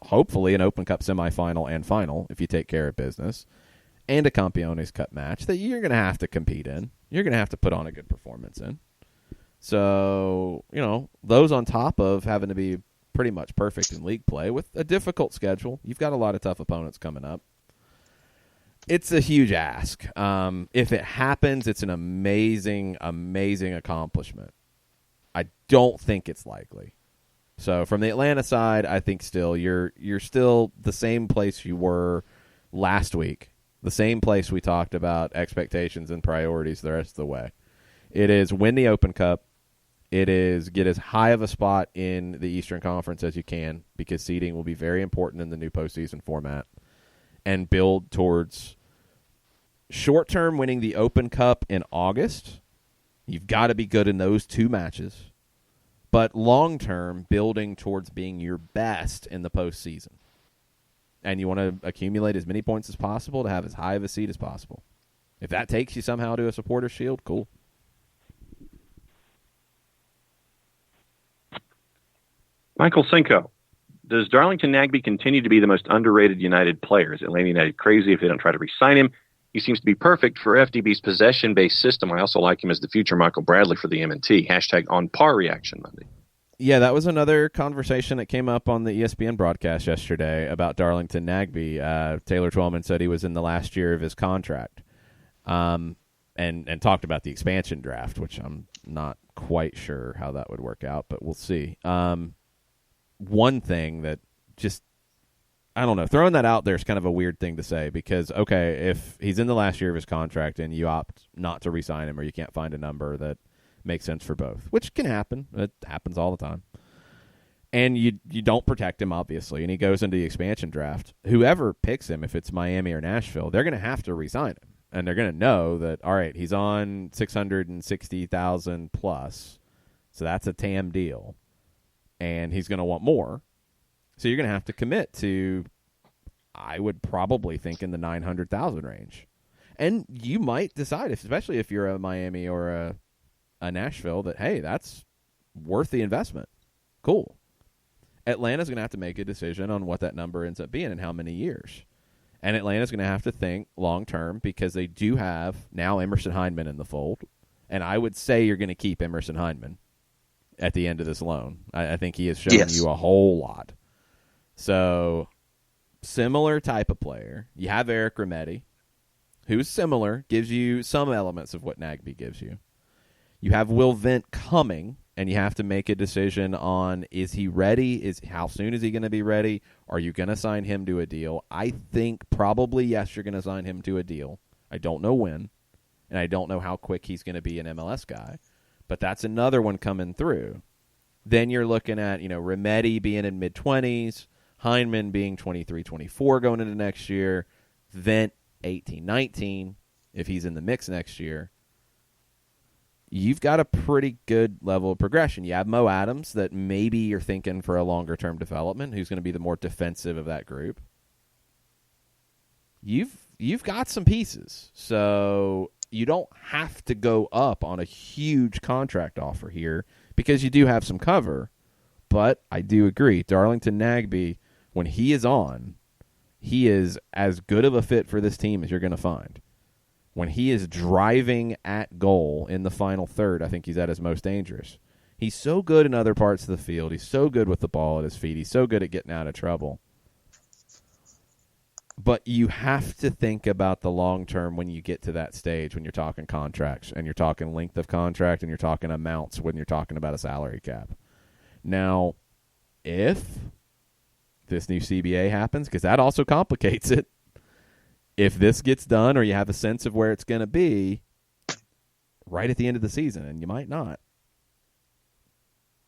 A: hopefully an Open Cup semifinal and final if you take care of business, and a Campeones Cup match that you're going to have to compete in. You're going to have to put on a good performance in. So, those on top of having to be pretty much perfect in league play with a difficult schedule. You've got a lot of tough opponents coming up. It's a huge ask. If it happens, it's an amazing, amazing accomplishment. I don't think it's likely. So from the Atlanta side, I think still you're still the same place you were last week. The same place we talked about expectations and priorities the rest of the way. It is win the Open Cup. It is get as high of a spot in the Eastern Conference as you can, because seeding will be very important in the new postseason format, and build towards short-term winning the Open Cup in August. You've got to be good in those 2 matches. But long-term, building towards being your best in the postseason. And you want to accumulate as many points as possible to have as high of a seed as possible. If that takes you somehow to a Supporters' Shield, cool.
K: Michael Cinco, does Darlington Nagbe continue to be the most underrated United player? Is Atlanta United crazy if they don't try to re-sign him? He seems to be perfect for FDB's possession-based system. I also like him as the future Michael Bradley for the M&T. # on par reaction Monday.
A: Yeah, that was another conversation that came up on the ESPN broadcast yesterday about Darlington Nagbe. Taylor Twellman said he was in the last year of his contract, and talked about the expansion draft, which I'm not quite sure how that would work out, but we'll see. One thing that just, I don't know, throwing that out there is kind of a weird thing to say, because, okay, if he's in the last year of his contract and you opt not to re-sign him, or you can't find a number that makes sense for both, which can happen. It happens all the time. And you don't protect him, obviously, and he goes into the expansion draft. Whoever picks him, if it's Miami or Nashville, they're going to have to re-sign him. And they're going to know that, all right, he's on $660,000 plus, so that's a TAM deal. And he's going to want more. So you're going to have to commit to, I would probably think, in the $900,000 range. And you might decide, especially if you're a Miami or a Nashville, that, hey, that's worth the investment. Cool. Atlanta's going to have to make a decision on what that number ends up being and how many years. And Atlanta's going to have to think long-term, because they do have now Emerson Hyndman in the fold. And I would say you're going to keep Emerson Hyndman at the end of this loan. I think he has shown you a whole lot. So, similar type of player. You have Eric Remedi, who's similar, gives you some elements of what Nagbe gives you. You have Will Vent coming, and you have to make a decision on, is he ready? How soon is he going to be ready? Are you going to sign him to a deal? I think probably yes, you're going to sign him to a deal. I don't know when, and I don't know how quick he's going to be an MLS guy. But that's another one coming through. Then you're looking at, Remedi being in mid-20s, Hyndman being 23, 24 going into next year, Vent 18, 19 if he's in the mix next year. You've got a pretty good level of progression. You have Mo Adams that maybe you're thinking for a longer-term development, who's going to be the more defensive of that group. You've got some pieces. So you don't have to go up on a huge contract offer here, because you do have some cover. But I do agree, Darlington Nagbe, when he is on, he is as good of a fit for this team as you're going to find. When he is driving at goal in the final third, I think he's at his most dangerous. He's so good in other parts of the field. He's so good with the ball at his feet. He's so good at getting out of trouble. But you have to think about the long term when you get to that stage, when you're talking contracts, and you're talking length of contract, and you're talking amounts when you're talking about a salary cap. Now, if this new CBA happens, because that also complicates it, if this gets done, or you have a sense of where it's going to be right at the end of the season, and you might not,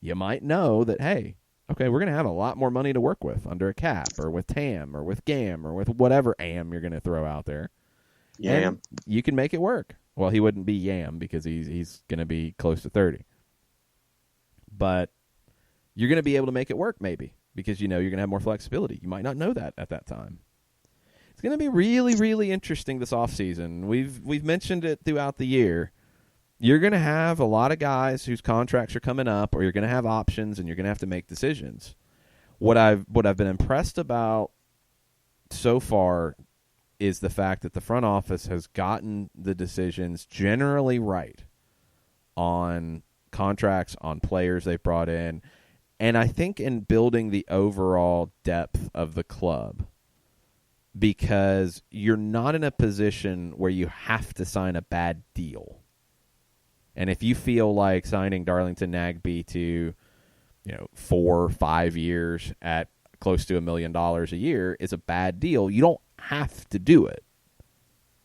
A: you might know that, hey, okay, we're going to have a lot more money to work with under a cap, or with TAM, or with GAM, or with whatever AM you're going to throw out there.
C: Yam.
A: And you can make it work. Well, he wouldn't be Yam, because he's going to be close to 30. But you're going to be able to make it work, maybe, because you're going to have more flexibility. You might not know that at that time. It's going to be really, really interesting this offseason. We've mentioned it throughout the year. You're going to have a lot of guys whose contracts are coming up, or you're going to have options, and you're going to have to make decisions. What I've been impressed about so far is the fact that the front office has gotten the decisions generally right on contracts, on players they've brought in, and I think in building the overall depth of the club, because you're not in a position where you have to sign a bad deal. And if you feel like signing Darlington Nagbe to, 4 or 5 years at close to $1 million a year is a bad deal, you don't have to do it.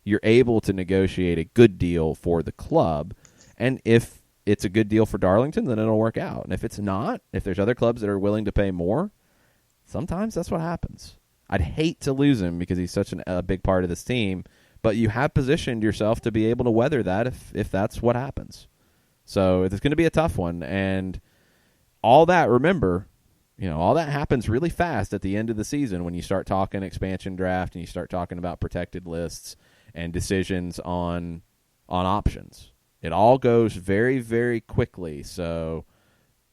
A: You're able to negotiate a good deal for the club, And if it's a good deal for Darlington, then it'll work out. And if it's not, if there's other clubs that are willing to pay more, sometimes that's what happens. I'd hate to lose him because he's such a big part of this team, but you have positioned yourself to be able to weather that if that's what happens. So it's going to be a tough one. And all that, remember, all that happens really fast at the end of the season when you start talking expansion draft and you start talking about protected lists and decisions on options. It all goes very, very quickly. So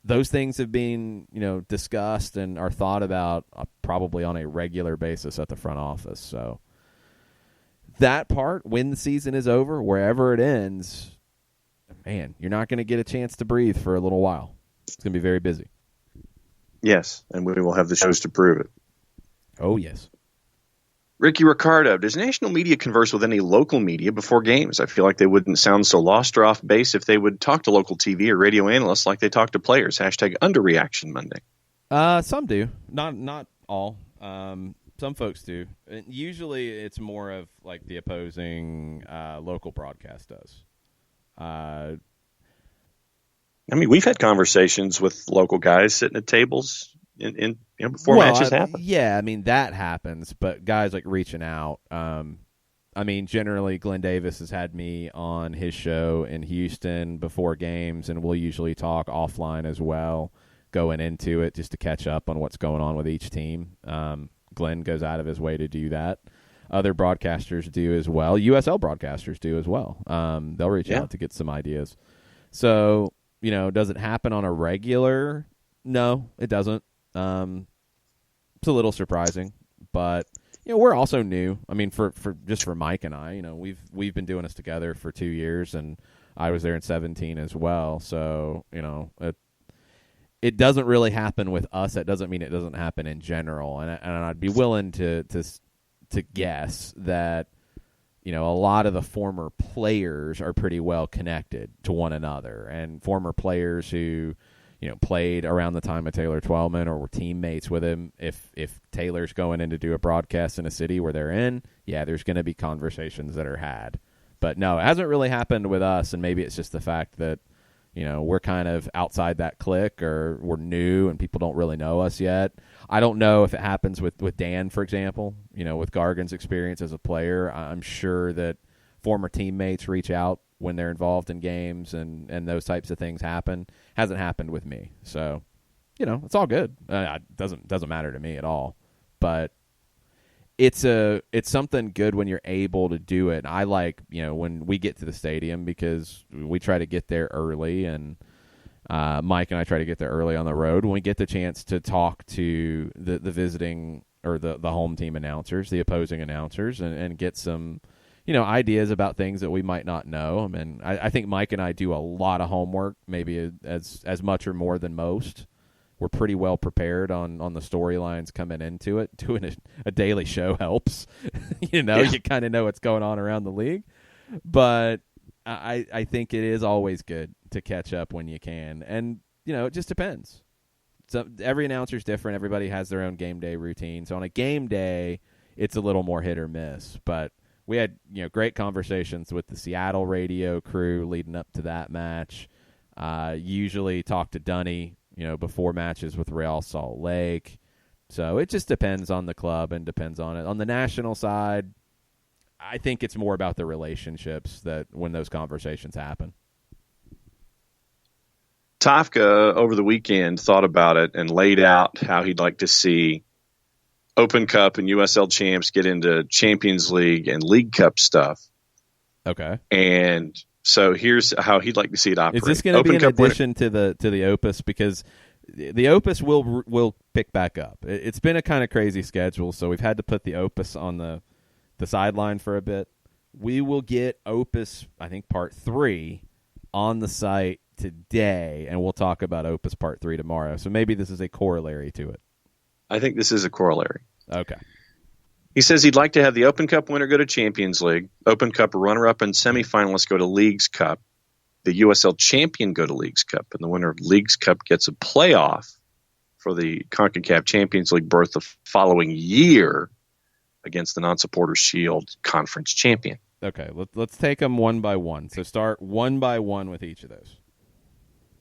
A: those things have been, discussed and are thought about probably on a regular basis at the front office. So that part, when the season is over, wherever it ends, man, you're not going to get a chance to breathe for a little while. It's going to be very busy.
C: Yes, and we will have the shows to prove it.
A: Oh, yes.
C: Ricky Ricardo, does national media converse with any local media before games? I feel like they wouldn't sound so lost or off base if they would talk to local TV or radio analysts like they talk to players. #underreaction Monday.
A: Some do. Not all. Some folks do. Usually it's more of like the opposing local broadcast does.
C: We've had conversations with local guys sitting at tables before matches happen.
A: Yeah, that happens, but guys like reaching out. Generally Glenn Davis has had me on his show in Houston before games, and we'll usually talk offline as well going into it just to catch up on what's going on with each team. Glenn goes out of his way to do that. Other broadcasters do as well. USL broadcasters do as well. They'll reach out to get some ideas. So, does it happen on a regular? No, it doesn't. It's a little surprising, but we're also new. For Mike and I, we've been doing this together for 2 years, and I was there in 2017 as well. So it doesn't really happen with us. That doesn't mean it doesn't happen in general, and I'd be willing to guess that a lot of the former players are pretty well connected to one another, and former players who played around the time of Taylor Twellman or were teammates with him. If Taylor's going in to do a broadcast in a city where they're in, there's going to be conversations that are had. But no, it hasn't really happened with us, and maybe it's just the fact that we're kind of outside that clique, or we're new and people don't really know us yet. I don't know if it happens with Dan, for example. With Gargan's experience as a player, I'm sure that former teammates reach out when they're involved in games, and those types of things happen. Hasn't happened with me. So, it's all good. It doesn't matter to me at all. But it's something good when you're able to do it. I like, when we get to the stadium, because we try to get there early, and Mike and I try to get there early on the road. When we get the chance to talk to the visiting or the home team announcers, the opposing announcers, and get some ideas about things that we might not know. I think Mike and I do a lot of homework, maybe as much or more than most. We're pretty well prepared on the storylines coming into it. Doing a daily show helps. You kind of know what's going on around the league. But I think it is always good to catch up when you can. And, it just depends. So every announcer's different. Everybody has their own game day routine. So on a game day, it's a little more hit or miss. But we had great conversations with the Seattle radio crew leading up to that match. Usually talk to Dunny, before matches with Real Salt Lake. So it just depends on the club and depends on it. On the national side, I think it's more about the relationships that when those conversations happen.
C: Tafka over the weekend thought about it and laid out how he'd like to see Open Cup and USL champs get into Champions League and League Cup stuff.
A: Okay.
C: And so here's how he'd like to see it operate.
A: Is this going to be an addition to the Opus? Because the Opus will pick back up. It's been a kind of crazy schedule, so we've had to put the Opus on the sideline for a bit. We will get Opus, I think, Part 3 on the site today, and we'll talk about Opus Part 3 tomorrow. So maybe this is a corollary to it.
C: I think this is a corollary.
A: Okay.
C: He says he'd like to have the Open Cup winner go to Champions League, Open Cup runner-up and semifinalists go to Leagues Cup, the USL champion go to Leagues Cup, and the winner of Leagues Cup gets a playoff for the CONCACAF Champions League berth the following year against the non-supporter Shield Conference champion.
A: Okay, let's take them one by one. So start one by one with each of those.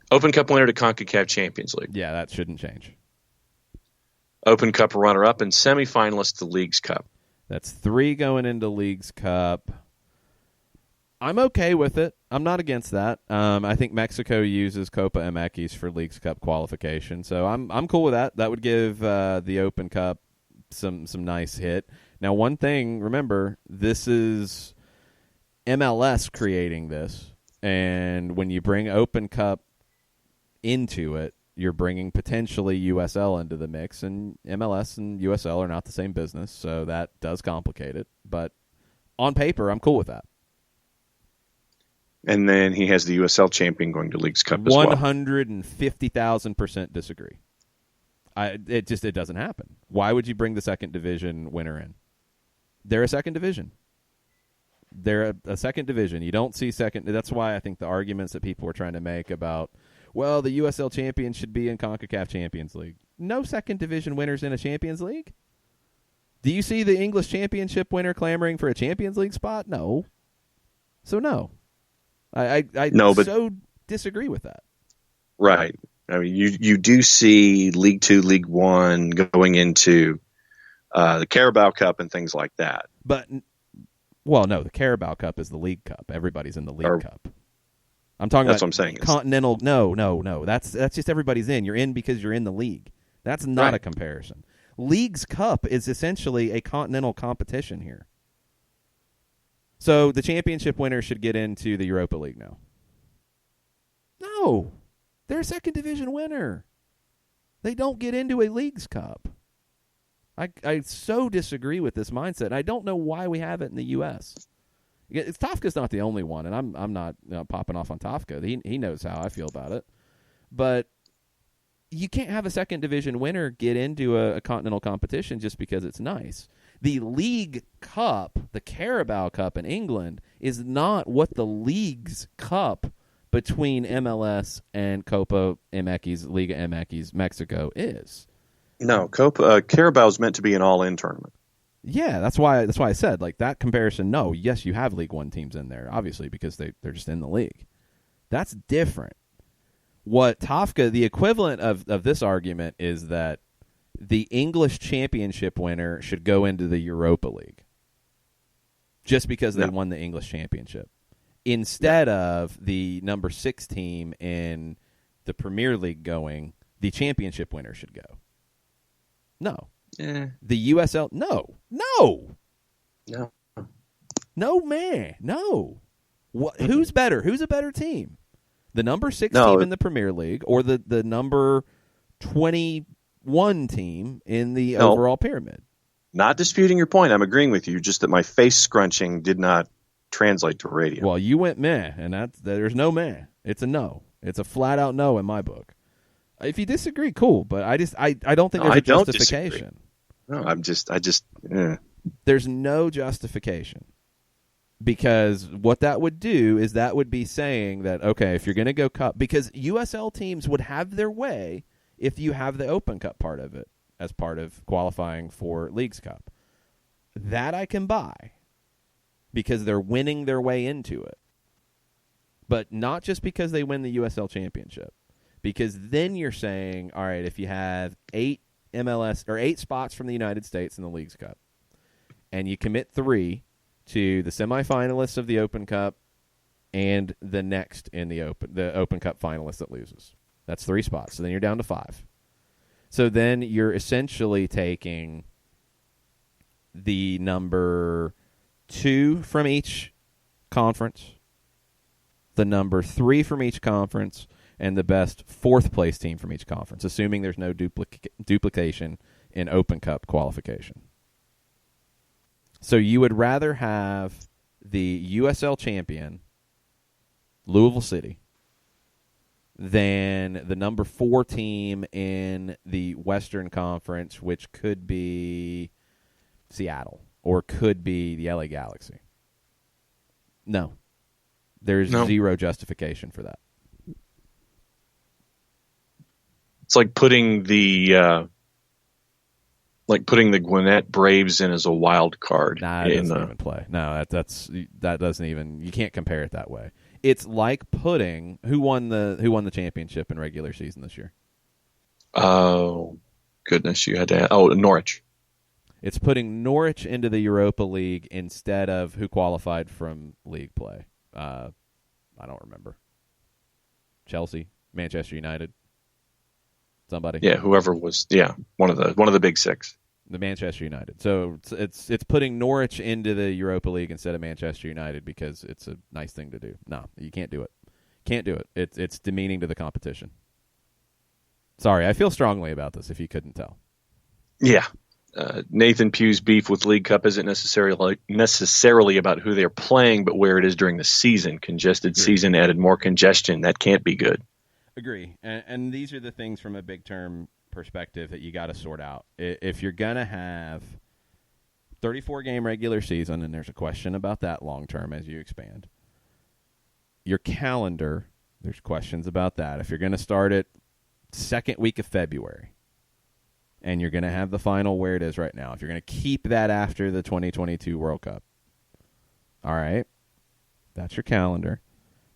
K: Open Cup winner to CONCACAF Champions League.
A: Yeah, that shouldn't change.
K: Open Cup runner-up and semifinalist to Leagues Cup.
A: That's 3 going into Leagues Cup. I'm okay with it. I'm not against that. I think Mexico uses Copa MX for Leagues Cup qualification, so I'm cool with that. That would give the Open Cup some nice hit. Now, one thing, remember, this is MLS creating this, and when you bring Open Cup into it, you're bringing potentially USL into the mix, and MLS and USL are not the same business, so that does complicate it. But on paper, I'm cool with that.
K: And then he has the USL champion going to Leagues Cup as well.
A: 150,000% disagree. It doesn't happen. Why would you bring the second division winner in? They're a second division. They're a second division. You don't see second. That's why I think the arguments that people are trying to make about, well, the USL champion should be in CONCACAF Champions League. No second division winners in a Champions League. Do you see the English Championship winner clamoring for a Champions League spot? No. So no. I so disagree with that.
K: Right. I mean, you do see League 2, League 1 going into the Carabao Cup and things like that.
A: But, well, no, the Carabao Cup is the League Cup. Everybody's in the League Cup. I'm talking
K: that's
A: about
K: what I'm saying.
A: Continental. No. That's just everybody's in. You're in because you're in the league. That's not a comparison. League's Cup is essentially a continental competition here. So the championship winner should get into the Europa League now. No. They're a second division winner. They don't get into a League's Cup. I so disagree with this mindset. I don't know why we have it in the U.S. Tafka's not the only one, and I'm not popping off on Tafka. He knows how I feel about it. But you can't have a second division winner get into a continental competition just because it's nice. The League Cup, the Carabao Cup in England, is not what the League's Cup between MLS and Copa MX, Liga MX, Mexico is.
K: No, Carabao is meant to be an all-in tournament.
A: Yeah, that's why I said, like, that comparison, no, yes, you have League One teams in there, obviously, because they're just in the league. That's different. What Tafka, the equivalent of this argument is that the English championship winner should go into the Europa League just because they won the English championship. Instead of the number 6 team in the Premier League going, the championship winner should go. No. The USL, no, man, no. Who's better? Who's a better team? The number 6 team in the Premier League or the number 21 team in the overall pyramid?
K: Not disputing your point. I'm agreeing with you, just that my face scrunching did not translate to radio.
A: Well, you went meh, and there's no meh. It's a no. It's a flat-out no in my book. If you disagree, cool, but I don't think there's a justification.
K: No, I just.
A: There's no justification. Because what that would do is that would be saying that, okay, if you're going to go Cup, because USL teams would have their way if you have the Open Cup part of it as part of qualifying for Leagues Cup. That I can buy because they're winning their way into it. But not just because they win the USL Championship. Because then you're saying, all right, if you have 8 spots from the United States in the Leagues Cup, and you commit 3 to the semifinalists of the Open Cup and the next in the Open Cup finalist that loses. That's 3 spots. So then you're down to 5. So then you're essentially taking the number 2 from each conference, the number 3 from each conference, and the best 4th place team from each conference, assuming there's no duplication in Open Cup qualification. So you would rather have the USL champion, Louisville City, than the number 4 team in the Western Conference, which could be Seattle or could be the LA Galaxy. No. There's zero justification for that.
K: It's like putting the
C: like putting the Gwinnett Braves in as a wild card.
A: Nah, it doesn't even play. No, that doesn't even. You can't compare it that way. It's like putting who won the championship in regular season this year.
C: Oh goodness, you had to. Norwich.
A: It's putting Norwich into the Europa League instead of who qualified from league play. I don't remember. Chelsea, Manchester United, somebody.
C: Yeah, whoever was. Yeah, one of the big six.
A: The Manchester United. So it's putting Norwich into the Europa League instead of Manchester United because it's a nice thing to do. No, you can't do it. Can't do it. It's demeaning to the competition. Sorry, I feel strongly about this. If you couldn't tell.
C: Yeah. Nathan Pugh's beef with League Cup isn't necessarily about who they're playing, but where it is during the season. Congested season added more congestion. That can't be good.
A: Agree. And these are the things from a big term perspective that you got to sort out. If you're going to have 34-game regular season, and there's a question about that long term as you expand, your calendar, there's questions about that. If you're going to start it second week of February, and you're going to have the final where it is right now, if you're going to keep that after the 2022 World Cup, all right, that's your calendar.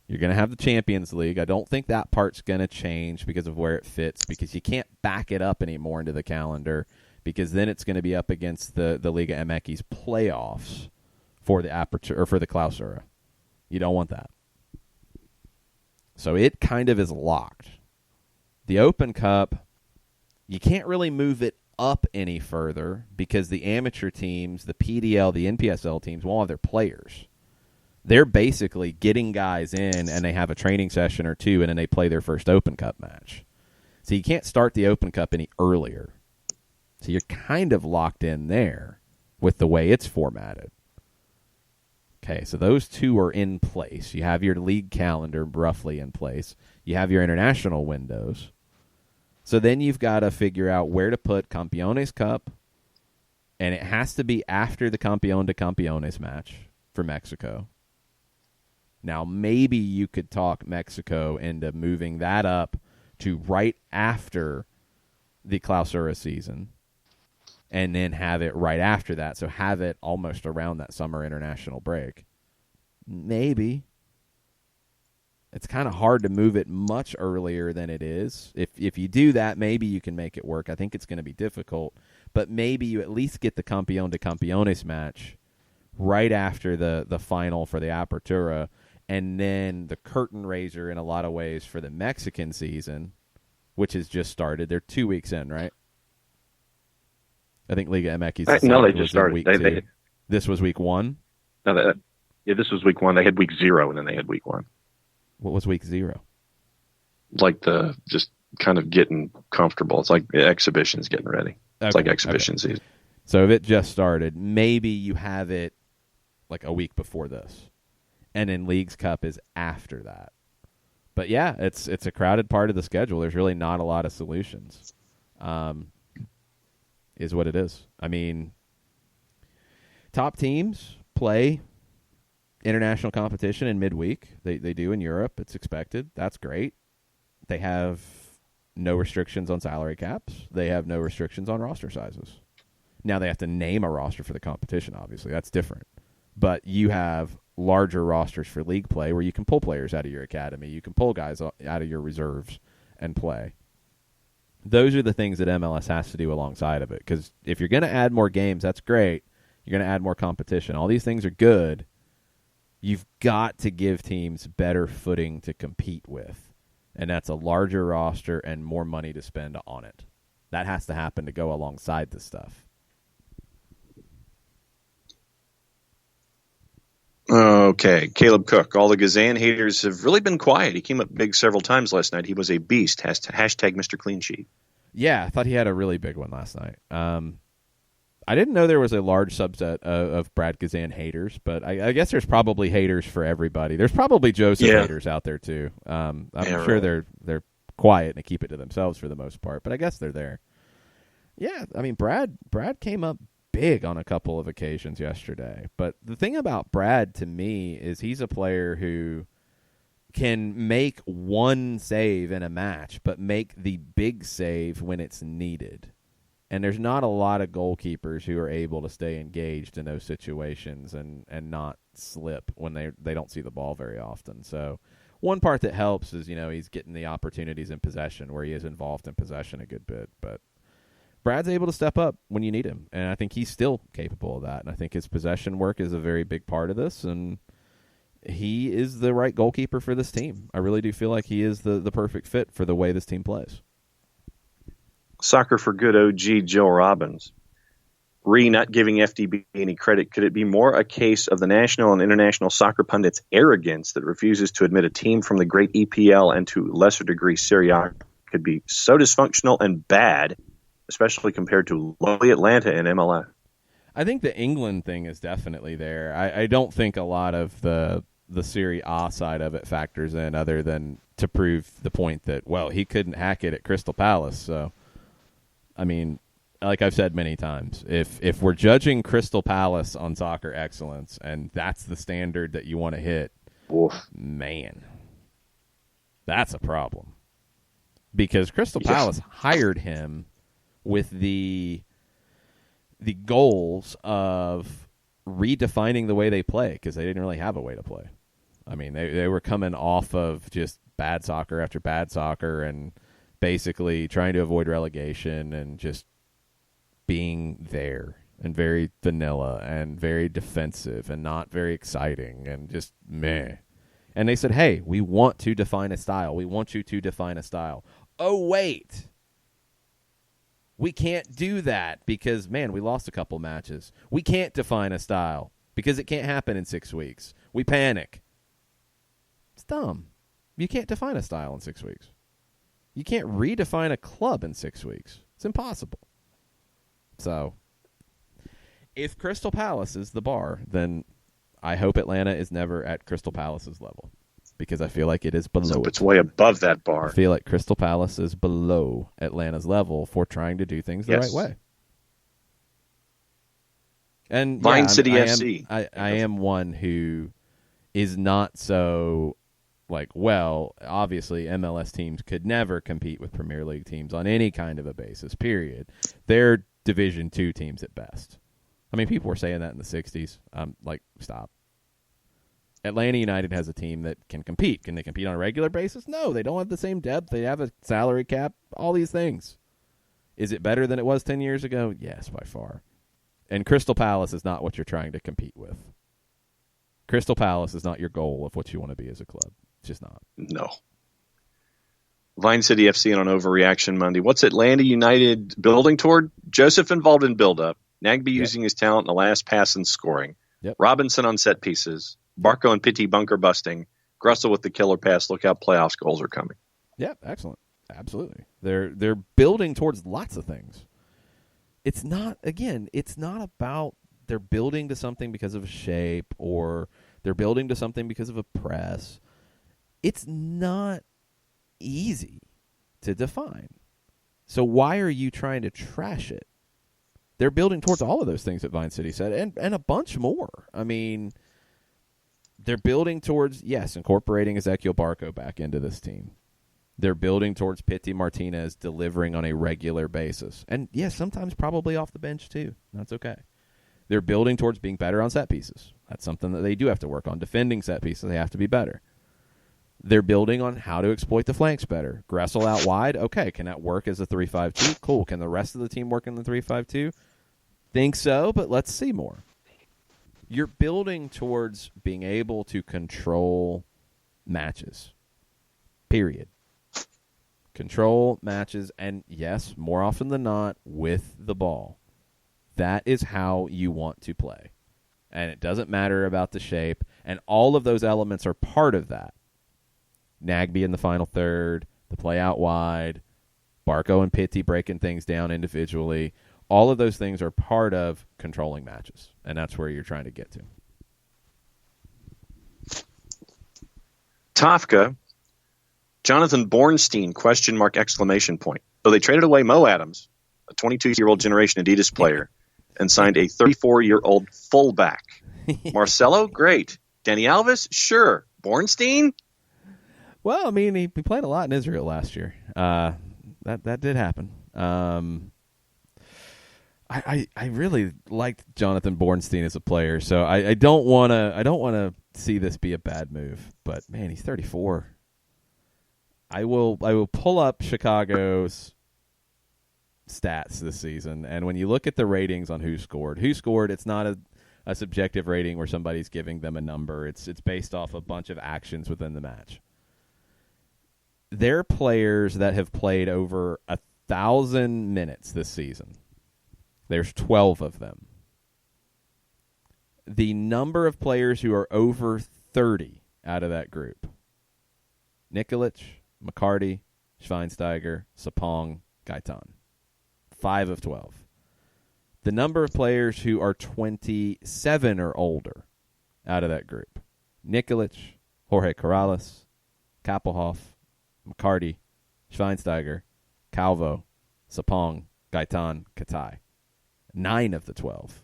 A: You're going to have the Champions League. I don't think that part's going to change because of where it fits, because you can't back it up anymore into the calendar, because then it's going to be up against the Liga MX's playoffs for the Aperture or for the Clausura. You don't want that. So it kind of is locked. The Open Cup, you can't really move it up any further because the amateur teams, the PDL, the NPSL teams won't have their players. They're basically getting guys in, and they have a training session or two, and then they play their first Open Cup match. So you can't start the Open Cup any earlier. So you're kind of locked in there with the way it's formatted. Okay, so those two are in place. You have your league calendar roughly in place. You have your international windows. So then you've got to figure out where to put Campeones Cup, and it has to be after the Campeón de Campeones match for Mexico. Now, maybe you could talk Mexico into moving that up to right after the Clausura season, and then have it right after that. So have it almost around that summer international break. Maybe. It's kind of hard to move it much earlier than it is. If you do that, maybe you can make it work. I think it's going to be difficult, but maybe you at least get the Campeón de Campeones match right after the final for the Apertura, and then the curtain raiser in a lot of ways for the Mexican season, which has just started. They're 2 weeks in, right? I think Liga MX.
K: No, they just started.
A: This was week one?
K: No, this was week one. They had week 0, and then they had week 1.
A: What was week 0?
K: Like just kind of getting comfortable. It's like exhibitions getting ready. It's like exhibition season.
A: So if it just started, maybe you have it like a week before this, and then Leagues Cup is after that. But yeah, it's a crowded part of the schedule. There's really not a lot of solutions. Is what it is. I mean, top teams play international competition in midweek. They do in Europe. It's expected. That's great. They have no restrictions on salary caps. They have no restrictions on roster sizes. Now they have to name a roster for the competition, obviously. That's different. But you have larger rosters for league play where you can pull players out of your academy. You can pull guys out of your reserves and play. Those are the things that MLS has to do alongside of it. Because if you're going to add more games, that's great. You're going to add more competition. All these things are good. You've got to give teams better footing to compete with. And that's a larger roster and more money to spend on it. That has to happen to go alongside this stuff.
C: Okay, Caleb Cook. All the Gazan haters have really been quiet. He came up big several times last night. He was a beast. Hashtag Mr. Clean Sheet.
A: Yeah, I thought he had a really big one last night. I didn't know there was a large subset of Brad Gazan haters, but I guess there's probably haters for everybody. There's probably Joseph haters out there too. I'm sure they're quiet and keep it to themselves for the most part, but I guess they're there. Yeah, I mean Brad came up big on a couple of occasions yesterday. But the thing about Brad to me is he's a player who can make one save in a match, but make the big save when it's needed. And there's not a lot of goalkeepers who are able to stay engaged in those situations and not slip when they don't see the ball very often. So one part that helps is, he's getting the opportunities in possession where he is involved in possession a good bit. But Brad's able to step up when you need him, and I think he's still capable of that. And I think his possession work is a very big part of this, and he is the right goalkeeper for this team. I really do feel like he is the perfect fit for the way this team plays.
C: Soccer for Good OG Joe Robbins. Not giving FDB any credit. Could it be more a case of the national and international soccer pundits' arrogance that refuses to admit a team from the great EPL and to lesser degree Serie A could be so dysfunctional and bad, especially compared to lowly Atlanta and MLS?
A: I think the England thing is definitely there. I don't think a lot of the Serie A side of it factors in, other than to prove the point that, well, he couldn't hack it at Crystal Palace, so... I mean, like I've said many times, if we're judging Crystal Palace on soccer excellence and that's the standard that you want to hit, man, that's a problem. Because Crystal Palace hired him with the goals of redefining the way they play, because they didn't really have a way to play. I mean, they were coming off of just bad soccer after bad soccer and basically trying to avoid relegation and just being there and very vanilla and very defensive and not very exciting and just meh. And they said, hey, we want to define a style. We want you to define a style. Oh, wait. We can't do that because, man, we lost a couple matches. We can't define a style because it can't happen in 6 weeks. We panic. It's dumb. You can't define a style in 6 weeks. You can't redefine a club in 6 weeks. It's impossible. So, if Crystal Palace is the bar, then I hope Atlanta is never at Crystal Palace's level, because I feel like it is below.
C: It's way above that bar.
A: I feel like Crystal Palace is below Atlanta's level for trying to do things the right way. And
C: Vine City FC.
A: I am one who is not so... obviously MLS teams could never compete with Premier League teams on any kind of a basis, period. They're Division II teams at best. I mean, people were saying that in the 60s. Stop. Atlanta United has a team that can compete. Can they compete on a regular basis? No, they don't have the same depth. They have a salary cap, all these things. Is it better than it was 10 years ago? Yes, by far. And Crystal Palace is not what you're trying to compete with. Crystal Palace is not your goal of what you want to be as a club. It's just not.
C: No. Vine City FC on an overreaction Monday. What's Atlanta United building toward? Joseph involved in build-up. Nagby using his talent in the last pass and scoring.
A: Yep.
C: Robinson on set pieces. Barco and Pitti bunker busting. Grussel with the killer pass. Look out, playoffs goals are coming.
A: Yeah, excellent. Absolutely. They're building towards lots of things. It's not about they're building to something because of shape or they're building to something because of a press. It's not easy to define. So why are you trying to trash it? They're building towards all of those things that Vine City said and a bunch more. I mean, they're building towards, yes, incorporating Ezequiel Barco back into this team. They're building towards Pitti Martinez delivering on a regular basis. And, yes, sometimes probably off the bench too. That's okay. They're building towards being better on set pieces. That's something that they do have to work on. Defending set pieces, they have to be better. They're building on how to exploit the flanks better. Gressel out wide, okay. Can that work as a 3-5-2? Cool. Can the rest of the team work in the 3-5-2? Think so, but let's see more. You're building towards being able to control matches. Period. Control matches, and yes, more often than not, with the ball. That is how you want to play. And it doesn't matter about the shape, and all of those elements are part of that. Nagby in the final third, the play out wide, Barco and Pitti breaking things down individually. All of those things are part of controlling matches, and that's where you're trying to get to.
C: Tafka, Jonathan Bornstein, question mark, exclamation point. So they traded away Mo Adams, a 22-year-old Generation Adidas player, and signed a 34-year-old fullback. Marcelo, great. Danny Alves, sure. Bornstein?
A: Well, I mean, he played a lot in Israel last year. That did happen. I really liked Jonathan Bornstein as a player, so I don't want to see this be a bad move. But man, he's 34. I will pull up Chicago's stats this season, and when you look at the ratings on who scored, it's not a subjective rating where somebody's giving them a number. It's based off a bunch of actions within the match. They're players that have played over 1,000 minutes this season. There's 12 of them. The number of players who are over 30 out of that group: Nikolic, McCarty, Schweinsteiger, Sapong, Gaetan. 5 of 12. The number of players who are 27 or older out of that group: Nikolic, Jorge Corrales, Kappelhoff, McCarty, Schweinsteiger, Calvo, Sapong, Gaetan, Katai. 9 of the 12.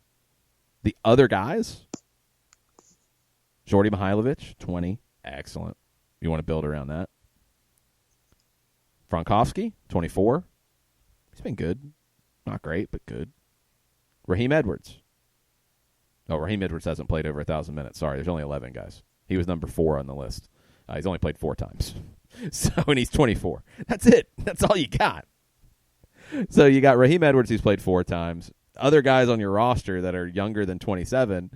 A: The other guys: Jordy Mihailovic, 20. Excellent. You want to build around that. Frankowski, 24. He's been good. Not great, but good. Raheem Edwards. Oh, Raheem Edwards hasn't played over 1,000 minutes. Sorry, there's only 11 guys. He was number 4 on the list. He's only played 4 times. And he's 24. That's it. That's all you got. So you got Raheem Edwards, who's played 4 times. Other guys on your roster that are younger than 27.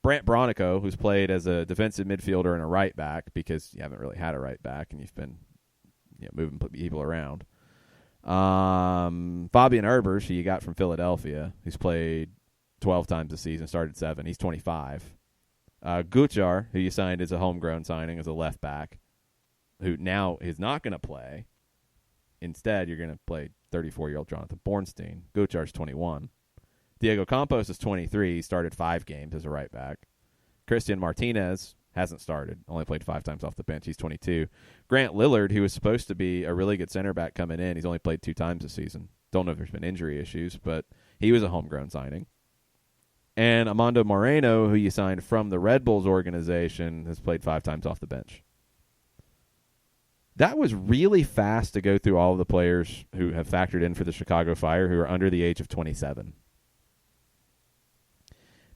A: Brant Bronico, who's played as a defensive midfielder and a right back, because you haven't really had a right back and you've been moving people around. Fabian Herbers, who you got from Philadelphia, who's played 12 times this season, started 7. He's 25. Guchar, who you signed as a homegrown signing as a left back, who now is not going to play. Instead, you're going to play 34-year-old Jonathan Bornstein. Guchar's 21. Diego Campos is 23. He started 5 games as a right back. Christian Martinez hasn't started. Only played 5 times off the bench. He's 22. Grant Lillard, who was supposed to be a really good center back coming in, he's only played 2 times this season. Don't know if there's been injury issues, but he was a homegrown signing. And Amando Moreno, who you signed from the Red Bulls organization, has played 5 times off the bench. That was really fast to go through all of the players who have factored in for the Chicago Fire who are under the age of 27.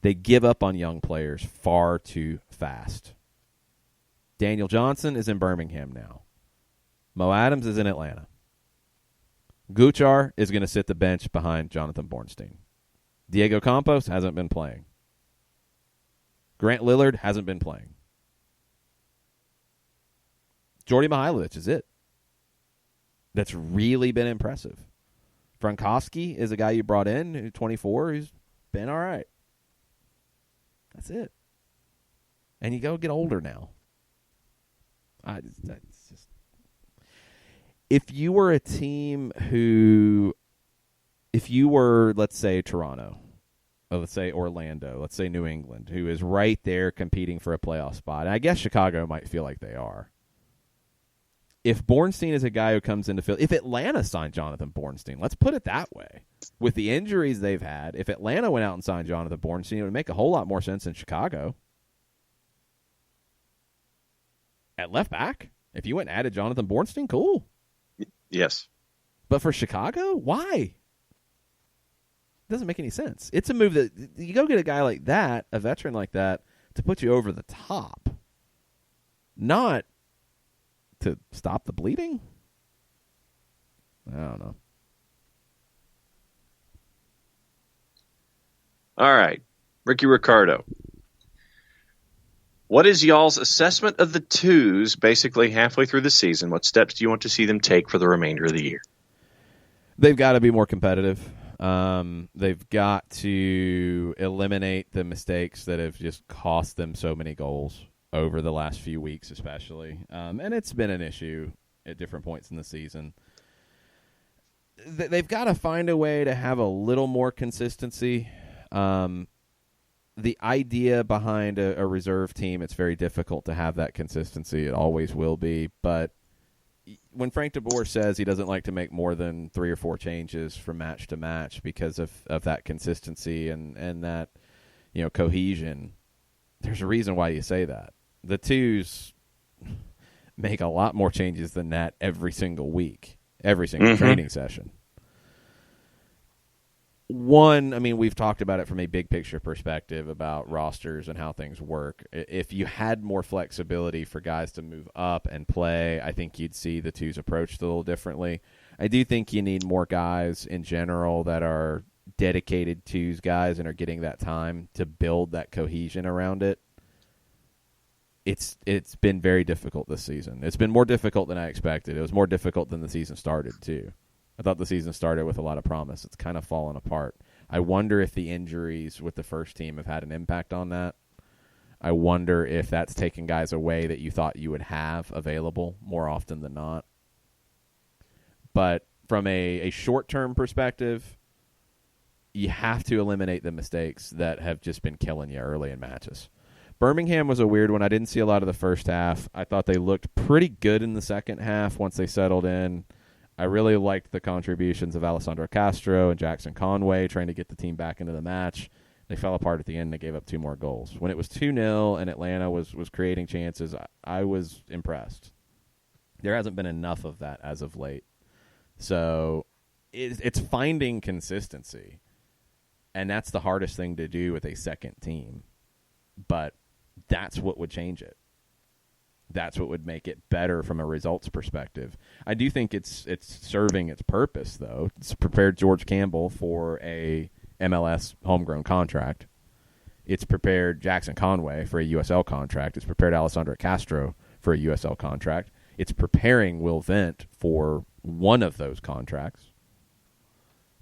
A: They give up on young players far too fast. Daniel Johnson is in Birmingham now. Mo Adams is in Atlanta. Guchar is going to sit the bench behind Jonathan Bornstein. Diego Campos hasn't been playing. Grant Lillard hasn't been playing. Jordy Mihailovic is it. That's really been impressive. Frankowski is a guy you brought in, who's 24, who's been all right. That's it. And you go get older now. That's just. If you were a team if you were, let's say, Toronto, or let's say Orlando, let's say New England, who is right there competing for a playoff spot, and I guess Chicago might feel like they are. If Bornstein is a guy who comes into field, if Atlanta signed Jonathan Bornstein, let's put it that way. With the injuries they've had, if Atlanta went out and signed Jonathan Bornstein, it would make a whole lot more sense than Chicago. At left back, if you went and added Jonathan Bornstein, cool.
C: Yes.
A: But for Chicago, why? It doesn't make any sense. It's a move that you go get a guy like that, a veteran like that, to put you over the top. Not to stop the bleeding? I don't know.
C: All right. Ricky Ricardo. What is y'all's assessment of the twos basically halfway through the season? What steps do you want to see them take for the remainder of the year?
A: They've got to be more competitive. They've got to eliminate the mistakes that have just cost them so many goals over the last few weeks especially. And it's been an issue at different points in the season. They've got to find a way to have a little more consistency. The idea behind a reserve team, it's very difficult to have that consistency. It always will be. But when Frank de Boer says he doesn't like to make more than 3 or 4 changes from match to match because of that consistency and that cohesion, there's a reason why you say that. The twos make a lot more changes than that every single week, every single training session. One, I mean, we've talked about it from a big picture perspective about rosters and how things work. If you had more flexibility for guys to move up and play, I think you'd see the twos approached a little differently. I do think you need more guys in general that are dedicated twos guys and are getting that time to build that cohesion around it. It's been very difficult this season. It's been more difficult than I expected. It was more difficult than the season started, too. I thought the season started with a lot of promise. It's kind of fallen apart. I wonder if the injuries with the first team have had an impact on that. I wonder if that's taken guys away that you thought you would have available more often than not. But from a short-term perspective, you have to eliminate the mistakes that have just been killing you early in matches. Birmingham was a weird one. I didn't see a lot of the first half. I thought they looked pretty good in the second half once they settled in. I really liked the contributions of Alessandro Castro and Jackson Conway trying to get the team back into the match. They fell apart at the end. They gave up 2 more goals. When it was 2-0 and Atlanta was creating chances, I was impressed. There hasn't been enough of that as of late. So it's finding consistency, and that's the hardest thing to do with a second team. But that's what would change it. That's what would make it better from a results perspective. I do think it's serving its purpose, though. It's prepared George Campbell for a MLS homegrown contract. It's prepared Jackson Conway for a USL contract. It's prepared Alessandro Castro for a USL contract. It's preparing Will Vent for one of those contracts.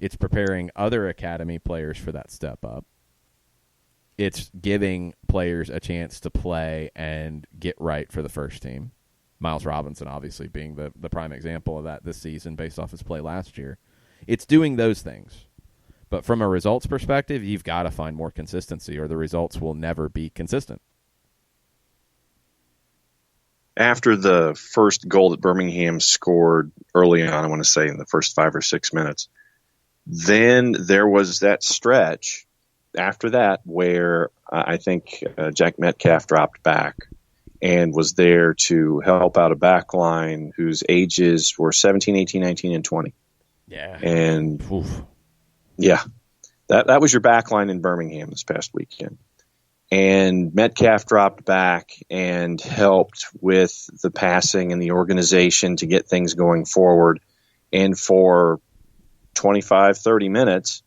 A: It's preparing other academy players for that step up. It's giving players a chance to play and get right for the first team. Miles Robinson obviously being the prime example of that this season based off his play last year. It's doing those things. But from a results perspective, you've got to find more consistency or the results will never be consistent.
C: After the first goal that Birmingham scored early on, I want to say in the first 5 or 6 minutes, then there was that stretch after that where I think Jack Metcalf dropped back and was there to help out a back line whose ages were 17, 18, 19, and 20.
A: Yeah.
C: And yeah, that was your back line in Birmingham this past weekend. And Metcalf dropped back and helped with the passing and the organization to get things going forward. And for 25, 30 minutes,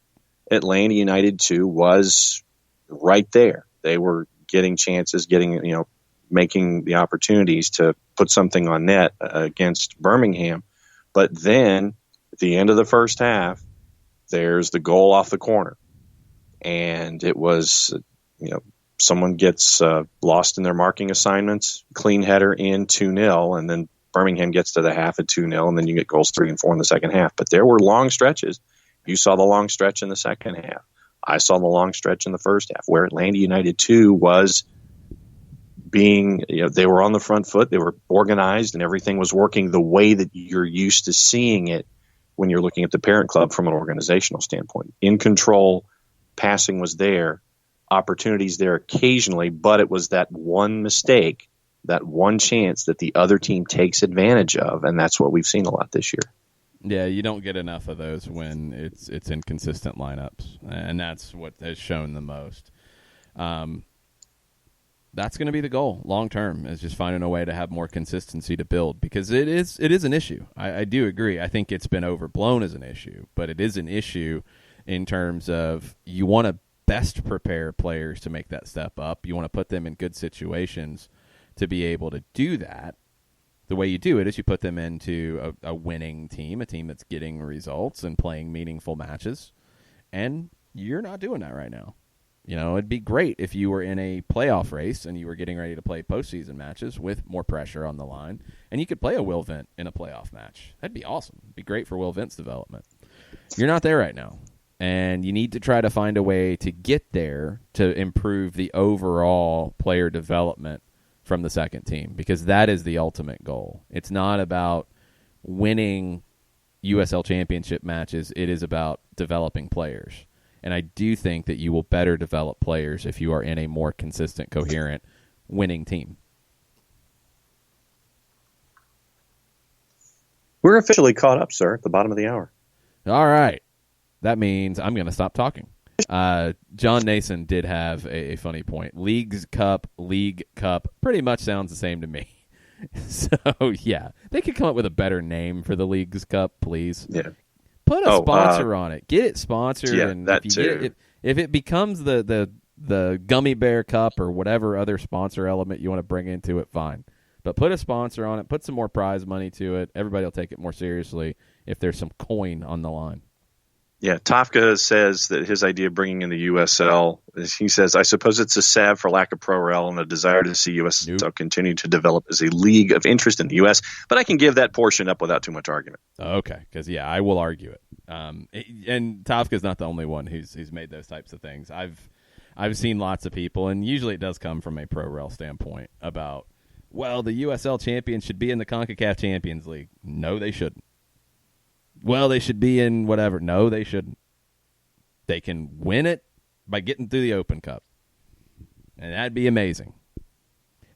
C: Atlanta United 2 was right there. They were getting chances, making the opportunities to put something on net against Birmingham. But then at the end of the first half, there's the goal off the corner. And it was, someone gets lost in their marking assignments, clean header in 2-0, and then Birmingham gets to the half at 2-0, and then you get goals 3 and 4 in the second half. But there were long stretches. You saw the long stretch in the second half. I saw the long stretch in the first half where Atlanta United 2 was being, they were on the front foot. They were organized and everything was working the way that you're used to seeing it when you're looking at the parent club from an organizational standpoint. In control, passing was there, opportunities there occasionally, but it was that one mistake, that one chance that the other team takes advantage of, and that's what we've seen a lot this year.
A: Yeah, you don't get enough of those when it's inconsistent lineups, and that's what has shown the most. That's going to be the goal long term, is just finding a way to have more consistency to build, because it is an issue. I do agree. I think it's been overblown as an issue, but it is an issue in terms of you want to best prepare players to make that step up. You want to put them in good situations to be able to do that. The way you do it is you put them into a winning team, a team that's getting results and playing meaningful matches, and you're not doing that right now. It'd be great if you were in a playoff race and you were getting ready to play postseason matches with more pressure on the line, and you could play a Will Vent in a playoff match. That'd be awesome. It'd be great for Will Vent's development. You're not there right now, and you need to try to find a way to get there to improve the overall player development from the second team, because that is the ultimate goal. It's not about winning USL championship matches. It is about developing players. And I do think that you will better develop players if you are in a more consistent, coherent, winning team.
C: We're officially caught up, sir, at the bottom of the hour.
A: All right. that means I'm going to stop talking. John Nason did have a funny point. League Cup, pretty much sounds the same to me. So, yeah, they could come up with a better name for the League's Cup, please.
C: Yeah.
A: Put a sponsor on it. Get it sponsored.
C: Yeah,
A: and
C: that
A: if you
C: too.
A: Get it, if it becomes the Gummy Bear Cup or whatever other sponsor element you want to bring into it, fine. But put a sponsor on it. Put some more prize money to it. Everybody will take it more seriously if there's some coin on the line.
C: Yeah, Tafka says that his idea of bringing in the USL is, he says, I suppose it's a salve for lack of pro-rel and a desire to see USL continue to develop as a league of interest in the U.S., but I can give that portion up without too much argument.
A: Okay, because, yeah, I will argue it. And Tafka's not the only one who's made those types of things. I've seen lots of people, and usually it does come from a pro-rel standpoint about, well, the USL champions should be in the CONCACAF Champions League. No, they shouldn't. Well, they should be in whatever. No, they shouldn't. They can win it by getting through the Open Cup, and that'd be amazing.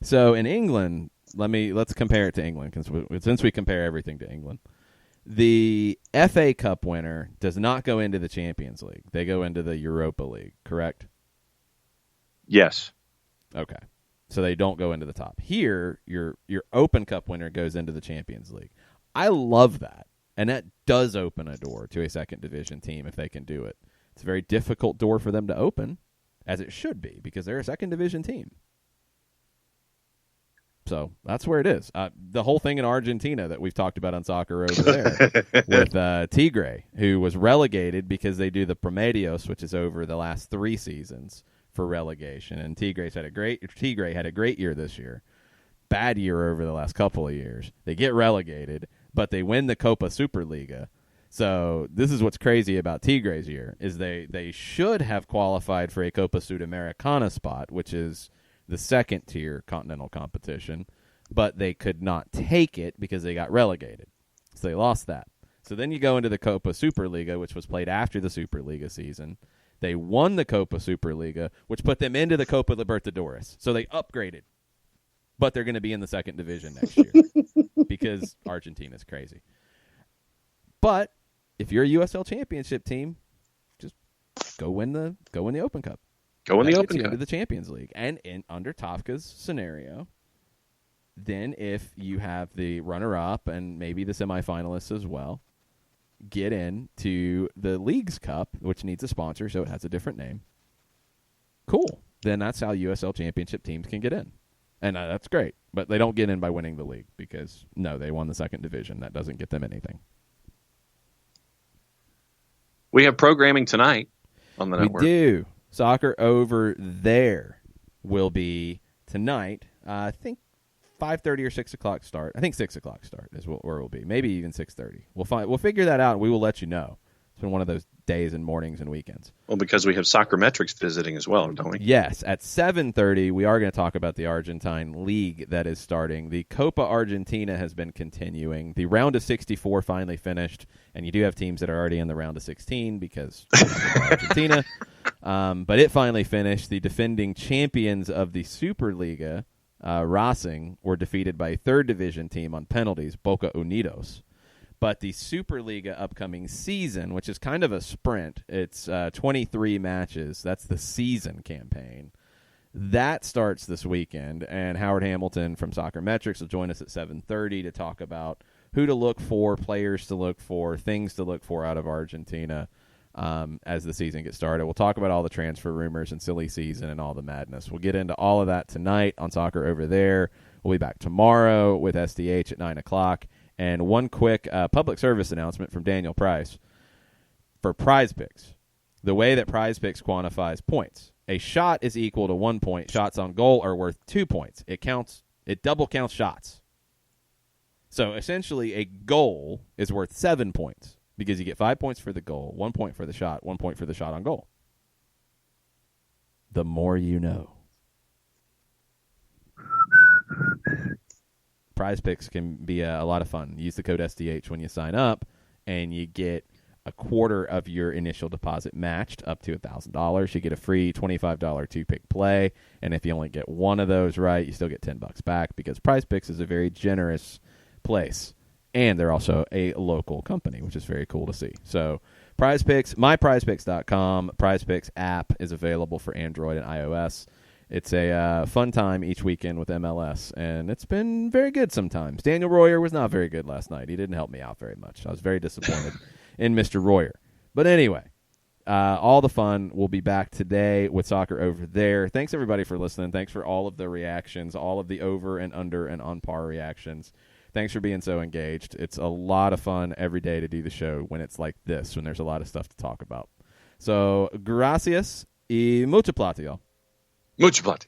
A: So in England, let's compare it to England, since we compare everything to England. The FA Cup winner does not go into the Champions League. They go into the Europa League, correct?
C: Yes.
A: Okay. So they don't go into the top. Here, your Open Cup winner goes into the Champions League. I love that. And that does open a door to a second division team if they can do it. It's a very difficult door for them to open, as it should be, because they're a second division team. So that's where it is. The whole thing in Argentina that we've talked about on Soccer Over There with Tigre, who was relegated because they do the Promedios, which is over the last 3 seasons for relegation. And Tigre had a great year this year. Bad year over the last couple of years. They get relegated, but they win the Copa Superliga. So this is what's crazy about Tigre's year, is they should have qualified for a Copa Sudamericana spot, which is the second-tier continental competition, but they could not take it because they got relegated. So they lost that. So then you go into the Copa Superliga, which was played after the Superliga season. They won the Copa Superliga, which put them into the Copa Libertadores. So they upgraded. But they're going to be in the second division next year because Argentina's crazy. But if you're a USL Championship team, just go win the Open Cup.
C: Go win the Open Cup
A: into the Champions League, and under Tafka's scenario, then if you have the runner-up and maybe the semifinalists as well, get into the League's Cup, which needs a sponsor, so it has a different name. Cool. Then that's how USL Championship teams can get in. And that's great. But they don't get in by winning the league because, no, they won the second division. That doesn't get them anything.
C: We have programming tonight on the network.
A: We do. Soccer Over There will be tonight. I think 5:30 or 6 o'clock start. I think 6 o'clock start is where it will be. Maybe even 6:30. We'll figure that out, and we will let you know. It's been one of those days and mornings and weekends.
C: Well, because we have Soccer Metrics visiting as well, don't we?
A: Yes. At 7:30, we are going to talk about the Argentine League that is starting. The Copa Argentina has been continuing. The round of 64 finally finished, and you do have teams that are already in the round of 16 because Argentina. But it finally finished. The defending champions of the Superliga, Racing, were defeated by a third division team on penalties, Boca Unidos. But the Superliga upcoming season, which is kind of a sprint, it's 23 matches. That's the season campaign. That starts this weekend, and Howard Hamilton from Soccer Metrics will join us at 7:30 to talk about who to look for, players to look for, things to look for out of Argentina as the season gets started. We'll talk about all the transfer rumors and silly season and all the madness. We'll get into all of that tonight on Soccer Over There. We'll be back tomorrow with SDH at 9 o'clock. And one quick public service announcement from Daniel Price for Prize Picks. The way that Prize Picks quantifies points. A shot is equal to 1 point. Shots on goal are worth 2 points. It double counts shots. So essentially a goal is worth 7 points because you get 5 points for the goal, 1 point for the shot, 1 point for the shot on goal. The more you know. Prize Picks can be a lot of fun. Use the code SDH when you sign up, and you get a quarter of your initial deposit matched up to $1,000. You get a free $25 two-pick play, and if you only get one of those right, you still get $10 back because Prize Picks is a very generous place, and they're also a local company, which is very cool to see. So Prize Picks, myprizepicks.com. Prize Picks app is available for Android and iOS. It's a fun time each weekend with MLS, and it's been very good sometimes. Daniel Royer was not very good last night. He didn't help me out very much. I was very disappointed in Mr. Royer. But anyway, all the fun will be back today with Soccer Over There. Thanks, everybody, for listening. Thanks for all of the reactions, all of the over and under and on par reactions. Thanks for being so engaged. It's a lot of fun every day to do the show when it's like this, when there's a lot of stuff to talk about. So, gracias y mucho plata, y'all.
C: Mucho plata.